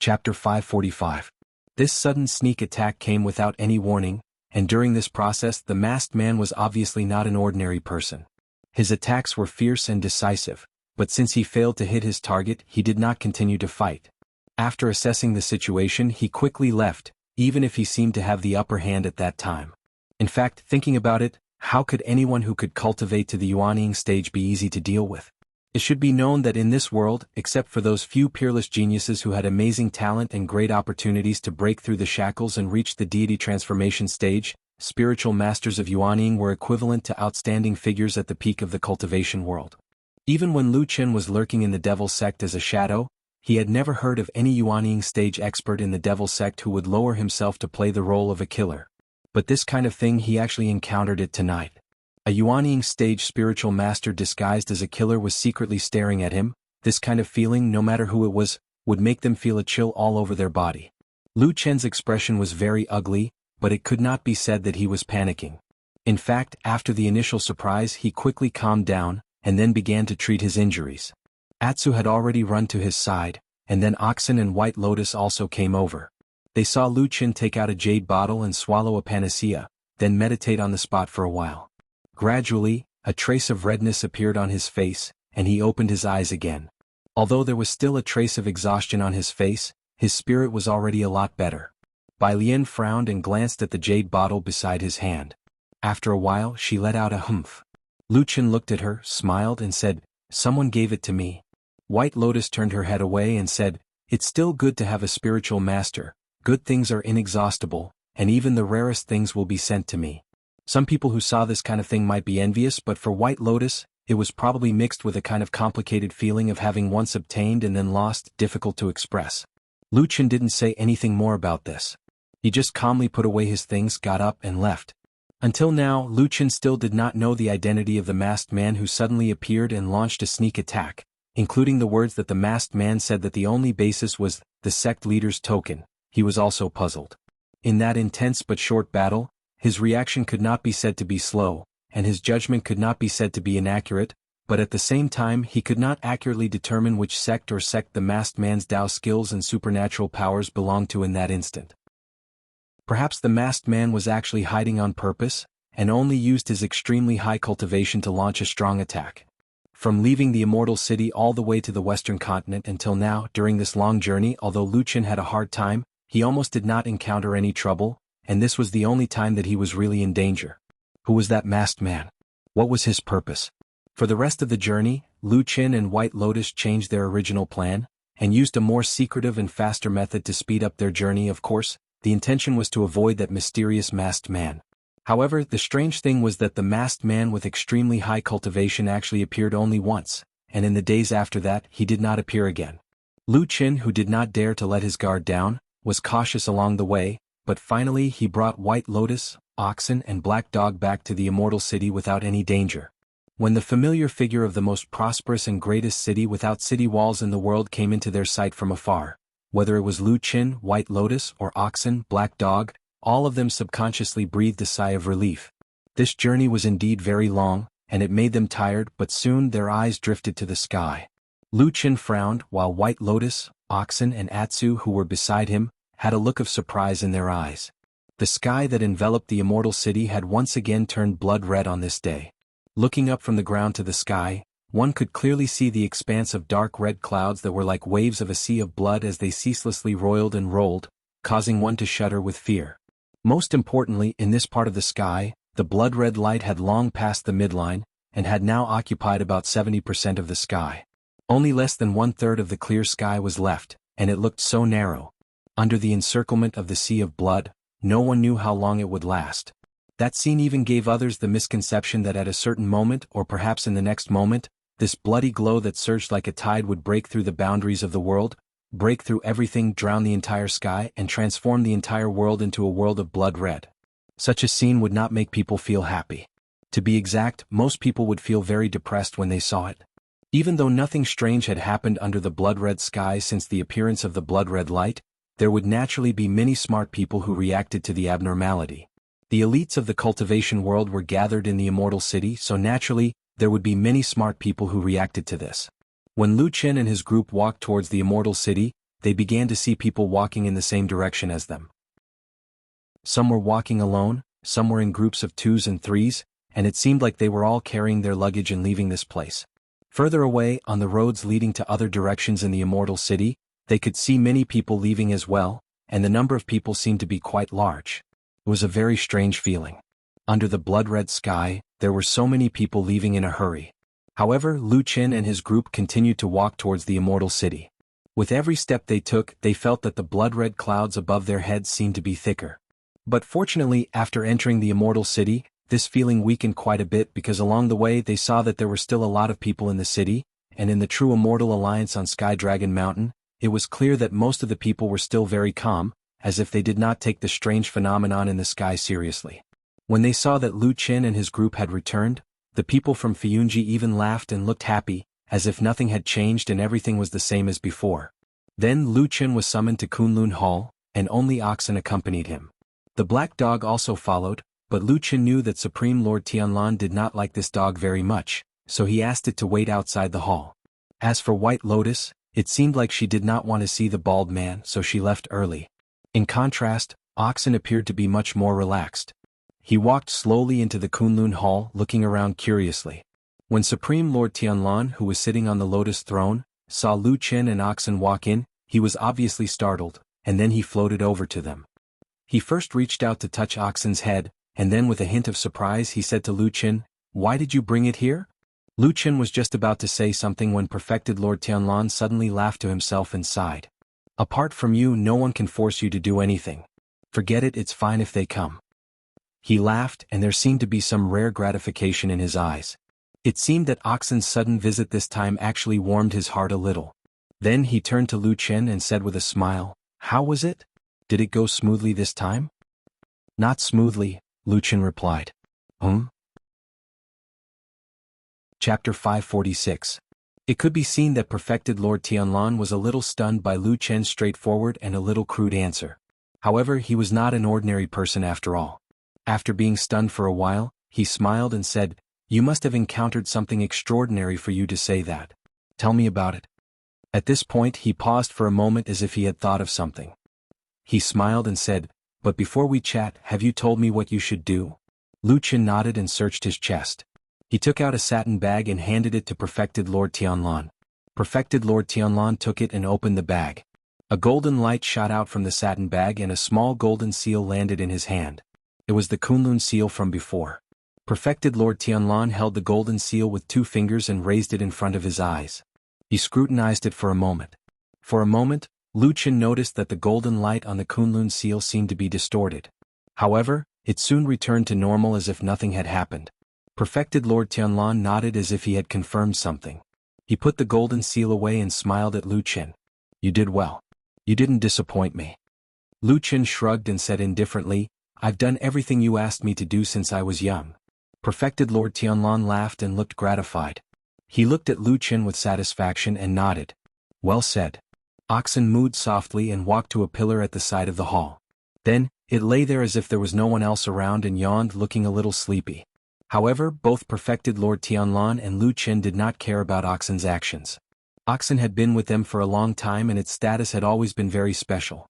Chapter 545. This sudden sneak attack came without any warning, and during this process the masked man was obviously not an ordinary person. His attacks were fierce and decisive, but since he failed to hit his target, he did not continue to fight. After assessing the situation, he quickly left, even if he seemed to have the upper hand at that time. In fact, thinking about it, how could anyone who could cultivate to the Yuanying stage be easy to deal with? It should be known that in this world, except for those few peerless geniuses who had amazing talent and great opportunities to break through the shackles and reach the deity transformation stage, spiritual masters of Yuanying were equivalent to outstanding figures at the peak of the cultivation world. Even when Lu Qin was lurking in the Devil Sect as a shadow, he had never heard of any Yuanying stage expert in the Devil Sect who would lower himself to play the role of a killer. But this kind of thing he actually encountered it tonight. A Yuanying stage spiritual master disguised as a killer was secretly staring at him. This kind of feeling, no matter who it was, would make them feel a chill all over their body. Lu Chen's expression was very ugly, but it could not be said that he was panicking. In fact, after the initial surprise, he quickly calmed down, and then began to treat his injuries. Atsu had already run to his side, and then Oxen and White Lotus also came over. They saw Lu Qin take out a jade bottle and swallow a panacea, then meditate on the spot for a while. Gradually, a trace of redness appeared on his face, and he opened his eyes again. Although there was still a trace of exhaustion on his face, his spirit was already a lot better. Bai Lian frowned and glanced at the jade bottle beside his hand. After a while, she let out a humph. Lu Qin looked at her, smiled and said, "Someone gave it to me." White Lotus turned her head away and said, "It's still good to have a spiritual master. Good things are inexhaustible, and even the rarest things will be sent to me." Some people who saw this kind of thing might be envious, but for White Lotus, it was probably mixed with a kind of complicated feeling of having once obtained and then lost, difficult to express. Lu Qin didn't say anything more about this. He just calmly put away his things, got up and left. Until now, Lu Qin still did not know the identity of the masked man who suddenly appeared and launched a sneak attack, including the words that the masked man said that the only basis was the sect leader's token. He was also puzzled. In that intense but short battle, his reaction could not be said to be slow, and his judgment could not be said to be inaccurate, but at the same time he could not accurately determine which sect the masked man's Dao skills and supernatural powers belonged to in that instant. Perhaps the masked man was actually hiding on purpose, and only used his extremely high cultivation to launch a strong attack. From leaving the Immortal City all the way to the Western continent until now, during this long journey, although Lu Qin had a hard time, he almost did not encounter any trouble, and this was the only time that he was really in danger. Who was that masked man? What was his purpose? For the rest of the journey, Lu Qin and White Lotus changed their original plan, and used a more secretive and faster method to speed up their journey. Of course, the intention was to avoid that mysterious masked man. However, the strange thing was that the masked man with extremely high cultivation actually appeared only once, and in the days after that, he did not appear again. Lu Qin, who did not dare to let his guard down, was cautious along the way, but finally he brought White Lotus, Oxen and Black Dog back to the Immortal City without any danger. When the familiar figure of the most prosperous and greatest city without city walls in the world came into their sight from afar, whether it was Lu Qin, White Lotus, or Oxen, Black Dog, all of them subconsciously breathed a sigh of relief. This journey was indeed very long, and it made them tired, but soon their eyes drifted to the sky. Lu Qin frowned, while White Lotus, Oxen and Atsu, who were beside him, had a look of surprise in their eyes. The sky that enveloped the Immortal City had once again turned blood red on this day. Looking up from the ground to the sky, one could clearly see the expanse of dark red clouds that were like waves of a sea of blood as they ceaselessly roiled and rolled, causing one to shudder with fear. Most importantly, in this part of the sky, the blood-red light had long passed the midline, and had now occupied about 70% of the sky. Only less than 1/3 of the clear sky was left, and it looked so narrow. Under the encirclement of the sea of blood, no one knew how long it would last. That scene even gave others the misconception that at a certain moment, or perhaps in the next moment, this bloody glow that surged like a tide would break through the boundaries of the world, break through everything, drown the entire sky, and transform the entire world into a world of blood red. Such a scene would not make people feel happy. To be exact, most people would feel very depressed when they saw it. Even though nothing strange had happened under the blood-red sky since the appearance of the blood-red light, there would naturally be many smart people who reacted to the abnormality. The elites of the cultivation world were gathered in the Immortal City, so naturally, there would be many smart people who reacted to this. When Lu Qin and his group walked towards the Immortal City, they began to see people walking in the same direction as them. Some were walking alone, some were in groups of 2s and 3s, and it seemed like they were all carrying their luggage and leaving this place. Further away, on the roads leading to other directions in the Immortal City, they could see many people leaving as well, and the number of people seemed to be quite large. It was a very strange feeling. Under the blood-red sky, there were so many people leaving in a hurry. However, Lu Qin and his group continued to walk towards the Immortal City. With every step they took, they felt that the blood-red clouds above their heads seemed to be thicker. But fortunately, after entering the Immortal City, this feeling weakened quite a bit because along the way they saw that there were still a lot of people in the city, and in the true Immortal Alliance on Sky Dragon Mountain, it was clear that most of the people were still very calm, as if they did not take the strange phenomenon in the sky seriously. When they saw that Lu Qin and his group had returned, the people from Fiyunji even laughed and looked happy, as if nothing had changed and everything was the same as before. Then Lu Qin was summoned to Kunlun Hall, and only oxen accompanied him. The black dog also followed, but Lu Qin knew that Supreme Lord Tianlan did not like this dog very much, so he asked it to wait outside the hall. As for White Lotus, it seemed like she did not want to see the bald man, so she left early. In contrast, Oxen appeared to be much more relaxed. He walked slowly into the Kunlun Hall, looking around curiously. When Supreme Lord Tianlan, who was sitting on the lotus throne, saw Lu Qin and Oxen walk in, he was obviously startled, and then he floated over to them. He first reached out to touch Oxen's head, and then with a hint of surprise he said to Lu Qin, "Why did you bring it here?" Lu Qin was just about to say something when Perfected Lord Tianlan suddenly laughed to himself and sighed. "Apart from you, no one can force you to do anything. Forget it, it's fine if they come." He laughed, and there seemed to be some rare gratification in his eyes. It seemed that Oxen's sudden visit this time actually warmed his heart a little. Then he turned to Lu Qin and said with a smile, "How was it? Did it go smoothly this time?" "Not smoothly," Lu Qin replied. Chapter 546. It could be seen that Perfected Lord Tianlan was a little stunned by Lu Qin's straightforward and a little crude answer. However, he was not an ordinary person after all. After being stunned for a while, he smiled and said, "You must have encountered something extraordinary for you to say that. Tell me about it." At this point he paused for a moment as if he had thought of something. He smiled and said, "But before we chat, have you told me what you should do?" Lu Qin nodded and searched his chest. He took out a satin bag and handed it to Perfected Lord Tianlan. Perfected Lord Tianlan took it and opened the bag. A golden light shot out from the satin bag and a small golden seal landed in his hand. It was the Kunlun seal from before. Perfected Lord Tianlan held the golden seal with 2 fingers and raised it in front of his eyes. He scrutinized it for a moment. For a moment, Lu Qin noticed that the golden light on the Kunlun seal seemed to be distorted. However, it soon returned to normal as if nothing had happened. Perfected Lord Tianlan nodded as if he had confirmed something. He put the golden seal away and smiled at Lu Qin. "You did well. You didn't disappoint me." Lu Qin shrugged and said indifferently, "I've done everything you asked me to do since I was young." Perfected Lord Tianlan laughed and looked gratified. He looked at Lu Qin with satisfaction and nodded. "Well said." Oxen mooed softly and walked to a pillar at the side of the hall. Then, it lay there as if there was no one else around and yawned, looking a little sleepy. However, both Perfected Lord Tianlan and Lu Qin did not care about Oxen's actions. Oxen had been with them for a long time and its status had always been very special.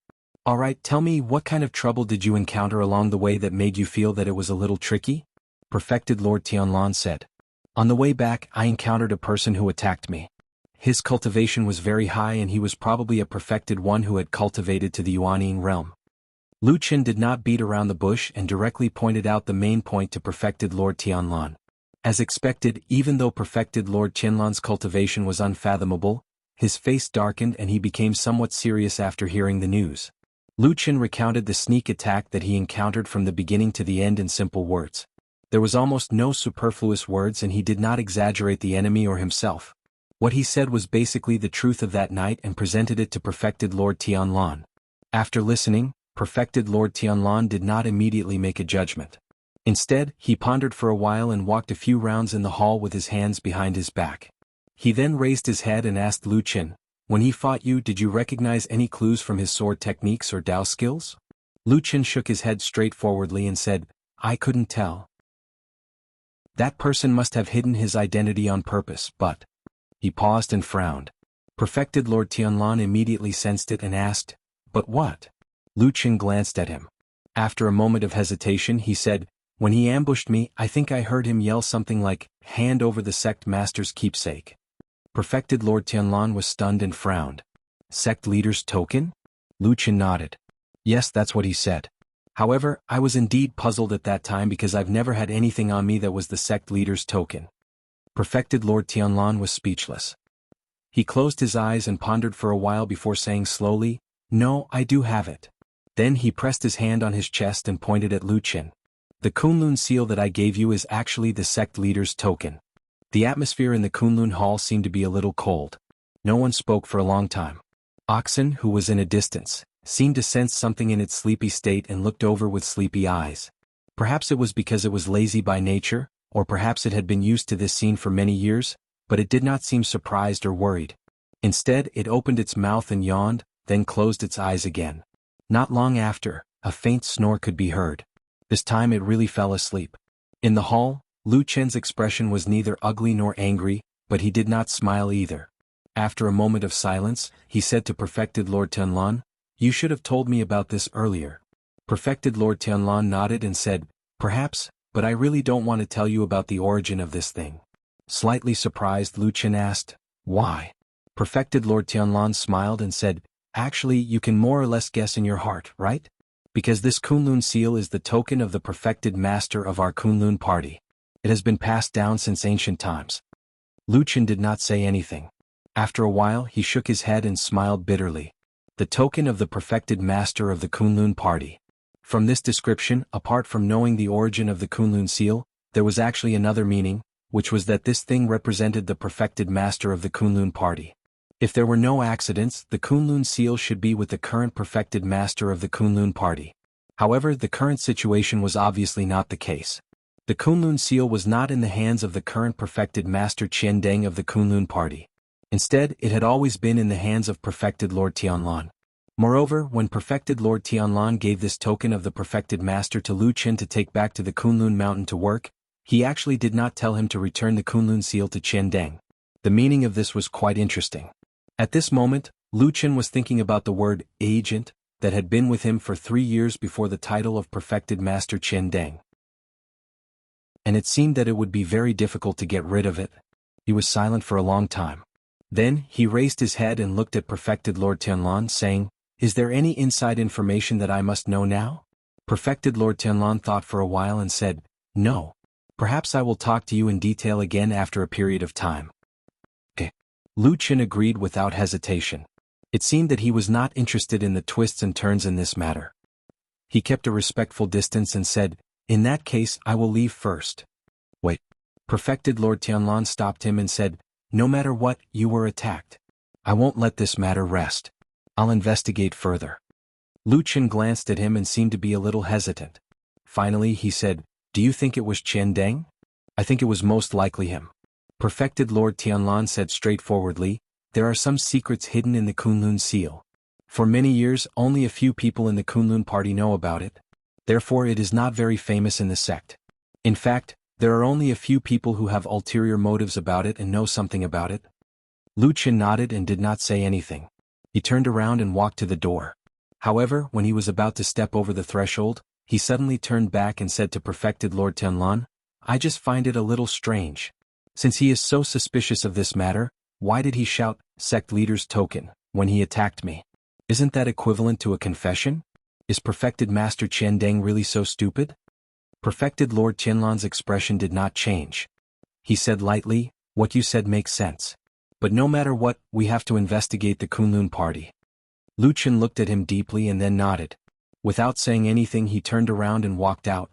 "Alright, tell me, what kind of trouble did you encounter along the way that made you feel that it was a little tricky?" Perfected Lord Tianlan said. "On the way back, I encountered a person who attacked me. His cultivation was very high and he was probably a perfected one who had cultivated to the Yuanying realm." Lu Qin did not beat around the bush and directly pointed out the main point to Perfected Lord Tianlan. As expected, even though Perfected Lord Tianlan's cultivation was unfathomable, his face darkened and he became somewhat serious after hearing the news. Lu Qin recounted the sneak attack that he encountered from the beginning to the end in simple words. There was almost no superfluous words and he did not exaggerate the enemy or himself. What he said was basically the truth of that night and presented it to Perfected Lord Tianlan. After listening, Perfected Lord Tianlan did not immediately make a judgment. Instead, he pondered for a while and walked a few rounds in the hall with his hands behind his back. He then raised his head and asked Lu Qin, "When he fought you, did you recognize any clues from his sword techniques or Dao skills?" Lu Qin shook his head straightforwardly and said, "I couldn't tell. That person must have hidden his identity on purpose, but..." He paused and frowned. Perfected Lord Tianlan immediately sensed it and asked, "But what?" Lu Qin glanced at him. After a moment of hesitation he said, "When he ambushed me, I think I heard him yell something like, 'Hand over the sect master's keepsake.'" Perfected Lord Tianlan was stunned and frowned. "Sect leader's token?" Lu Qin nodded. "Yes, that's what he said. However, I was indeed puzzled at that time because I've never had anything on me that was the sect leader's token." Perfected Lord Tianlan was speechless. He closed his eyes and pondered for a while before saying slowly, "No, I do have it." Then he pressed his hand on his chest and pointed at Lu Qin. "The Kunlun seal that I gave you is actually the sect leader's token." The atmosphere in the Kunlun hall seemed to be a little cold. No one spoke for a long time. Oxen, who was in a distance, seemed to sense something in its sleepy state and looked over with sleepy eyes. Perhaps it was because it was lazy by nature, or perhaps it had been used to this scene for many years, but it did not seem surprised or worried. Instead, it opened its mouth and yawned, then closed its eyes again. Not long after, a faint snore could be heard. This time it really fell asleep. In the hall, Lu Qin's expression was neither ugly nor angry, but he did not smile either. After a moment of silence, he said to Perfected Lord Tianlan, "You should have told me about this earlier." Perfected Lord Tianlan nodded and said, "Perhaps, but I really don't want to tell you about the origin of this thing." Slightly surprised, Lu Qin asked, "Why?" Perfected Lord Tianlan smiled and said, "Actually, you can more or less guess in your heart, right? Because this Kunlun seal is the token of the perfected master of our Kunlun party. It has been passed down since ancient times." Lu Qin did not say anything. After a while he shook his head and smiled bitterly. The token of the perfected master of the Kunlun party. From this description, apart from knowing the origin of the Kunlun seal, there was actually another meaning, which was that this thing represented the perfected master of the Kunlun party. If there were no accidents, the Kunlun seal should be with the current perfected master of the Kunlun party. However, the current situation was obviously not the case. The Kunlun seal was not in the hands of the current perfected master Qian Deng of the Kunlun party. Instead, it had always been in the hands of Perfected Lord Tianlan. Moreover, when Perfected Lord Tianlan gave this token of the perfected master to Lu Qin to take back to the Kunlun mountain to work, he actually did not tell him to return the Kunlun seal to Qian Deng. The meaning of this was quite interesting. At this moment, Lu Qin was thinking about the word agent that had been with him for 3 years before the title of perfected master Qian Deng. And it seemed that it would be very difficult to get rid of it. He was silent for a long time. Then, he raised his head and looked at Perfected Lord Tianlan, saying, "Is there any inside information that I must know now?" Perfected Lord Tianlan thought for a while and said, "No. Perhaps I will talk to you in detail again after a period of time." Okay. Lu Qin agreed without hesitation. It seemed that he was not interested in the twists and turns in this matter. He kept a respectful distance and said, "In that case I will leave first." "Wait." Perfected Lord Tianlan stopped him and said, "No matter what, you were attacked. I won't let this matter rest. I'll investigate further." Lu Qin glanced at him and seemed to be a little hesitant. Finally he said, "Do you think it was Qian Deng?" "I think it was most likely him." Perfected Lord Tianlan said straightforwardly, "There are some secrets hidden in the Kunlun seal. For many years only a few people in the Kunlun party know about it. Therefore it is not very famous in the sect. In fact, there are only a few people who have ulterior motives about it and know something about it." Lu Qin nodded and did not say anything. He turned around and walked to the door. However, when he was about to step over the threshold, he suddenly turned back and said to Perfected Lord Tianlan, "I just find it a little strange. Since he is so suspicious of this matter, why did he shout, 'Sect leader's token,' when he attacked me? Isn't that equivalent to a confession? Is Perfected Master Qian Deng really so stupid?" Perfected Lord Tianlan's expression did not change. He said lightly, "What you said makes sense. But no matter what, we have to investigate the Kunlun party." Lu Qin looked at him deeply and then nodded. Without saying anything he turned around and walked out.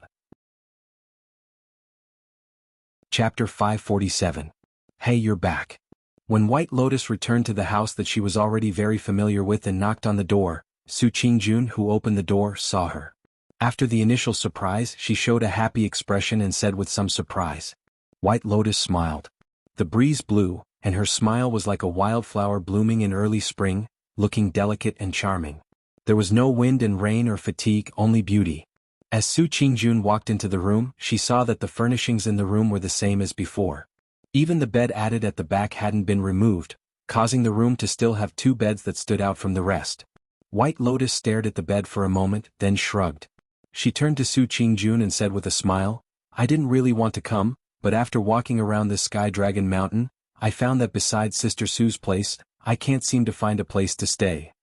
Chapter 547. Hey, you're back. When White Lotus returned to the house that she was already very familiar with and knocked on the door, Su Qingjun, who opened the door, saw her. After the initial surprise, she showed a happy expression and said with some surprise. White Lotus smiled. The breeze blew, and her smile was like a wildflower blooming in early spring, looking delicate and charming. There was no wind and rain or fatigue, only beauty. As Su Qingjun walked into the room, she saw that the furnishings in the room were the same as before. Even the bed added at the back hadn't been removed, causing the room to still have two beds that stood out from the rest. White Lotus stared at the bed for a moment, then shrugged. She turned to Su Qingjun and said with a smile, "I didn't really want to come, but after walking around this Sky Dragon Mountain, I found that besides Sister Su's place, I can't seem to find a place to stay."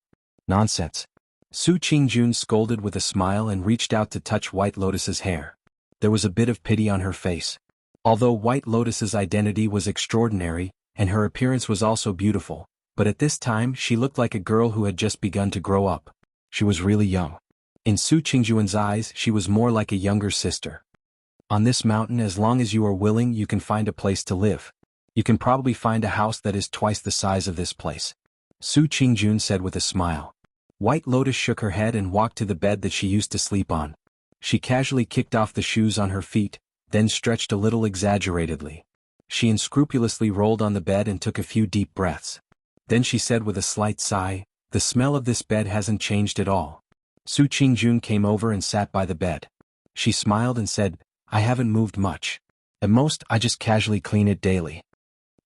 "Nonsense." Su Qingjun scolded with a smile and reached out to touch White Lotus's hair. There was a bit of pity on her face. Although White Lotus's identity was extraordinary, and her appearance was also beautiful, but at this time she looked like a girl who had just begun to grow up. She was really young. In Su Qingjun's eyes she was more like a younger sister. "On this mountain, as long as you are willing, you can find a place to live. You can probably find a house that is twice the size of this place," Su Qingjun said with a smile. White Lotus shook her head and walked to the bed that she used to sleep on. She casually kicked off the shoes on her feet, then stretched a little exaggeratedly. She unscrupulously rolled on the bed and took a few deep breaths. Then she said with a slight sigh, "The smell of this bed hasn't changed at all." Su Qingjun came over and sat by the bed. She smiled and said, "I haven't moved much. At most, I just casually clean it daily."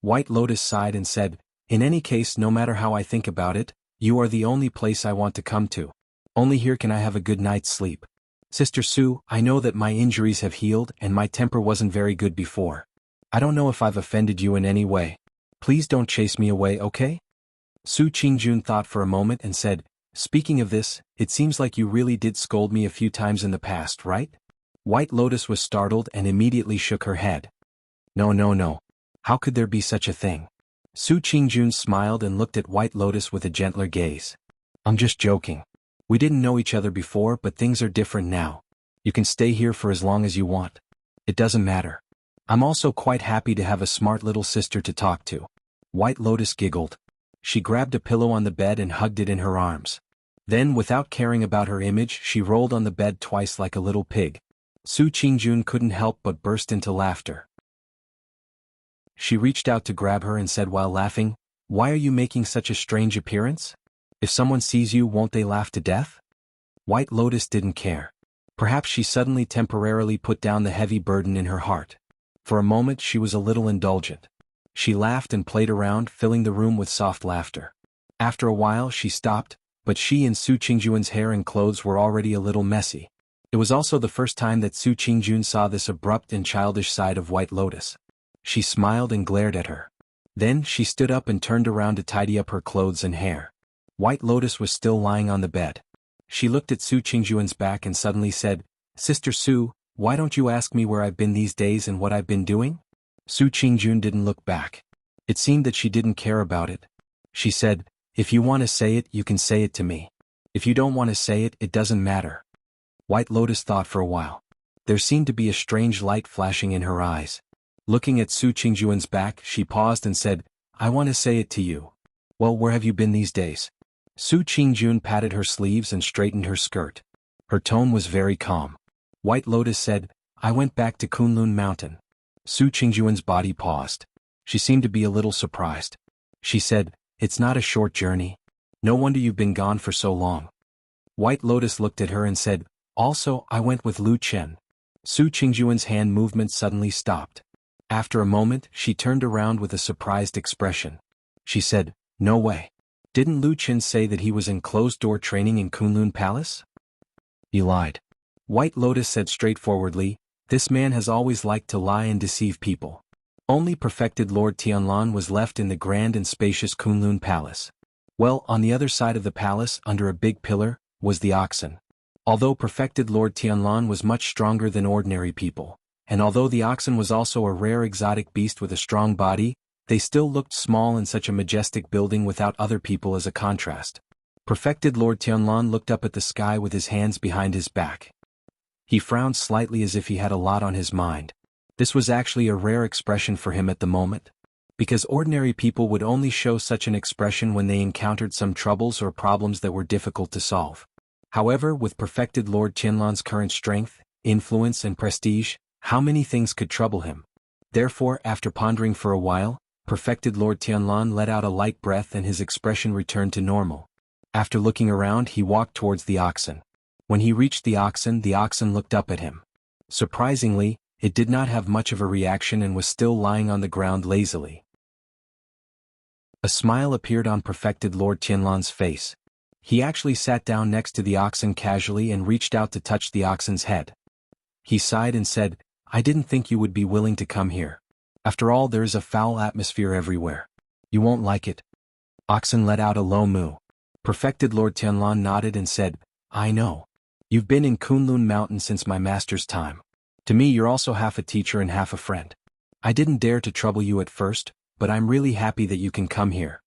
White Lotus sighed and said, "In any case, no matter how I think about it, you are the only place I want to come to. Only here can I have a good night's sleep. Sister Su, I know that my injuries have healed and my temper wasn't very good before. I don't know if I've offended you in any way. Please don't chase me away, okay?" Su Qingjun thought for a moment and said, "Speaking of this, it seems like you really did scold me a few times in the past, right?" White Lotus was startled and immediately shook her head. No, no, no. How could there be such a thing?" Su Qingjun smiled and looked at White Lotus with a gentler gaze. "I'm just joking. We didn't know each other before, but things are different now. You can stay here for as long as you want. It doesn't matter. I'm also quite happy to have a smart little sister to talk to." White Lotus giggled. She grabbed a pillow on the bed and hugged it in her arms. Then, without caring about her image, she rolled on the bed twice like a little pig. Su Qingjun couldn't help but burst into laughter. She reached out to grab her and said while laughing, "Why are you making such a strange appearance? If someone sees you, won't they laugh to death?" White Lotus didn't care. Perhaps she suddenly temporarily put down the heavy burden in her heart. For a moment she was a little indulgent. She laughed and played around, filling the room with soft laughter. After a while she stopped, but she and Su Qingjun's hair and clothes were already a little messy. It was also the first time that Su Qingjun saw this abrupt and childish side of White Lotus. She smiled and glared at her. Then she stood up and turned around to tidy up her clothes and hair. White Lotus was still lying on the bed. She looked at Su Qingjun's back and suddenly said, "Sister Su, why don't you ask me where I've been these days and what I've been doing?" Su Qingjun didn't look back. It seemed that she didn't care about it. She said, "If you want to say it, you can say it to me. If you don't want to say it, it doesn't matter." White Lotus thought for a while. There seemed to be a strange light flashing in her eyes. Looking at Su Qingjun's back, she paused and said, "I want to say it to you." "Well, where have you been these days?" Su Qingjun patted her sleeves and straightened her skirt. Her tone was very calm. White Lotus said, "I went back to Kunlun Mountain." Su Qingjun's body paused. She seemed to be a little surprised. She said, "It's not a short journey. No wonder you've been gone for so long." White Lotus looked at her and said, "Also, I went with Lu Chen." Su Qingjun's hand movement suddenly stopped. After a moment, she turned around with a surprised expression. She said, "No way. Didn't Lu Chen say that he was in closed-door training in Kunlun Palace?" "You lied." White Lotus said straightforwardly, "This man has always liked to lie and deceive people. Only perfected Lord Tianlan was left in the grand and spacious Kunlun Palace. Well, on the other side of the palace, under a big pillar, was the oxen. Although perfected Lord Tianlan was much stronger than ordinary people, and although the oxen was also a rare exotic beast with a strong body, they still looked small in such a majestic building without other people as a contrast. Perfected Lord Tianlan looked up at the sky with his hands behind his back. He frowned slightly as if he had a lot on his mind. This was actually a rare expression for him at the moment, because ordinary people would only show such an expression when they encountered some troubles or problems that were difficult to solve. However, with perfected Lord Tianlan's current strength, influence and prestige, how many things could trouble him? Therefore, after pondering for a while, perfected Lord Tianlan let out a light breath and his expression returned to normal. After looking around, he walked towards the oxen. When he reached the oxen looked up at him. Surprisingly, it did not have much of a reaction and was still lying on the ground lazily. A smile appeared on Perfected Lord Tianlan's face. He actually sat down next to the oxen casually and reached out to touch the oxen's head. He sighed and said, "I didn't think you would be willing to come here. After all, there is a foul atmosphere everywhere. You won't like it." Oxen let out a low moo. Perfected Lord Tianlan nodded and said, "I know. You've been in Kunlun Mountain since my master's time. To me you're also half a teacher and half a friend. I didn't dare to trouble you at first, but I'm really happy that you can come here.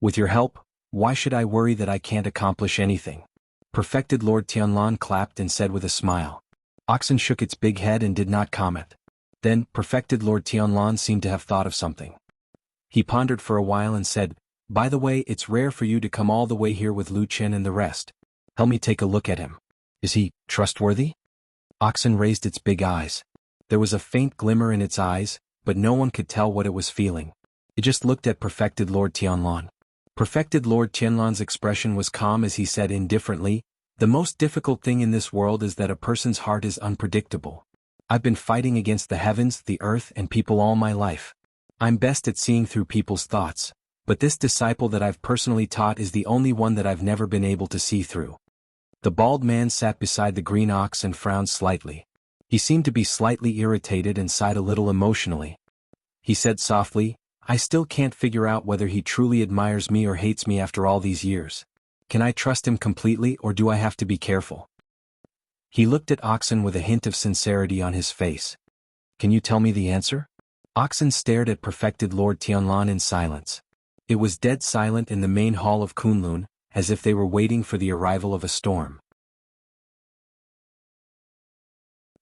With your help, why should I worry that I can't accomplish anything?" Perfected Lord Tianlan clapped and said with a smile. Oxen shook its big head and did not comment. Then, Perfected Lord Tianlan seemed to have thought of something. He pondered for a while and said, "By the way, it's rare for you to come all the way here with Lu Chen and the rest. Help me take a look at him. Is he trustworthy?" Oxen raised its big eyes. There was a faint glimmer in its eyes, but no one could tell what it was feeling. It just looked at Perfected Lord Tianlan. Perfected Lord Tianlan's expression was calm as he said indifferently, "The most difficult thing in this world is that a person's heart is unpredictable. I've been fighting against the heavens, the earth, and people all my life. I'm best at seeing through people's thoughts, but this disciple that I've personally taught is the only one that I've never been able to see through." The bald man sat beside the green ox and frowned slightly. He seemed to be slightly irritated and sighed a little emotionally. He said softly, "I still can't figure out whether he truly admires me or hates me after all these years. Can I trust him completely or do I have to be careful?" He looked at Oxen with a hint of sincerity on his face. "Can you tell me the answer?" Oxen stared at Perfected Lord Tianlan in silence. It was dead silent in the main hall of Kunlun, as if they were waiting for the arrival of a storm.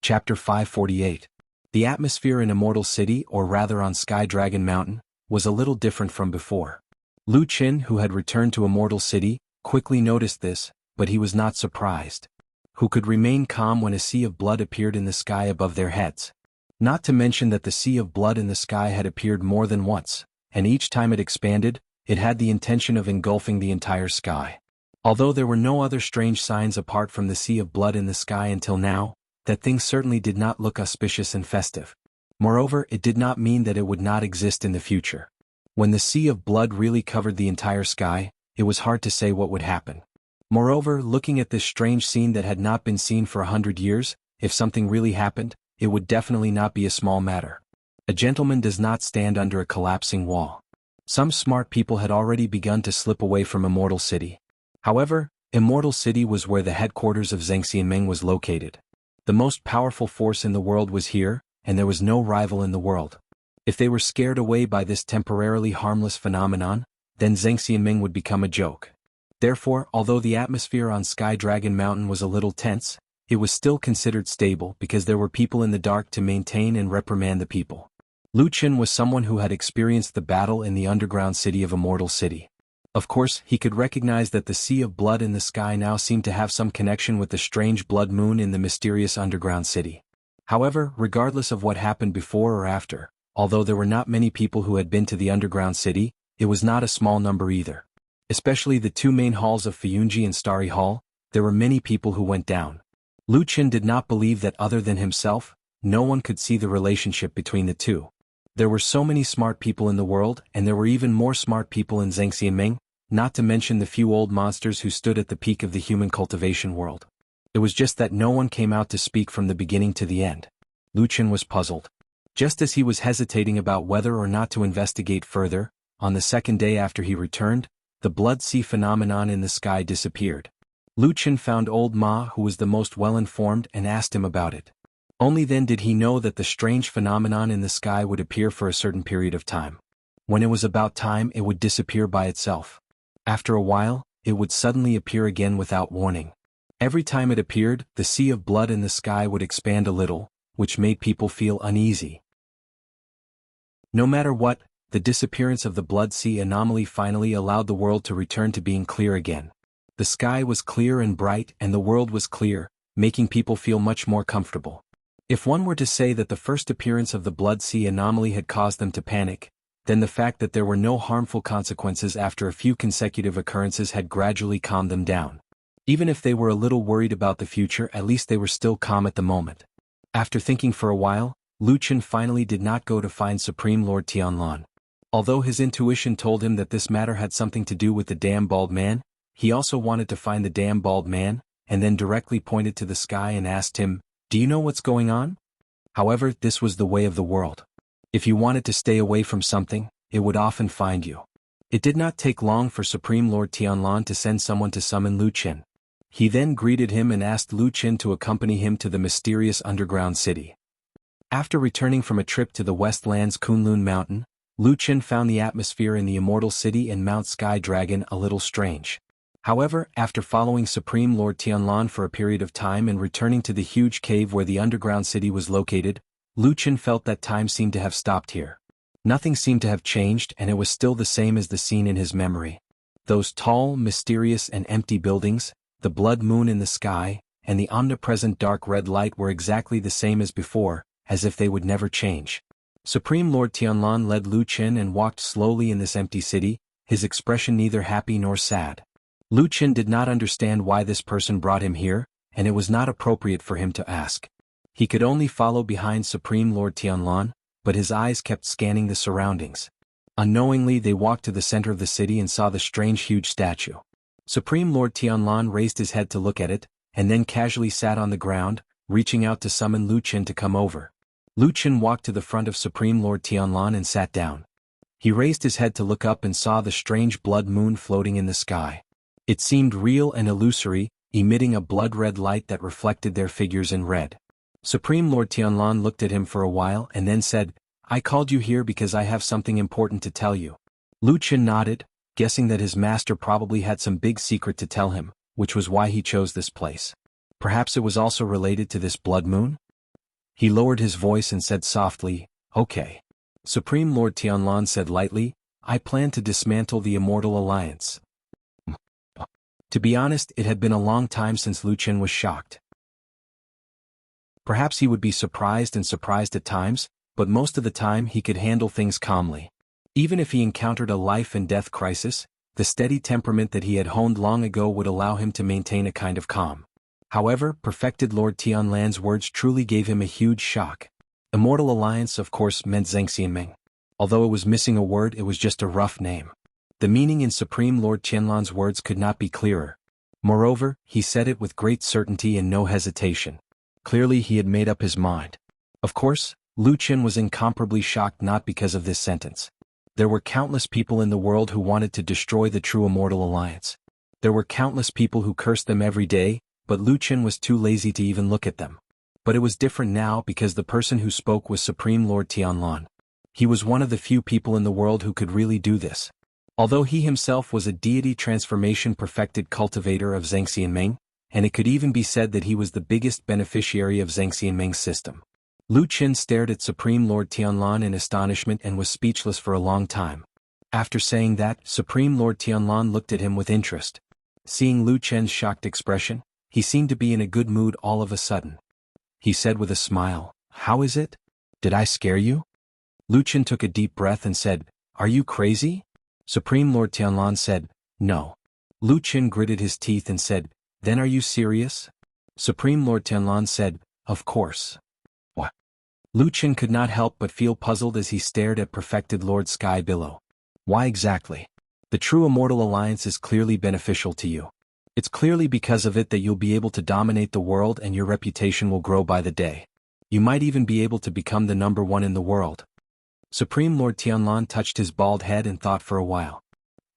Chapter 548. The atmosphere in Immortal City, or rather on Sky Dragon Mountain, was a little different from before. Lu Qin, who had returned to Immortal City, quickly noticed this, but he was not surprised. Who could remain calm when a sea of blood appeared in the sky above their heads? Not to mention that the sea of blood in the sky had appeared more than once, and each time it expanded, it had the intention of engulfing the entire sky. Although there were no other strange signs apart from the sea of blood in the sky until now, that thing certainly did not look auspicious and festive. Moreover, it did not mean that it would not exist in the future. When the sea of blood really covered the entire sky, it was hard to say what would happen. Moreover, looking at this strange scene that had not been seen for 100 years, if something really happened, it would definitely not be a small matter. A gentleman does not stand under a collapsing wall. Some smart people had already begun to slip away from Immortal City. However, Immortal City was where the headquarters of Zhengxianming was located. The most powerful force in the world was here, and there was no rival in the world. If they were scared away by this temporarily harmless phenomenon, then Zhengxianming would become a joke. Therefore, although the atmosphere on Sky Dragon Mountain was a little tense, it was still considered stable because there were people in the dark to maintain and reprimand the people. Lu Qin was someone who had experienced the battle in the underground city of Immortal City. Of course, he could recognize that the sea of blood in the sky now seemed to have some connection with the strange blood moon in the mysterious underground city. However, regardless of what happened before or after, although there were not many people who had been to the underground city, it was not a small number either. Especially the two main halls of Fuyunji and Starry Hall, there were many people who went down. Lu Qin did not believe that other than himself, no one could see the relationship between the two. There were so many smart people in the world, and there were even more smart people in Zhengxianming, not to mention the few old monsters who stood at the peak of the human cultivation world. It was just that no one came out to speak from the beginning to the end. Lu Qin was puzzled. Just as he was hesitating about whether or not to investigate further, on the second day after he returned, the blood sea phenomenon in the sky disappeared. Lu Qin found old Ma, who was the most well-informed, and asked him about it. Only then did he know that the strange phenomenon in the sky would appear for a certain period of time. When it was about time, it would disappear by itself. After a while, it would suddenly appear again without warning. Every time it appeared, the sea of blood in the sky would expand a little, which made people feel uneasy. No matter what, the disappearance of the blood sea anomaly finally allowed the world to return to being clear again. The sky was clear and bright and the world was clear, making people feel much more comfortable. If one were to say that the first appearance of the blood sea anomaly had caused them to panic, then the fact that there were no harmful consequences after a few consecutive occurrences had gradually calmed them down. Even if they were a little worried about the future, at least they were still calm at the moment. After thinking for a while, Lu Qin finally did not go to find Supreme Lord Tianlan. Although his intuition told him that this matter had something to do with the damn bald man, he also wanted to find the damn bald man, and then directly pointed to the sky and asked him, "Do you know what's going on?" However, this was the way of the world. If you wanted to stay away from something, it would often find you. It did not take long for Supreme Lord Tianlan to send someone to summon Lu Qin. He then greeted him and asked Lu Qin to accompany him to the mysterious underground city. After returning from a trip to the Westland's Kunlun Mountain, Lu Qin found the atmosphere in the Immortal City and Mount Sky Dragon a little strange. However, after following Supreme Lord Tianlan for a period of time and returning to the huge cave where the underground city was located, Lu Qin felt that time seemed to have stopped here. Nothing seemed to have changed and it was still the same as the scene in his memory. Those tall, mysterious and empty buildings, the blood moon in the sky, and the omnipresent dark red light were exactly the same as before, as if they would never change. Supreme Lord Tianlan led Lu Qin and walked slowly in this empty city, his expression neither happy nor sad. Lu Qin did not understand why this person brought him here, and it was not appropriate for him to ask. He could only follow behind Supreme Lord Tianlan, but his eyes kept scanning the surroundings. Unknowingly they walked to the center of the city and saw the strange huge statue. Supreme Lord Tianlan raised his head to look at it, and then casually sat on the ground, reaching out to summon Lu Qin to come over. Lu Qin walked to the front of Supreme Lord Tianlan and sat down. He raised his head to look up and saw the strange blood moon floating in the sky. It seemed real and illusory, emitting a blood-red light that reflected their figures in red. Supreme Lord Tianlan looked at him for a while and then said, "I called you here because I have something important to tell you." Lu Qin nodded, guessing that his master probably had some big secret to tell him, which was why he chose this place. Perhaps it was also related to this blood moon? He lowered his voice and said softly, "Okay." Supreme Lord Tianlan said lightly, "I plan to dismantle the Immortal Alliance." To be honest, it had been a long time since Lu Qin was shocked. Perhaps he would be surprised at times, but most of the time he could handle things calmly. Even if he encountered a life-and-death crisis, the steady temperament that he had honed long ago would allow him to maintain a kind of calm. However, perfected Lord Tianlan's words truly gave him a huge shock. Immortal Alliance of course meant Zhengxianmeng. Although it was missing a word, it was just a rough name. The meaning in Supreme Lord Tianlan's words could not be clearer. Moreover, he said it with great certainty and no hesitation. Clearly he had made up his mind. Of course, Lu Qin was incomparably shocked not because of this sentence. There were countless people in the world who wanted to destroy the true Immortal Alliance. There were countless people who cursed them every day, but Lu Qin was too lazy to even look at them. But it was different now because the person who spoke was Supreme Lord Tianlan. He was one of the few people in the world who could really do this. Although he himself was a deity transformation perfected cultivator of Zhengxianmeng, and it could even be said that he was the biggest beneficiary of Zhengxianmeng's system. Lu Qin stared at Supreme Lord Tianlan in astonishment and was speechless for a long time. After saying that, Supreme Lord Tianlan looked at him with interest. Seeing Lu Qin's shocked expression, he seemed to be in a good mood all of a sudden. He said with a smile, "How is it? Did I scare you?" Lu Qin took a deep breath and said, "Are you crazy?" Supreme Lord Tianlan said, "No." Lu Qin gritted his teeth and said, "Then are you serious?" Supreme Lord Tianlan said, "Of course." What? Lu Qin could not help but feel puzzled as he stared at perfected Lord Sky below. Why exactly? The true Immortal Alliance is clearly beneficial to you. It's clearly because of it that you'll be able to dominate the world and your reputation will grow by the day. You might even be able to become the number one in the world. Supreme Lord Tianlan touched his bald head and thought for a while.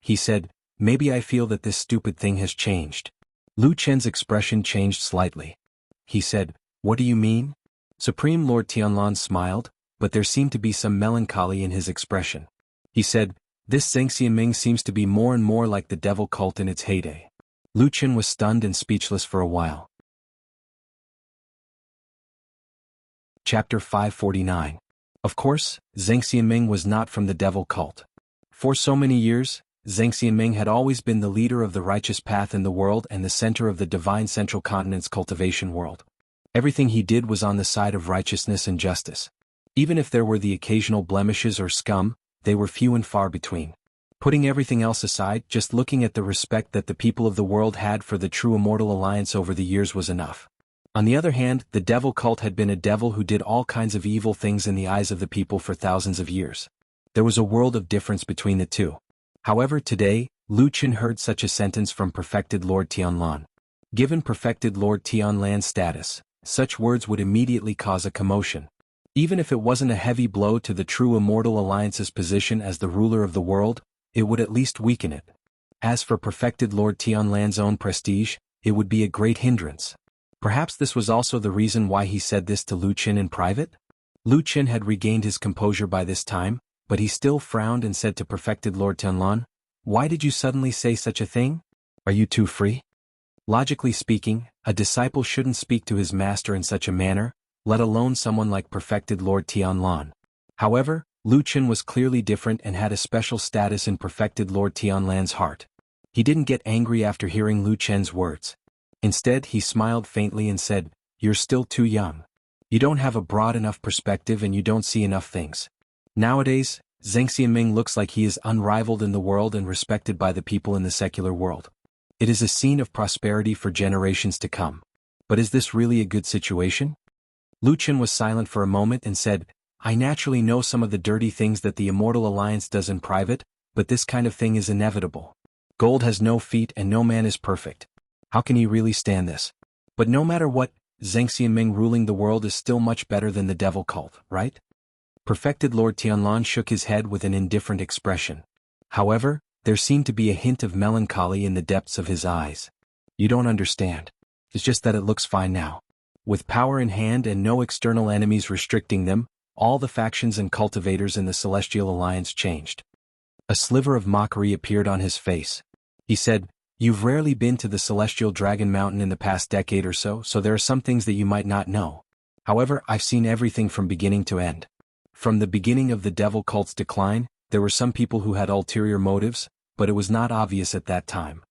He said, "Maybe I feel that this stupid thing has changed." Lu Qin's expression changed slightly. He said, "What do you mean?" Supreme Lord Tianlan smiled, but there seemed to be some melancholy in his expression. He said, "This Zhengxianmeng seems to be more and more like the devil cult in its heyday." Lu Qin was stunned and speechless for a while. Chapter 549. Of course, Zhengxianmeng was not from the devil cult. For so many years, Zhengxianmeng had always been the leader of the righteous path in the world and the center of the divine central continent's cultivation world. Everything he did was on the side of righteousness and justice. Even if there were the occasional blemishes or scum, they were few and far between. Putting everything else aside, just looking at the respect that the people of the world had for the true Immortal Alliance over the years was enough. On the other hand, the devil cult had been a devil who did all kinds of evil things in the eyes of the people for thousands of years. There was a world of difference between the two. However, today, Lu Qin heard such a sentence from Perfected Lord Tianlan. Given Perfected Lord Tianlan's status, such words would immediately cause a commotion. Even if it wasn't a heavy blow to the true Immortal Alliance's position as the ruler of the world, it would at least weaken it. As for Perfected Lord Tianlan's own prestige, it would be a great hindrance. Perhaps this was also the reason why he said this to Lu Qin in private? Lu Qin had regained his composure by this time, but he still frowned and said to Perfected Lord Tianlan, "Why did you suddenly say such a thing? Are you too free?" Logically speaking, a disciple shouldn't speak to his master in such a manner, let alone someone like Perfected Lord Tianlan. However, Lu Qin was clearly different and had a special status in Perfected Lord Tianlan's heart. He didn't get angry after hearing Lu Qin's words. Instead, he smiled faintly and said, "You're still too young. You don't have a broad enough perspective and you don't see enough things. Nowadays, Zheng Xianming looks like he is unrivaled in the world and respected by the people in the secular world. It is a scene of prosperity for generations to come. But is this really a good situation?" Lu Qin was silent for a moment and said, "I naturally know some of the dirty things that the Immortal Alliance does in private, but this kind of thing is inevitable. Gold has no feet and no man is perfect. How can he really stand this? But no matter what, Zheng Xianming ruling the world is still much better than the devil cult, right?" Perfected Lord Tianlan shook his head with an indifferent expression. However, there seemed to be a hint of melancholy in the depths of his eyes. "You don't understand. It's just that it looks fine now. With power in hand and no external enemies restricting them, all the factions and cultivators in the Celestial Alliance changed." A sliver of mockery appeared on his face. He said, "You've rarely been to the Celestial Dragon Mountain in the past decade or so, so there are some things that you might not know. However, I've seen everything from beginning to end. From the beginning of the devil cult's decline, there were some people who had ulterior motives, but it was not obvious at that time.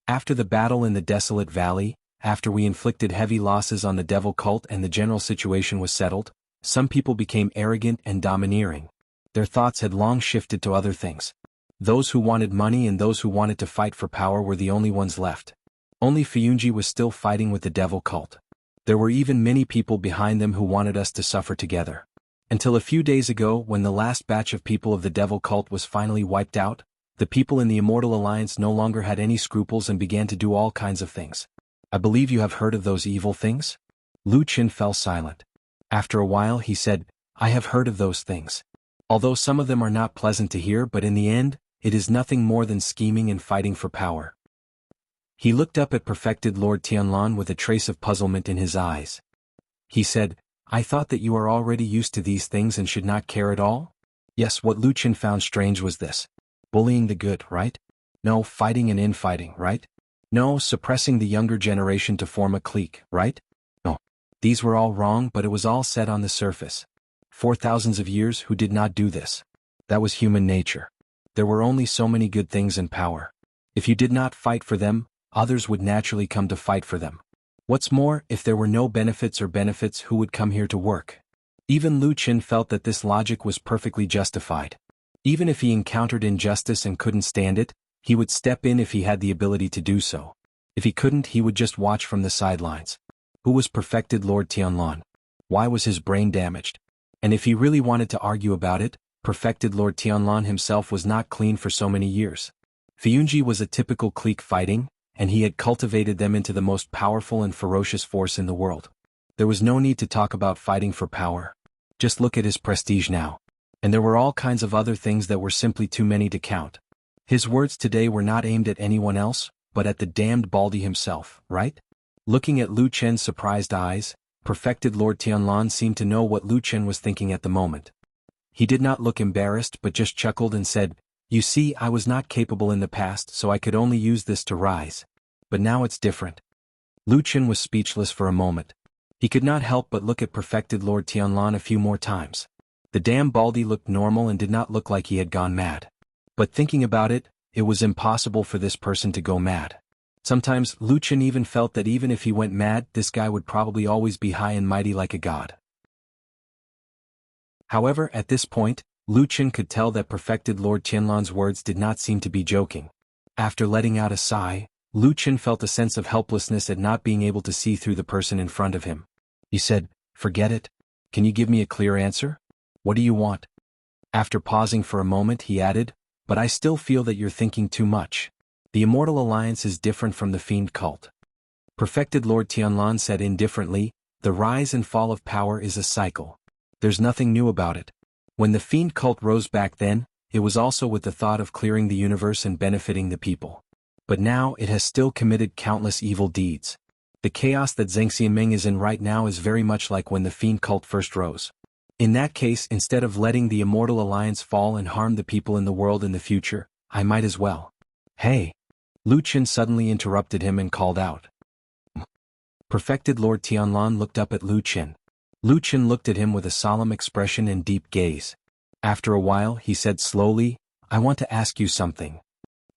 After the battle in the desolate valley, after we inflicted heavy losses on the devil cult and the general situation was settled, some people became arrogant and domineering. Their thoughts had long shifted to other things. Those who wanted money and those who wanted to fight for power were the only ones left. Only Fuyunji was still fighting with the devil cult. There were even many people behind them who wanted us to suffer together. Until a few days ago, when the last batch of people of the devil cult was finally wiped out, the people in the Immortal Alliance no longer had any scruples and began to do all kinds of things. I believe you have heard of those evil things?" Lu Qin fell silent. After a while he said, "I have heard of those things. Although some of them are not pleasant to hear, but in the end, it is nothing more than scheming and fighting for power." He looked up at Perfected Lord Tianlan with a trace of puzzlement in his eyes. He said, "I thought that you are already used to these things and should not care at all?" Yes, what Lu Qin found strange was this. Bullying the good, right? No, fighting and infighting, right? No, suppressing the younger generation to form a clique, right? No. These were all wrong, but it was all said on the surface. For thousands of years, who did not do this? That was human nature. There were only so many good things in power. If you did not fight for them, others would naturally come to fight for them. What's more, if there were no benefits, who would come here to work? Even Lu Qin felt that this logic was perfectly justified. Even if he encountered injustice and couldn't stand it, he would step in if he had the ability to do so. If he couldn't, he would just watch from the sidelines. Who was Perfected Lord Tianlan? Why was his brain damaged? And if he really wanted to argue about it, Perfected Lord Tianlan himself was not clean for so many years. Fuyunji was a typical clique fighting, and he had cultivated them into the most powerful and ferocious force in the world. There was no need to talk about fighting for power. Just look at his prestige now. And there were all kinds of other things that were simply too many to count. His words today were not aimed at anyone else, but at the damned Baldy himself, right? Looking at Lu Chen's surprised eyes, Perfected Lord Tianlan seemed to know what Lu Chen was thinking at the moment. He did not look embarrassed but just chuckled and said, "You see, I was not capable in the past, so I could only use this to rise. But now it's different." Lu Chen was speechless for a moment. He could not help but look at Perfected Lord Tianlan a few more times. The damn Baldy looked normal and did not look like he had gone mad. But thinking about it, it was impossible for this person to go mad. Sometimes Lu Chen even felt that even if he went mad, this guy would probably always be high and mighty like a god. However, at this point, Lu Chen could tell that Perfected Lord Tianlan's words did not seem to be joking. After letting out a sigh, Lu Chen felt a sense of helplessness at not being able to see through the person in front of him. He said, "Forget it. Can you give me a clear answer? What do you want?" After pausing for a moment he added, "But I still feel that you're thinking too much. The Immortal Alliance is different from the Fiend cult." Perfected Lord Tianlan said indifferently, "The rise and fall of power is a cycle. There's nothing new about it. When the Fiend cult rose back then, it was also with the thought of clearing the universe and benefiting the people. But now it has still committed countless evil deeds. The chaos that Zheng Xianming is in right now is very much like when the Fiend cult first rose. In that case, instead of letting the Immortal Alliance fall and harm the people in the world in the future, I might as well." "Hey!" Lu Qin suddenly interrupted him and called out. Perfected Lord Tianlan looked up at Lu Qin. Lu Qin looked at him with a solemn expression and deep gaze. After a while he said slowly, "I want to ask you something."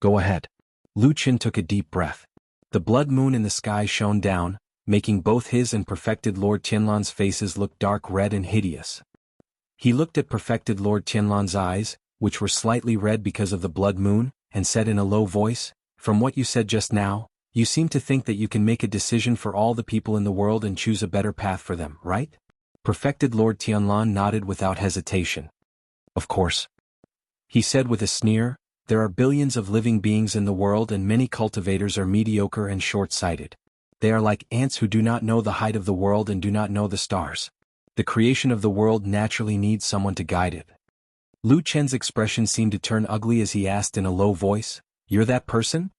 "Go ahead." Lu Qin took a deep breath. The blood moon in the sky shone down, making both his and Perfected Lord Tianlan's faces look dark red and hideous. He looked at Perfected Lord Tianlan's eyes, which were slightly red because of the blood moon, and said in a low voice, "From what you said just now, you seem to think that you can make a decision for all the people in the world and choose a better path for them, right?" Perfected Lord Tianlan nodded without hesitation. "Of course," he said with a sneer, "there are billions of living beings in the world and many cultivators are mediocre and short-sighted. They are like ants who do not know the height of the world and do not know the stars. The creation of the world naturally needs someone to guide it." Lu Chen's expression seemed to turn ugly as he asked in a low voice, "You're that person?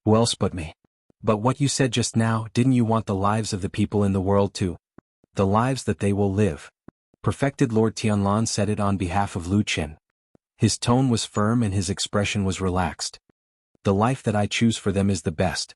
Who else but me? But what you said just now, didn't you want the lives of the people in the world too? The lives that they will live." Perfected Lord Tianlan said it on behalf of Lu Chen. His tone was firm and his expression was relaxed. "The life that I choose for them is the best."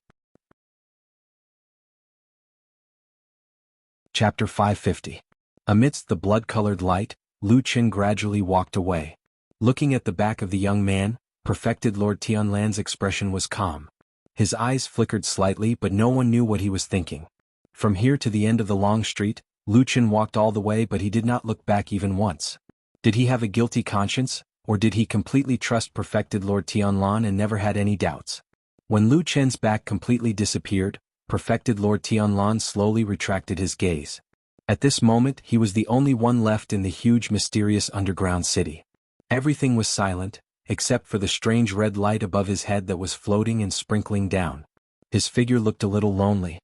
Chapter 550. Amidst the blood-colored light, Lu Chen gradually walked away. Looking at the back of the young man, Perfected Lord Tianlan's expression was calm. His eyes flickered slightly but no one knew what he was thinking. From here to the end of the long street, Lu Chen walked all the way but he did not look back even once. Did he have a guilty conscience, or did he completely trust Perfected Lord Tianlan and never had any doubts? When Lu Chen's back completely disappeared, Perfected Lord Tianlan slowly retracted his gaze. At this moment he was the only one left in the huge mysterious underground city. Everything was silent, except for the strange red light above his head that was floating and sprinkling down. His figure looked a little lonely.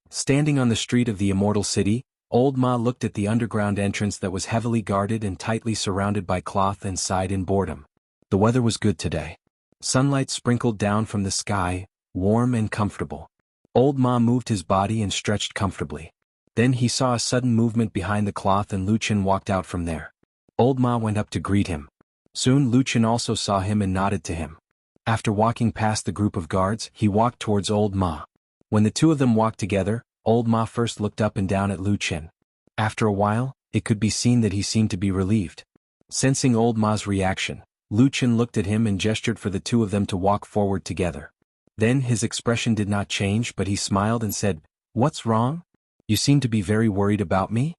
Standing on the street of the Immortal City, Old Ma looked at the underground entrance that was heavily guarded and tightly surrounded by cloth and sighed in boredom. The weather was good today. Sunlight sprinkled down from the sky, warm and comfortable. Old Ma moved his body and stretched comfortably. Then he saw a sudden movement behind the cloth and Lu Chen walked out from there. Old Ma went up to greet him. Soon Lu Chen also saw him and nodded to him. After walking past the group of guards, he walked towards Old Ma. When the two of them walked together, Old Ma first looked up and down at Lu Chen. After a while, it could be seen that he seemed to be relieved. Sensing Old Ma's reaction, Lu Chen looked at him and gestured for the two of them to walk forward together. Then his expression did not change but he smiled and said, "What's wrong? You seem to be very worried about me?"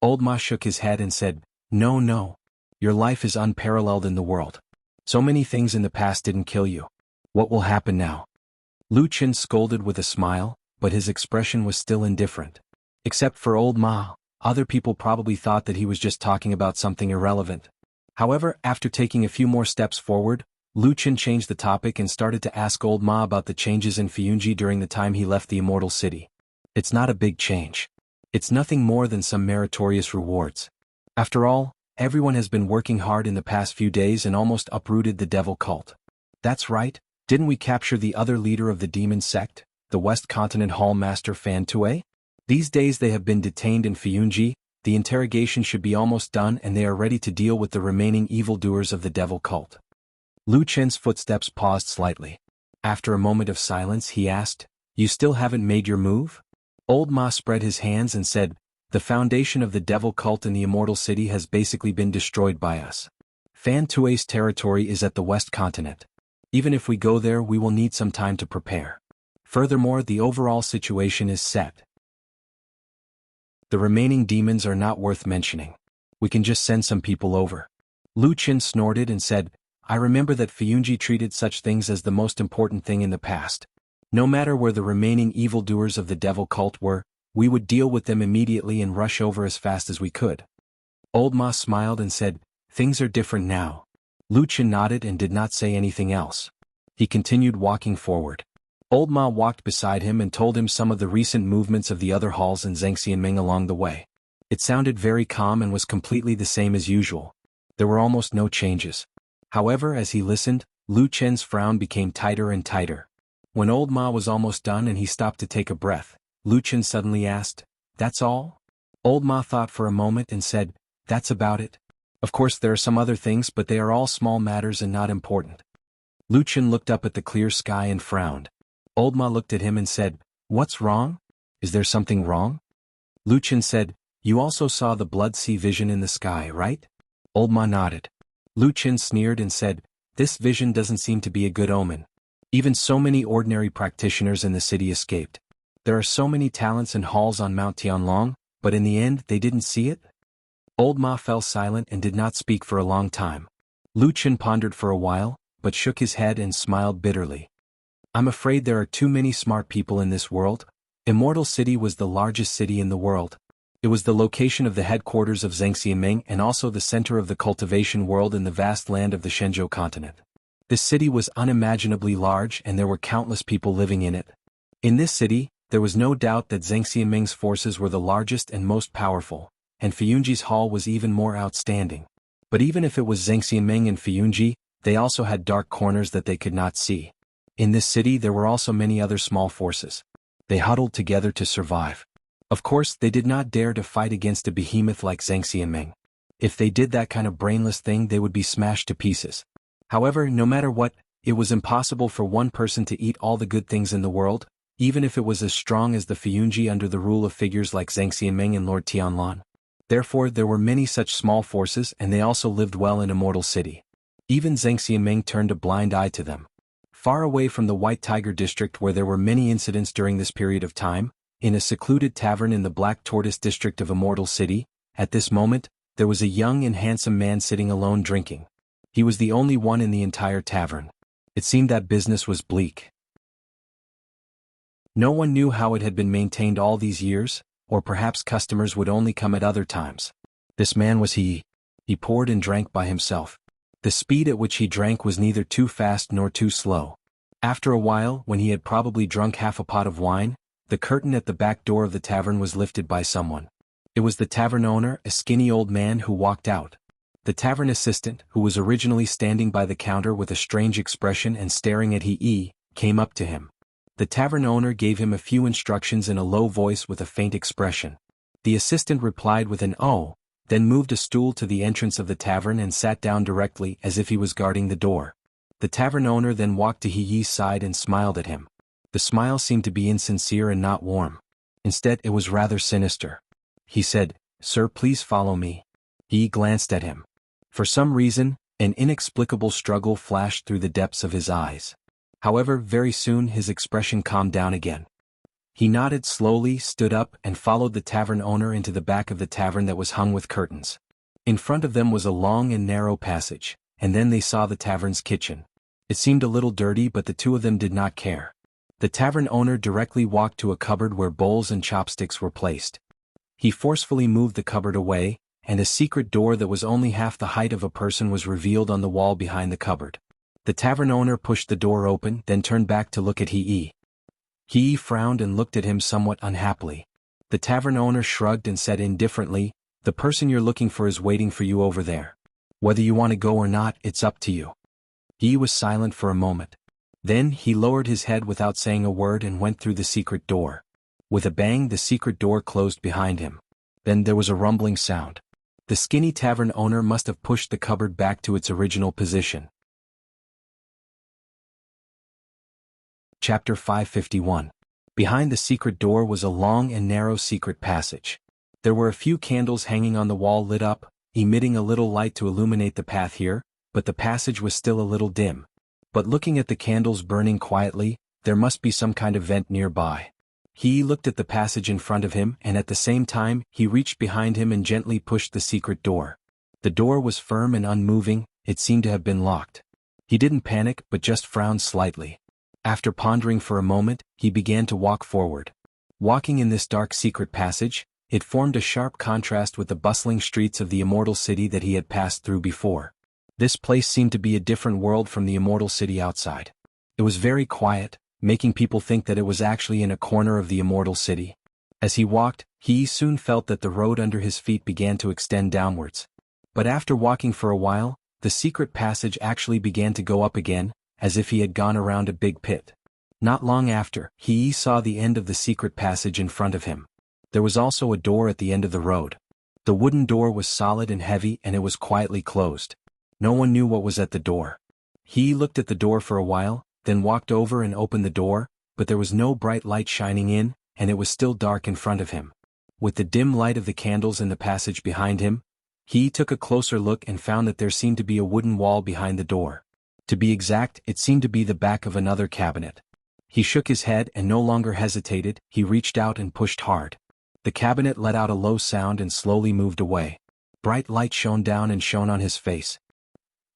Old Ma shook his head and said, No. Your life is unparalleled in the world. So many things in the past didn't kill you. What will happen now?" Lu Chen scolded with a smile, but his expression was still indifferent. Except for Old Ma, other people probably thought that he was just talking about something irrelevant. However, after taking a few more steps forward, Lu Chen changed the topic and started to ask Old Ma about the changes in Fiyunji during the time he left the Immortal City. "It's not a big change. It's nothing more than some meritorious rewards. After all, everyone has been working hard in the past few days and almost uprooted the devil cult." "That's right, didn't we capture the other leader of the demon sect, the West Continent Hall Master Fan Tue? These days they have been detained in Fiyunji, the interrogation should be almost done and they are ready to deal with the remaining evildoers of the devil cult." Lu Chen's footsteps paused slightly. After a moment of silence he asked, "You still haven't made your move?" Old Ma spread his hands and said, "The foundation of the devil cult in the Immortal City has basically been destroyed by us. Fan Tue's territory is at the West Continent. Even if we go there we will need some time to prepare. Furthermore, the overall situation is set. The remaining demons are not worth mentioning. We can just send some people over." Lu Chen snorted and said, "I remember that Fiyunji treated such things as the most important thing in the past. No matter where the remaining evildoers of the devil cult were, we would deal with them immediately and rush over as fast as we could." Old Ma smiled and said, Things are different now. Lu Chen nodded and did not say anything else. He continued walking forward. Old Ma walked beside him and told him some of the recent movements of the other halls in Zhangxianming along the way. It sounded very calm and was completely the same as usual. There were almost no changes. However, as he listened, Lu Chen's frown became tighter and tighter. When Old Ma was almost done and he stopped to take a breath, Lu Chen suddenly asked, "That's all?" Old Ma thought for a moment and said, "That's about it. Of course there are some other things, but they are all small matters and not important." Lu Chen looked up at the clear sky and frowned. Old Ma looked at him and said, "What's wrong? Is there something wrong?" Lu Chen said, "You also saw the blood sea vision in the sky, right?" Old Ma nodded. Lu Chen sneered and said, "This vision doesn't seem to be a good omen. Even so many ordinary practitioners in the city escaped. There are so many talents and halls on Mount Tianlong, but in the end they didn't see it?" Old Ma fell silent and did not speak for a long time. Lu Chen pondered for a while, but shook his head and smiled bitterly. "I'm afraid there are too many smart people in this world." Immortal City was the largest city in the world. It was the location of the headquarters of Zhangxianming and also the center of the cultivation world in the vast land of the Shenzhou continent. This city was unimaginably large and there were countless people living in it. In this city, there was no doubt that Zhangxianming's forces were the largest and most powerful, and Fiyunji's hall was even more outstanding. But even if it was Zhangxianming and Fiyunji, they also had dark corners that they could not see. In this city there were also many other small forces. They huddled together to survive. Of course, they did not dare to fight against a behemoth like Zhangxianming. If they did that kind of brainless thing, they would be smashed to pieces. However, no matter what, it was impossible for one person to eat all the good things in the world, even if it was as strong as the Fiyunji under the rule of figures like Zhangxianming and Lord Tianlan. Therefore, there were many such small forces and they also lived well in Immortal City. Even Zhangxianming turned a blind eye to them. Far away from the White Tiger district where there were many incidents during this period of time, in a secluded tavern in the Black Tortoise district of Immortal City, at this moment, there was a young and handsome man sitting alone drinking. He was the only one in the entire tavern. It seemed that business was bleak. No one knew how it had been maintained all these years, or perhaps customers would only come at other times. This man was he. He poured and drank by himself. The speed at which he drank was neither too fast nor too slow. After a while, when he had probably drunk half a pot of wine, the curtain at the back door of the tavern was lifted by someone. It was the tavern owner, a skinny old man who walked out. The tavern assistant, who was originally standing by the counter with a strange expression and staring at He, came up to him. The tavern owner gave him a few instructions in a low voice with a faint expression. The assistant replied with an "oh," then moved a stool to the entrance of the tavern and sat down directly as if he was guarding the door. The tavern owner then walked to He's side and smiled at him. The smile seemed to be insincere and not warm. Instead, it was rather sinister. He said, "Sir, please follow me." He glanced at him. For some reason, an inexplicable struggle flashed through the depths of his eyes. However, very soon his expression calmed down again. He nodded slowly, stood up, and followed the tavern owner into the back of the tavern that was hung with curtains. In front of them was a long and narrow passage, and then they saw the tavern's kitchen. It seemed a little dirty, but the two of them did not care. The tavern owner directly walked to a cupboard where bowls and chopsticks were placed. He forcefully moved the cupboard away, and a secret door that was only half the height of a person was revealed on the wall behind the cupboard. The tavern owner pushed the door open, then turned back to look at He. He frowned and looked at him somewhat unhappily. The tavern owner shrugged and said indifferently, "The person you're looking for is waiting for you over there. Whether you want to go or not, it's up to you." He was silent for a moment. Then he lowered his head without saying a word and went through the secret door. With a bang, the secret door closed behind him. Then there was a rumbling sound. The skinny tavern owner must have pushed the cupboard back to its original position. Chapter 551. Behind the secret door was a long and narrow secret passage. There were a few candles hanging on the wall lit up, emitting a little light to illuminate the path here, but the passage was still a little dim. But looking at the candles burning quietly, there must be some kind of vent nearby. He looked at the passage in front of him and at the same time he reached behind him and gently pushed the secret door. The door was firm and unmoving, it seemed to have been locked. He didn't panic but just frowned slightly. After pondering for a moment, he began to walk forward. Walking in this dark secret passage, It formed a sharp contrast with the bustling streets of the immortal city that he had passed through before. This place seemed to be a different world from the immortal city outside. It was very quiet, making people think that it was actually in a corner of the immortal city. As he walked, he soon felt that the road under his feet began to extend downwards. But after walking for a while, the secret passage actually began to go up again, as if he had gone around a big pit. Not long after, he saw the end of the secret passage in front of him. There was also a door at the end of the road. The wooden door was solid and heavy and it was quietly closed. No one knew what was at the door. He looked at the door for a while, then walked over and opened the door, but there was no bright light shining in, and it was still dark in front of him. With the dim light of the candles in the passage behind him, he took a closer look and found that there seemed to be a wooden wall behind the door. To be exact, it seemed to be the back of another cabinet. He shook his head and no longer hesitated, he reached out and pushed hard. The cabinet let out a low sound and slowly moved away. Bright light shone down and shone on his face.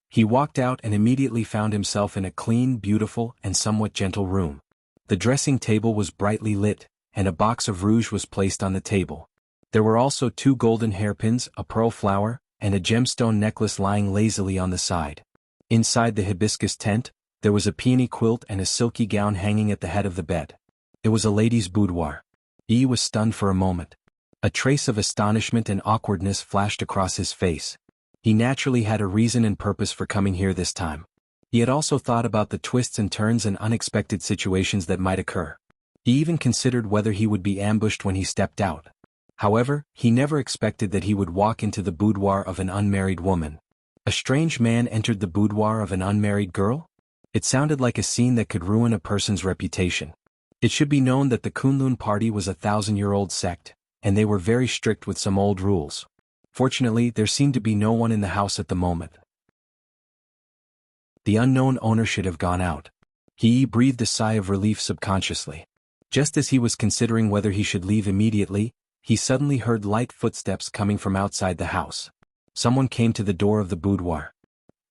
He walked out and immediately found himself in a clean, beautiful, and somewhat gentle room. The dressing table was brightly lit, and a box of rouge was placed on the table. There were also 2 golden hairpins, a pearl flower, and a gemstone necklace lying lazily on the side. Inside the hibiscus tent, there was a peony quilt and a silky gown hanging at the head of the bed. It was a lady's boudoir. He was stunned for a moment. A trace of astonishment and awkwardness flashed across his face. He naturally had a reason and purpose for coming here this time. He had also thought about the twists and turns and unexpected situations that might occur. He even considered whether he would be ambushed when he stepped out. However, he never expected that he would walk into the boudoir of an unmarried woman. A strange man entered the boudoir of an unmarried girl? It sounded like a scene that could ruin a person's reputation. It should be known that the Kunlun party was a 1,000-year-old sect, and they were very strict with some old rules. Fortunately, there seemed to be no one in the house at the moment. The unknown owner should have gone out. He breathed a sigh of relief subconsciously. Just as he was considering whether he should leave immediately, he suddenly heard light footsteps coming from outside the house. Someone came to the door of the boudoir.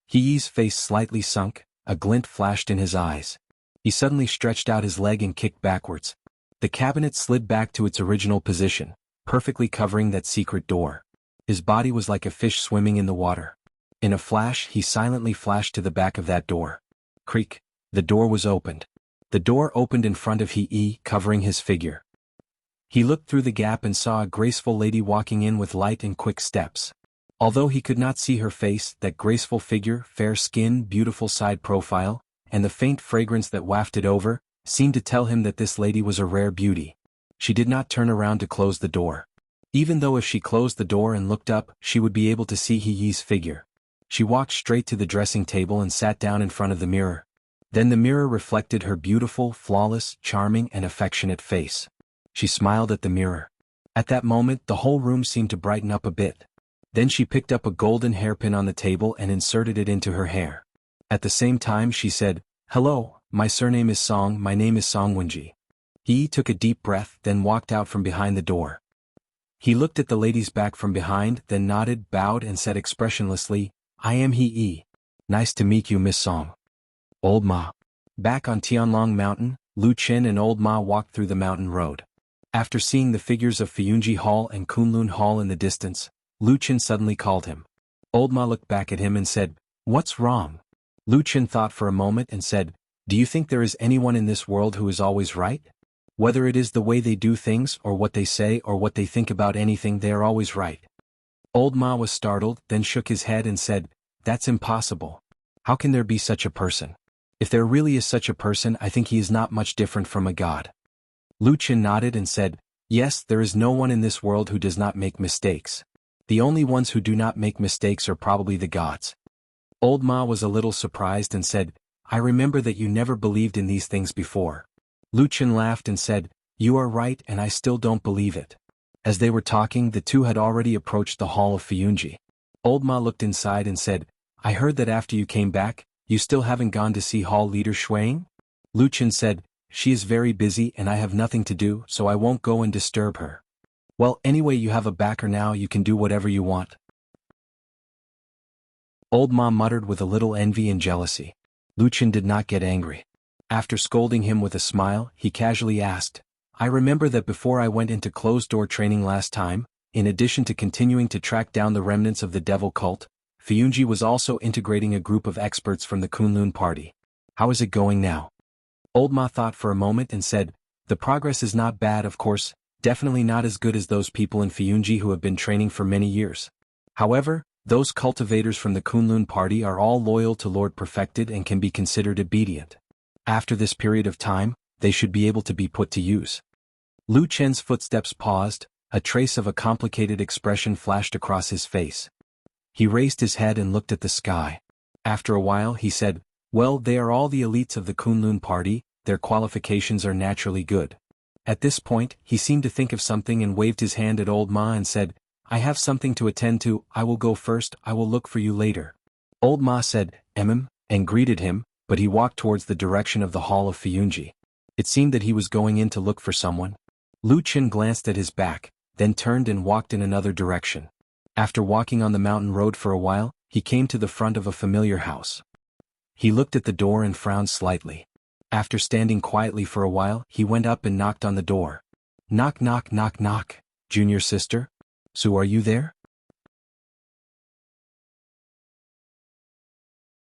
He's face slightly sunk, a glint flashed in his eyes. He suddenly stretched out his leg and kicked backwards. The cabinet slid back to its original position, perfectly covering that secret door. His body was like a fish swimming in the water. In a flash, he silently flashed to the back of that door. Creak, the door was opened. The door opened in front of He, covering his figure. He looked through the gap and saw a graceful lady walking in with light and quick steps. Although he could not see her face, that graceful figure, fair skin, beautiful side profile, and the faint fragrance that wafted over, seemed to tell him that this lady was a rare beauty. She did not turn around to close the door. Even though if she closed the door and looked up, she would be able to see He's figure. She walked straight to the dressing table and sat down in front of the mirror. Then the mirror reflected her beautiful, flawless, charming, and affectionate face. She smiled at the mirror. At that moment, the whole room seemed to brighten up a bit. Then she picked up a golden hairpin on the table and inserted it into her hair. At the same time she said, "Hello, my surname is Song, my name is Song Wenji." He took a deep breath, then walked out from behind the door. He looked at the lady's back from behind, then nodded, bowed and said expressionlessly, "I am He. Nice to meet you, Miss Song." Old Ma. Back on Tianlong Mountain, Lu Qin and Old Ma walked through the mountain road. After seeing the figures of Fuyunji Hall and Kunlun Hall in the distance, Lu Qin suddenly called him. Old Ma looked back at him and said, "What's wrong?" Lu Qin thought for a moment and said, "Do you think there is anyone in this world who is always right? Whether it is the way they do things or what they say or what they think about anything, they are always right." Old Ma was startled, then shook his head and said, "That's impossible. How can there be such a person? If there really is such a person, I think he is not much different from a god." Lu Qin nodded and said, "Yes, there is no one in this world who does not make mistakes. The only ones who do not make mistakes are probably the gods." Old Ma was a little surprised and said, "I remember that you never believed in these things before." Lu Qin laughed and said, "You are right and I still don't believe it." As they were talking, the two had already approached the hall of Fuyunji. Old Ma looked inside and said, "I heard that after you came back, you still haven't gone to see hall leader Shuang?" Lu Qin said, "She is very busy and I have nothing to do, so I won't go and disturb her." "Well, anyway, you have a backer now, you can do whatever you want." Old Ma muttered with a little envy and jealousy. Lu Qin did not get angry. After scolding him with a smile, he casually asked, I remember that before I went into closed-door training last time, in addition to continuing to track down the remnants of the devil cult, Fiyunji was also integrating a group of experts from the Kunlun party. How is it going now? Old Ma thought for a moment and said, the progress is not bad, of course, definitely not as good as those people in Fiyunji who have been training for many years. However, those cultivators from the Kunlun party are all loyal to Lord Perfected and can be considered obedient. After this period of time, they should be able to be put to use. Lu Chen's footsteps paused, a trace of a complicated expression flashed across his face. He raised his head and looked at the sky. After a while he said, well, they are all the elites of the Kunlun party, their qualifications are naturally good. At this point, he seemed to think of something and waved his hand at Old Ma and said, I have something to attend to, I will go first, I will look for you later. Old Ma said, and greeted him, but he walked towards the direction of the hall of Fiyunji. It seemed that he was going in to look for someone. Lu Chen glanced at his back, then turned and walked in another direction. After walking on the mountain road for a while, he came to the front of a familiar house. He looked at the door and frowned slightly. After standing quietly for a while, he went up and knocked on the door. Knock knock knock knock, junior sister? Su, are you there?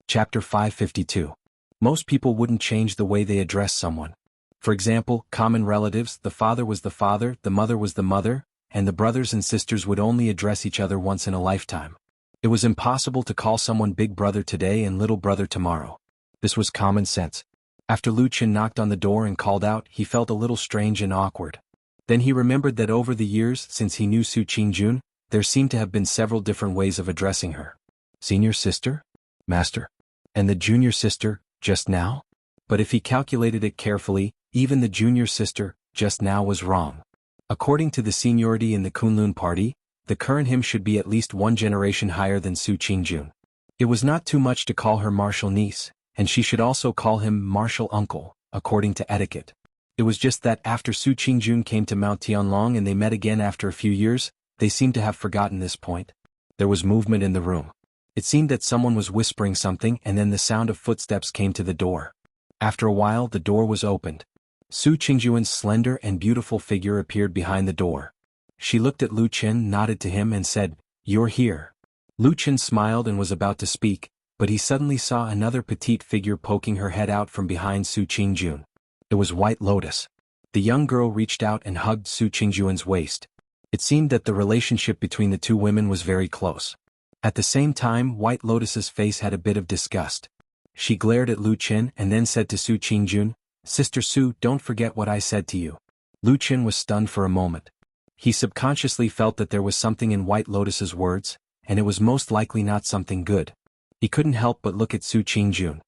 Chapter 552. Most people wouldn't change the way they address someone. For example, common relatives, the father was the father, the mother was the mother, and the brothers and sisters would only address each other once in a lifetime. It was impossible to call someone big brother today and little brother tomorrow. This was common sense. After Lu Chen knocked on the door and called out, he felt a little strange and awkward. Then he remembered that over the years since he knew Su Qingjun, there seemed to have been several different ways of addressing her. Senior sister? Master? And the junior sister, just now? But if he calculated it carefully, even the junior sister, just now, was wrong. According to the seniority in the Kunlun party, the current him should be at least one generation higher than Su Qingjun. It was not too much to call her martial niece, and she should also call him martial uncle, according to etiquette. It was just that after Su Qingjun came to Mount Tianlong and they met again after a few years, they seemed to have forgotten this point. There was movement in the room. It seemed that someone was whispering something, and then the sound of footsteps came to the door. After a while the door was opened. Su Qingjun's slender and beautiful figure appeared behind the door. She looked at Lu Chen, nodded to him and said, "You're here." Lu Chen smiled and was about to speak, but he suddenly saw another petite figure poking her head out from behind Su Qingjun. It was White Lotus. The young girl reached out and hugged Su Qingjun's waist. It seemed that the relationship between the two women was very close. At the same time, White Lotus's face had a bit of disgust. She glared at Lu Chen and then said to Su Qingjun, "Sister Su, don't forget what I said to you." Lu Chen was stunned for a moment. He subconsciously felt that there was something in White Lotus's words, and it was most likely not something good. He couldn't help but look at Su Qingjun.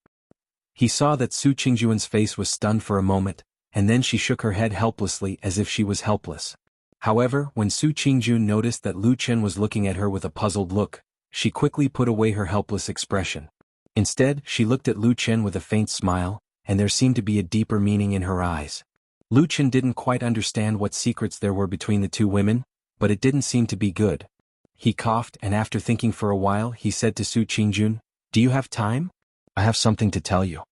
He saw that Su Qingjun's face was stunned for a moment, and then she shook her head helplessly as if she was helpless. However, when Su Qingjun noticed that Lu Chen was looking at her with a puzzled look, she quickly put away her helpless expression. Instead, she looked at Lu Chen with a faint smile, and there seemed to be a deeper meaning in her eyes. Lu Chen didn't quite understand what secrets there were between the two women, but it didn't seem to be good. He coughed, and after thinking for a while he said to Su Qingjun, "Do you have time? I have something to tell you."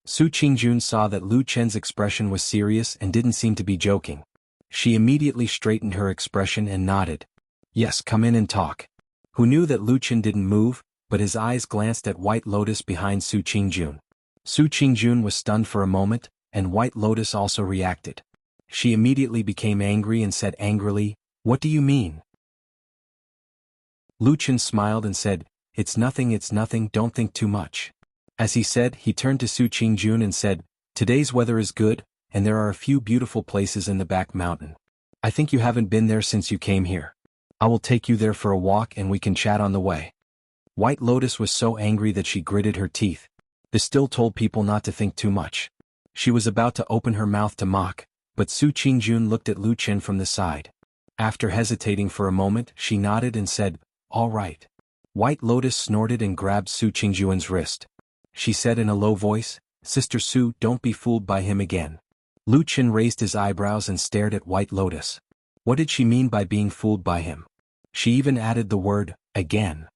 Su Qingjun saw that Lu Chen's expression was serious and didn't seem to be joking. She immediately straightened her expression and nodded. "Yes, come in and talk." Who knew that Lu Chen didn't move, but his eyes glanced at White Lotus behind Su Qingjun. Su Qingjun was stunned for a moment, and White Lotus also reacted. She immediately became angry and said angrily, "What do you mean?" Lu Chen smiled and said, it's nothing, don't think too much." As he said, he turned to Su Qingjun and said, "Today's weather is good, and there are a few beautiful places in the back mountain. I think you haven't been there since you came here. I will take you there for a walk and we can chat on the way." White Lotus was so angry that she gritted her teeth. This still told people not to think too much. She was about to open her mouth to mock, but Su Qingjun looked at Lu Chen from the side. After hesitating for a moment, she nodded and said, "All right." White Lotus snorted and grabbed Su Qingjun's wrist. She said in a low voice, "Sister Su, don't be fooled by him again." Lu Chen raised his eyebrows and stared at White Lotus. What did she mean by being fooled by him? She even added the word, "again."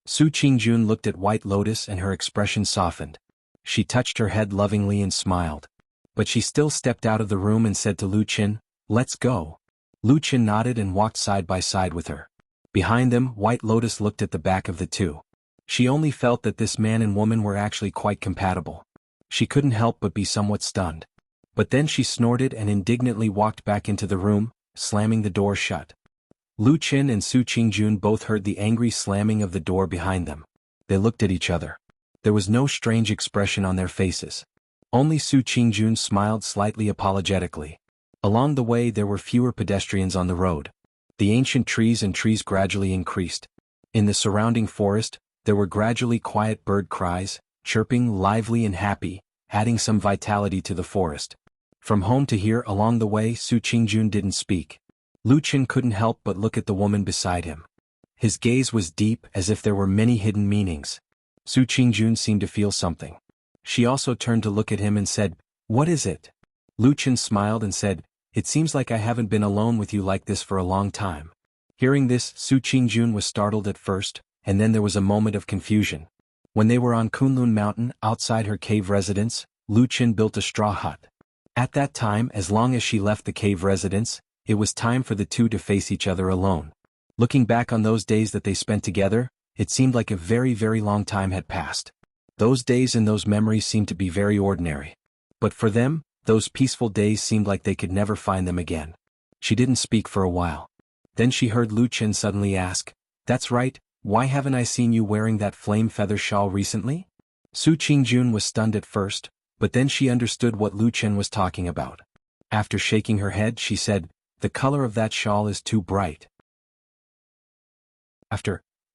Su Qingjun looked at White Lotus and her expression softened. She touched her head lovingly and smiled. But she still stepped out of the room and said to Lu Chen, Let's go. Lu Qin nodded and walked side by side with her. Behind them, White Lotus looked at the back of the two. She only felt that this man and woman were actually quite compatible. She couldn't help but be somewhat stunned. But then she snorted and indignantly walked back into the room, slamming the door shut. Lu Qin and Su Qingjun both heard the angry slamming of the door behind them. They looked at each other. There was no strange expression on their faces. Only Su Qingjun smiled slightly apologetically. Along the way there were fewer pedestrians on the road. The ancient trees gradually increased. In the surrounding forest, there were gradually quiet bird cries, chirping lively and happy, adding some vitality to the forest. From home to here along the way Su Qingjun didn't speak. Lu Qin couldn't help but look at the woman beside him. His gaze was deep as if there were many hidden meanings. Su Qingjun seemed to feel something. She also turned to look at him and said, "What is it?" Lu Qin smiled and said, "It seems like I haven't been alone with you like this for a long time." Hearing this, Su Qingjun was startled at first, and then there was a moment of confusion. When they were on Kunlun Mountain, outside her cave residence, Lu Qin built a straw hut. At that time, as long as she left the cave residence, it was time for the two to face each other alone. Looking back on those days that they spent together, it seemed like a very, very long time had passed. Those days and those memories seemed to be very ordinary. But for them, those peaceful days seemed like they could never find them again. She didn't speak for a while. Then she heard Lu Qin suddenly ask, "That's right, why haven't I seen you wearing that flame feather shawl recently?" Su Qingjun was stunned at first, but then she understood what Lu Qin was talking about. After shaking her head she said, "The color of that shawl is too bright.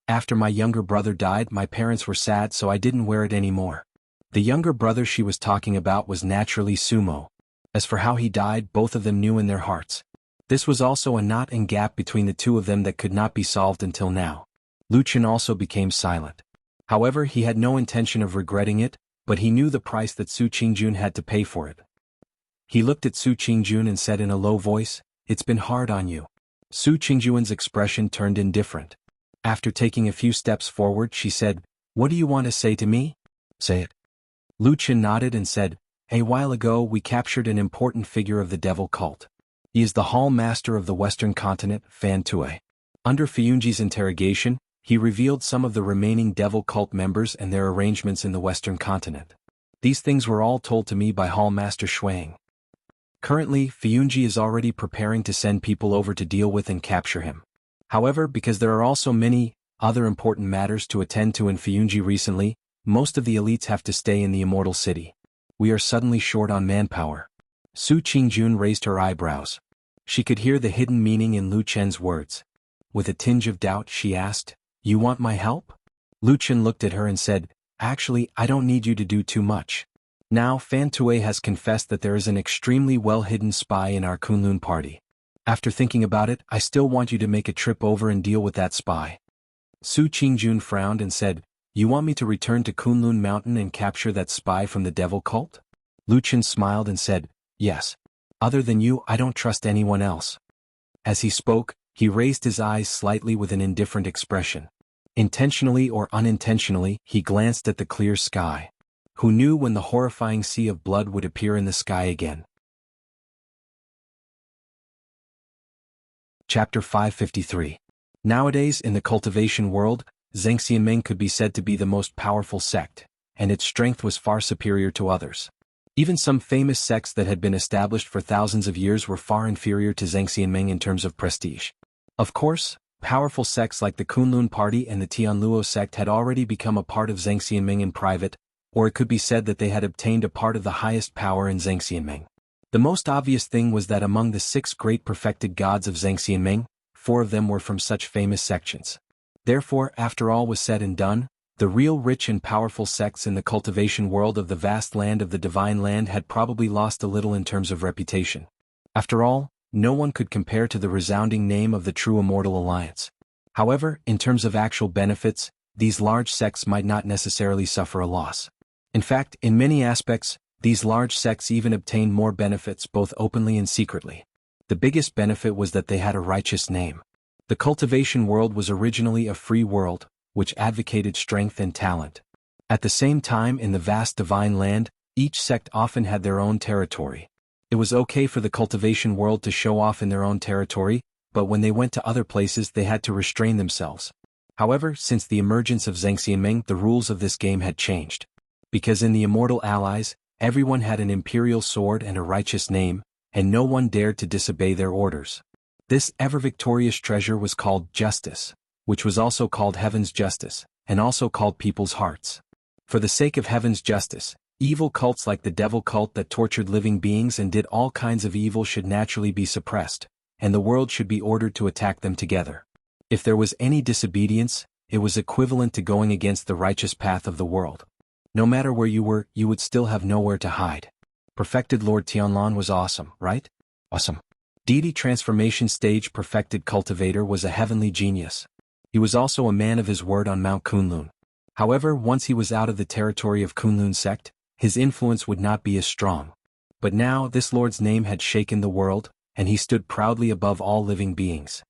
After my younger brother died, my parents were sad, so I didn't wear it anymore." The younger brother she was talking about was naturally Sumo. As for how he died, both of them knew in their hearts. This was also a knot and gap between the two of them that could not be solved until now. Lu Qin also became silent. However, he had no intention of regretting it, but he knew the price that Su Qingjun had to pay for it. He looked at Su Qingjun and said in a low voice, "It's been hard on you." Su Qingjun's expression turned indifferent. After taking a few steps forward she said, "What do you want to say to me? Say it." Lu Qin nodded and said, "A while ago we captured an important figure of the devil cult. He is the Hall Master of the Western Continent, Fan Tue." Under Fiyunji's interrogation, he revealed some of the remaining devil cult members and their arrangements in the Western Continent. These things were all told to me by Hall Master Shuang. Currently, Fiyunji is already preparing to send people over to deal with and capture him. However, because there are also many other important matters to attend to in Fiyunji recently, most of the elites have to stay in the Immortal City. We are suddenly short on manpower. Su Qingjun raised her eyebrows. She could hear the hidden meaning in Lu Qin's words. With a tinge of doubt she asked, "You want my help?" Lu Qin looked at her and said, "Actually, I don't need you to do too much. Now Fan Tue has confessed that there is an extremely well-hidden spy in our Kunlun party. After thinking about it, I still want you to make a trip over and deal with that spy." Su Qingjun frowned and said, "You want me to return to Kunlun Mountain and capture that spy from the devil cult?" Lu Qin smiled and said, "Yes. Other than you, I don't trust anyone else." As he spoke, he raised his eyes slightly with an indifferent expression. Intentionally or unintentionally, he glanced at the clear sky. Who knew when the horrifying sea of blood would appear in the sky again? Chapter 553. Nowadays in the cultivation world, Zhengxianming could be said to be the most powerful sect, and its strength was far superior to others. Even some famous sects that had been established for thousands of years were far inferior to Zhengxianming in terms of prestige. Of course, powerful sects like the Kunlun Party and the Tianluo sect had already become a part of Zhengxianming in private, or it could be said that they had obtained a part of the highest power in Zhengxianming. The most obvious thing was that among the 6 great perfected gods of Zhengxianming, 4 of them were from such famous sections. Therefore, after all was said and done, the real rich and powerful sects in the cultivation world of the vast land of the Divine Land had probably lost a little in terms of reputation. After all, no one could compare to the resounding name of the true Immortal Alliance. However, in terms of actual benefits, these large sects might not necessarily suffer a loss. In fact, in many aspects, these large sects even obtained more benefits both openly and secretly. The biggest benefit was that they had a righteous name. The cultivation world was originally a free world, which advocated strength and talent. At the same time, in the vast Divine Land, each sect often had their own territory. It was okay for the cultivation world to show off in their own territory, but when they went to other places they had to restrain themselves. However, since the emergence of Zheng Xianming, the rules of this game had changed. Because in the Immortal Allies, everyone had an imperial sword and a righteous name, and no one dared to disobey their orders. This ever-victorious treasure was called justice, which was also called heaven's justice, and also called people's hearts. For the sake of heaven's justice, evil cults like the devil cult that tortured living beings and did all kinds of evil should naturally be suppressed, and the world should be ordered to attack them together. If there was any disobedience, it was equivalent to going against the righteous path of the world. No matter where you were, you would still have nowhere to hide. Perfected Lord Tianlan was awesome, right? Awesome. Deity transformation stage perfected cultivator was a heavenly genius. He was also a man of his word on Mount Kunlun. However, once he was out of the territory of Kunlun sect, his influence would not be as strong. But now this lord's name had shaken the world, and he stood proudly above all living beings.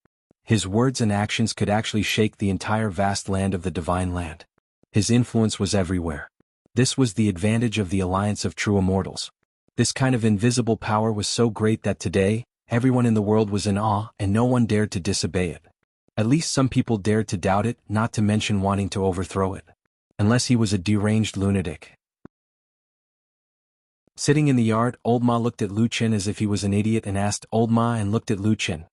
His words and actions could actually shake the entire vast land of the Divine Land. His influence was everywhere. This was the advantage of the alliance of true immortals. This kind of invisible power was so great that today, everyone in the world was in awe and no one dared to disobey it. At least some people dared to doubt it, not to mention wanting to overthrow it. Unless he was a deranged lunatic. Sitting in the yard, Old Ma looked at Lu Qin as if he was an idiot and asked Old Ma and looked at Lu Qin.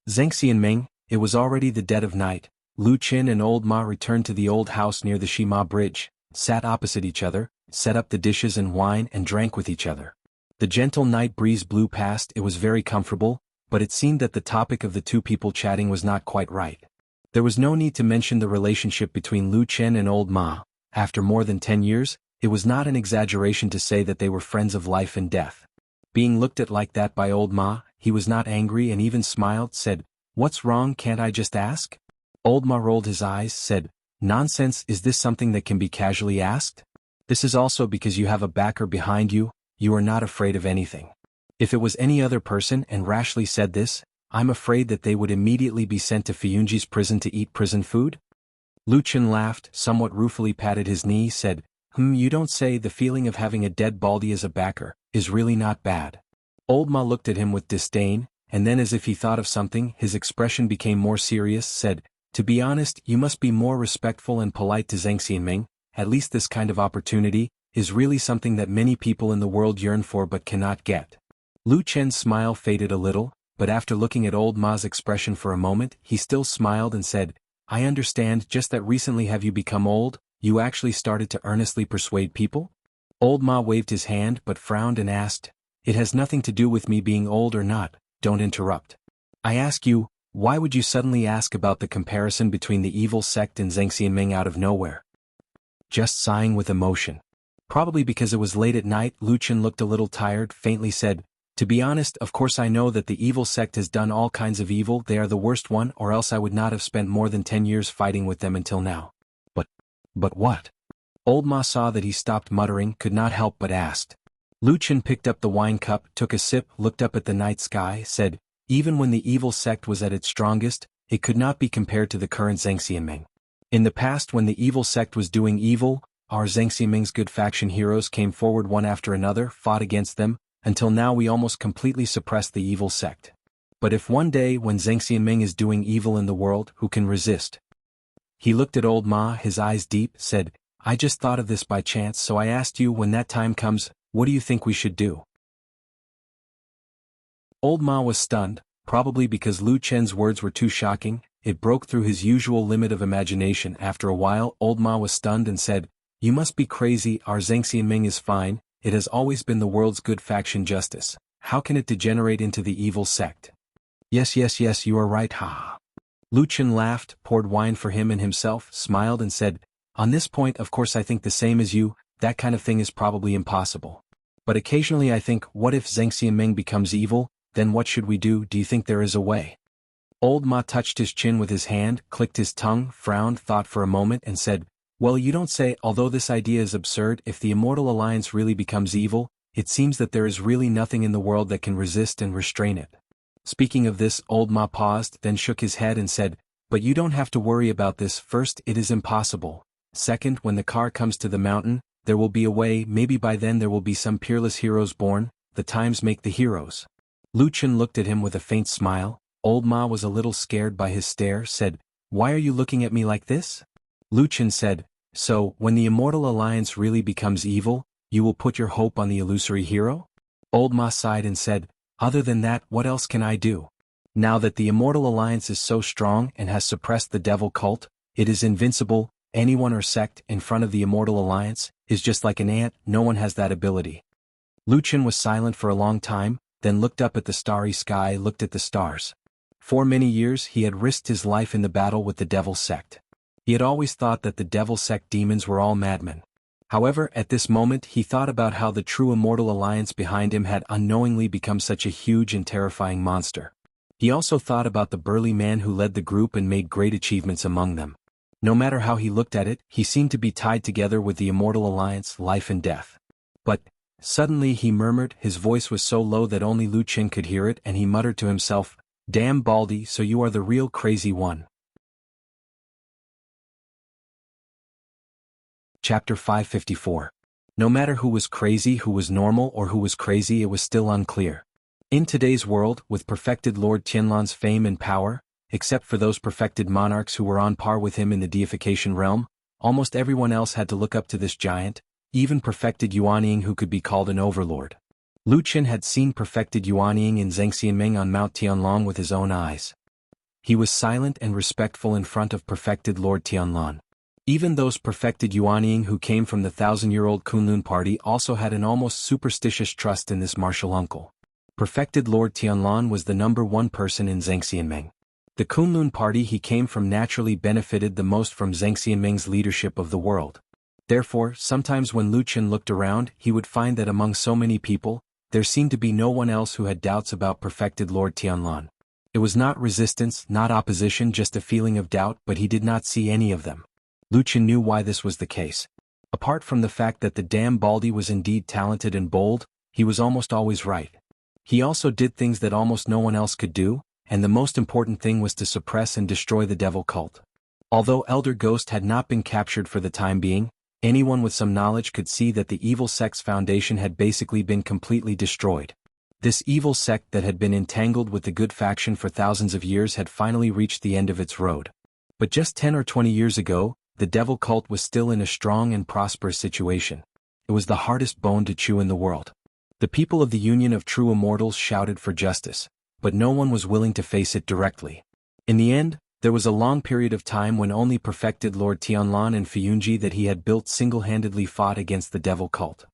Zheng Xianming, it was already the dead of night. Lu Qin and Old Ma returned to the old house near the Shima Bridge, sat opposite each other, set up the dishes and wine and drank with each other. The gentle night breeze blew past. It was very comfortable, but it seemed that the topic of the two people chatting was not quite right. There was no need to mention the relationship between Lu Qin and Old Ma. After more than 10 years, it was not an exaggeration to say that they were friends of life and death. Being looked at like that by Old Ma, he was not angry and even smiled, said, "What's wrong, can't I just ask?" Old Ma rolled his eyes, said, "Nonsense, is this something that can be casually asked? This is also because you have a backer behind you, you are not afraid of anything. If it was any other person and rashly said this, I'm afraid that they would immediately be sent to Fiyunji's prison to eat prison food?" Lu Qin laughed, somewhat ruefully patted his knee, said, You don't say. The feeling of having a dead baldy as a backer is really not bad." Old Ma looked at him with disdain, and then as if he thought of something, his expression became more serious, said, "To be honest, you must be more respectful and polite to Zheng Xianming. At least this kind of opportunity is really something that many people in the world yearn for but cannot get." Lu Qin's smile faded a little, but after looking at Old Ma's expression for a moment, he still smiled and said, "I understand. Just that recently have you become old? You actually started to earnestly persuade people?" Old Ma waved his hand but frowned and asked, "It has nothing to do with me being old or not, don't interrupt. I ask you, why would you suddenly ask about the comparison between the evil sect and Zheng Xianming out of nowhere?" Just sighing with emotion. Probably because it was late at night, Lu Qin looked a little tired, faintly said, "To be honest, of course I know that the evil sect has done all kinds of evil. They are the worst one, or else I would not have spent more than 10 years fighting with them until now. But what?" Old Ma saw that he stopped muttering, could not help but asked. Lu Qin picked up the wine cup, took a sip, looked up at the night sky, said, "Even when the evil sect was at its strongest, it could not be compared to the current Zheng Xianming. In the past, when the evil sect was doing evil, our Zheng Xianming's good faction heroes came forward one after another, fought against them, until now we almost completely suppressed the evil sect. But if one day when Zheng Xianming is doing evil in the world, who can resist?" He looked at Old Ma, his eyes deep, said, "I just thought of this by chance, so I asked you, when that time comes, what do you think we should do?" Old Ma was stunned, probably because Lu Qin's words were too shocking. It broke through his usual limit of imagination. After a while, Old Ma was stunned and said, "You must be crazy. Our Zheng Xianming is fine. It has always been the world's good faction justice. How can it degenerate into the evil sect?" Yes, you are right, ha." Lu Qin laughed, poured wine for him and himself, smiled and said, "On this point of course I think the same as you. That kind of thing is probably impossible. But occasionally I think, what if Zheng Xianming becomes evil, then what should we do? Do you think there is a way?" Old Ma touched his chin with his hand, clicked his tongue, frowned, thought for a moment and said, "Well, you don't say. Although this idea is absurd, if the Immortal Alliance really becomes evil, it seems that there is really nothing in the world that can resist and restrain it." Speaking of this, Old Ma paused, then shook his head and said, "But you don't have to worry about this. First, it is impossible. Second, when the car comes to the mountain, there will be a way. Maybe by then there will be some peerless heroes born. the times make the heroes. Lu Chen looked at him with a faint smile. Old Ma was a little scared by his stare, said, "Why are you looking at me like this?" Lu Chen said, "So, when the Immortal Alliance really becomes evil, you will put your hope on the illusory hero?" Old Ma sighed and said, "Other than that, what else can I do? Now that the Immortal Alliance is so strong and has suppressed the devil cult, it is invincible. Anyone or sect in front of the Immortal Alliance is just like an ant. No one has that ability." Lu Chen was silent for a long time, then looked up at the starry sky, looked at the stars. For many years he had risked his life in the battle with the devil sect. He had always thought that the devil sect demons were all madmen. However, at this moment he thought about how the true Immortal Alliance behind him had unknowingly become such a huge and terrifying monster. He also thought about the burly man who led the group and made great achievements among them. No matter how he looked at it, he seemed to be tied together with the Immortal Alliance, life and death. But, suddenly he murmured, his voice was so low that only Lu Chen could hear it, and he muttered to himself, "Damn Baldy, so you are the real crazy one." Chapter 554. No matter who was crazy, who was normal, or who was crazy, it was still unclear. In today's world, with perfected Lord Tianlan's fame and power, except for those perfected monarchs who were on par with him in the deification realm, almost everyone else had to look up to this giant, even perfected Yuanying who could be called an overlord. Lu Chen had seen perfected Yuanying in Zhengxianmeng on Mount Tianlong with his own eyes. He was silent and respectful in front of perfected Lord Tianlan. Even those perfected Yuanying who came from the 1,000-year-old Kunlun party also had an almost superstitious trust in this martial uncle. Perfected Lord Tianlan was the #1 person in Zhengxianmeng. The Kunlun party he came from naturally benefited the most from Zhengxianmeng's leadership of the world. Therefore, sometimes when Lu Chen looked around, he would find that among so many people, there seemed to be no one else who had doubts about perfected Lord Tianlan. It was not resistance, not opposition, just a feeling of doubt, but he did not see any of them. Lu Chen knew why this was the case. Apart from the fact that the damn Baldy was indeed talented and bold, he was almost always right. He also did things that almost no one else could do, and the most important thing was to suppress and destroy the devil cult. Although Elder Ghost had not been captured for the time being, anyone with some knowledge could see that the evil sect's foundation had basically been completely destroyed. This evil sect that had been entangled with the good faction for thousands of years had finally reached the end of its road. But just 10 or 20 years ago, the devil cult was still in a strong and prosperous situation. It was the hardest bone to chew in the world. The people of the Union of True Immortals shouted for justice, but no one was willing to face it directly. In the end, there was a long period of time when only perfected Lord Tianlan and Fiyunji that he had built single-handedly fought against the devil cult.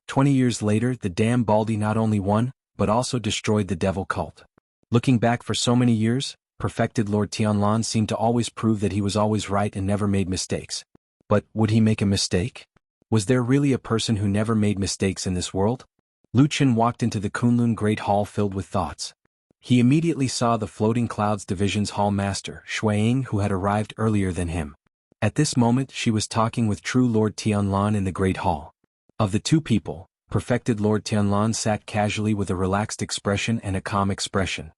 20 years later, the damn Baldy not only won, but also destroyed the devil cult. Looking back for so many years, perfected Lord Tianlan seemed to always prove that he was always right and never made mistakes. But, would he make a mistake? Was there really a person who never made mistakes in this world? Lu Chen walked into the Kunlun Great Hall filled with thoughts. He immediately saw the Floating Clouds Division's Hall Master, Shuiying, who had arrived earlier than him. At this moment she was talking with true Lord Tianlan in the Great Hall. Of the two people, perfected Lord Tianlan sat casually with a relaxed expression and a calm expression.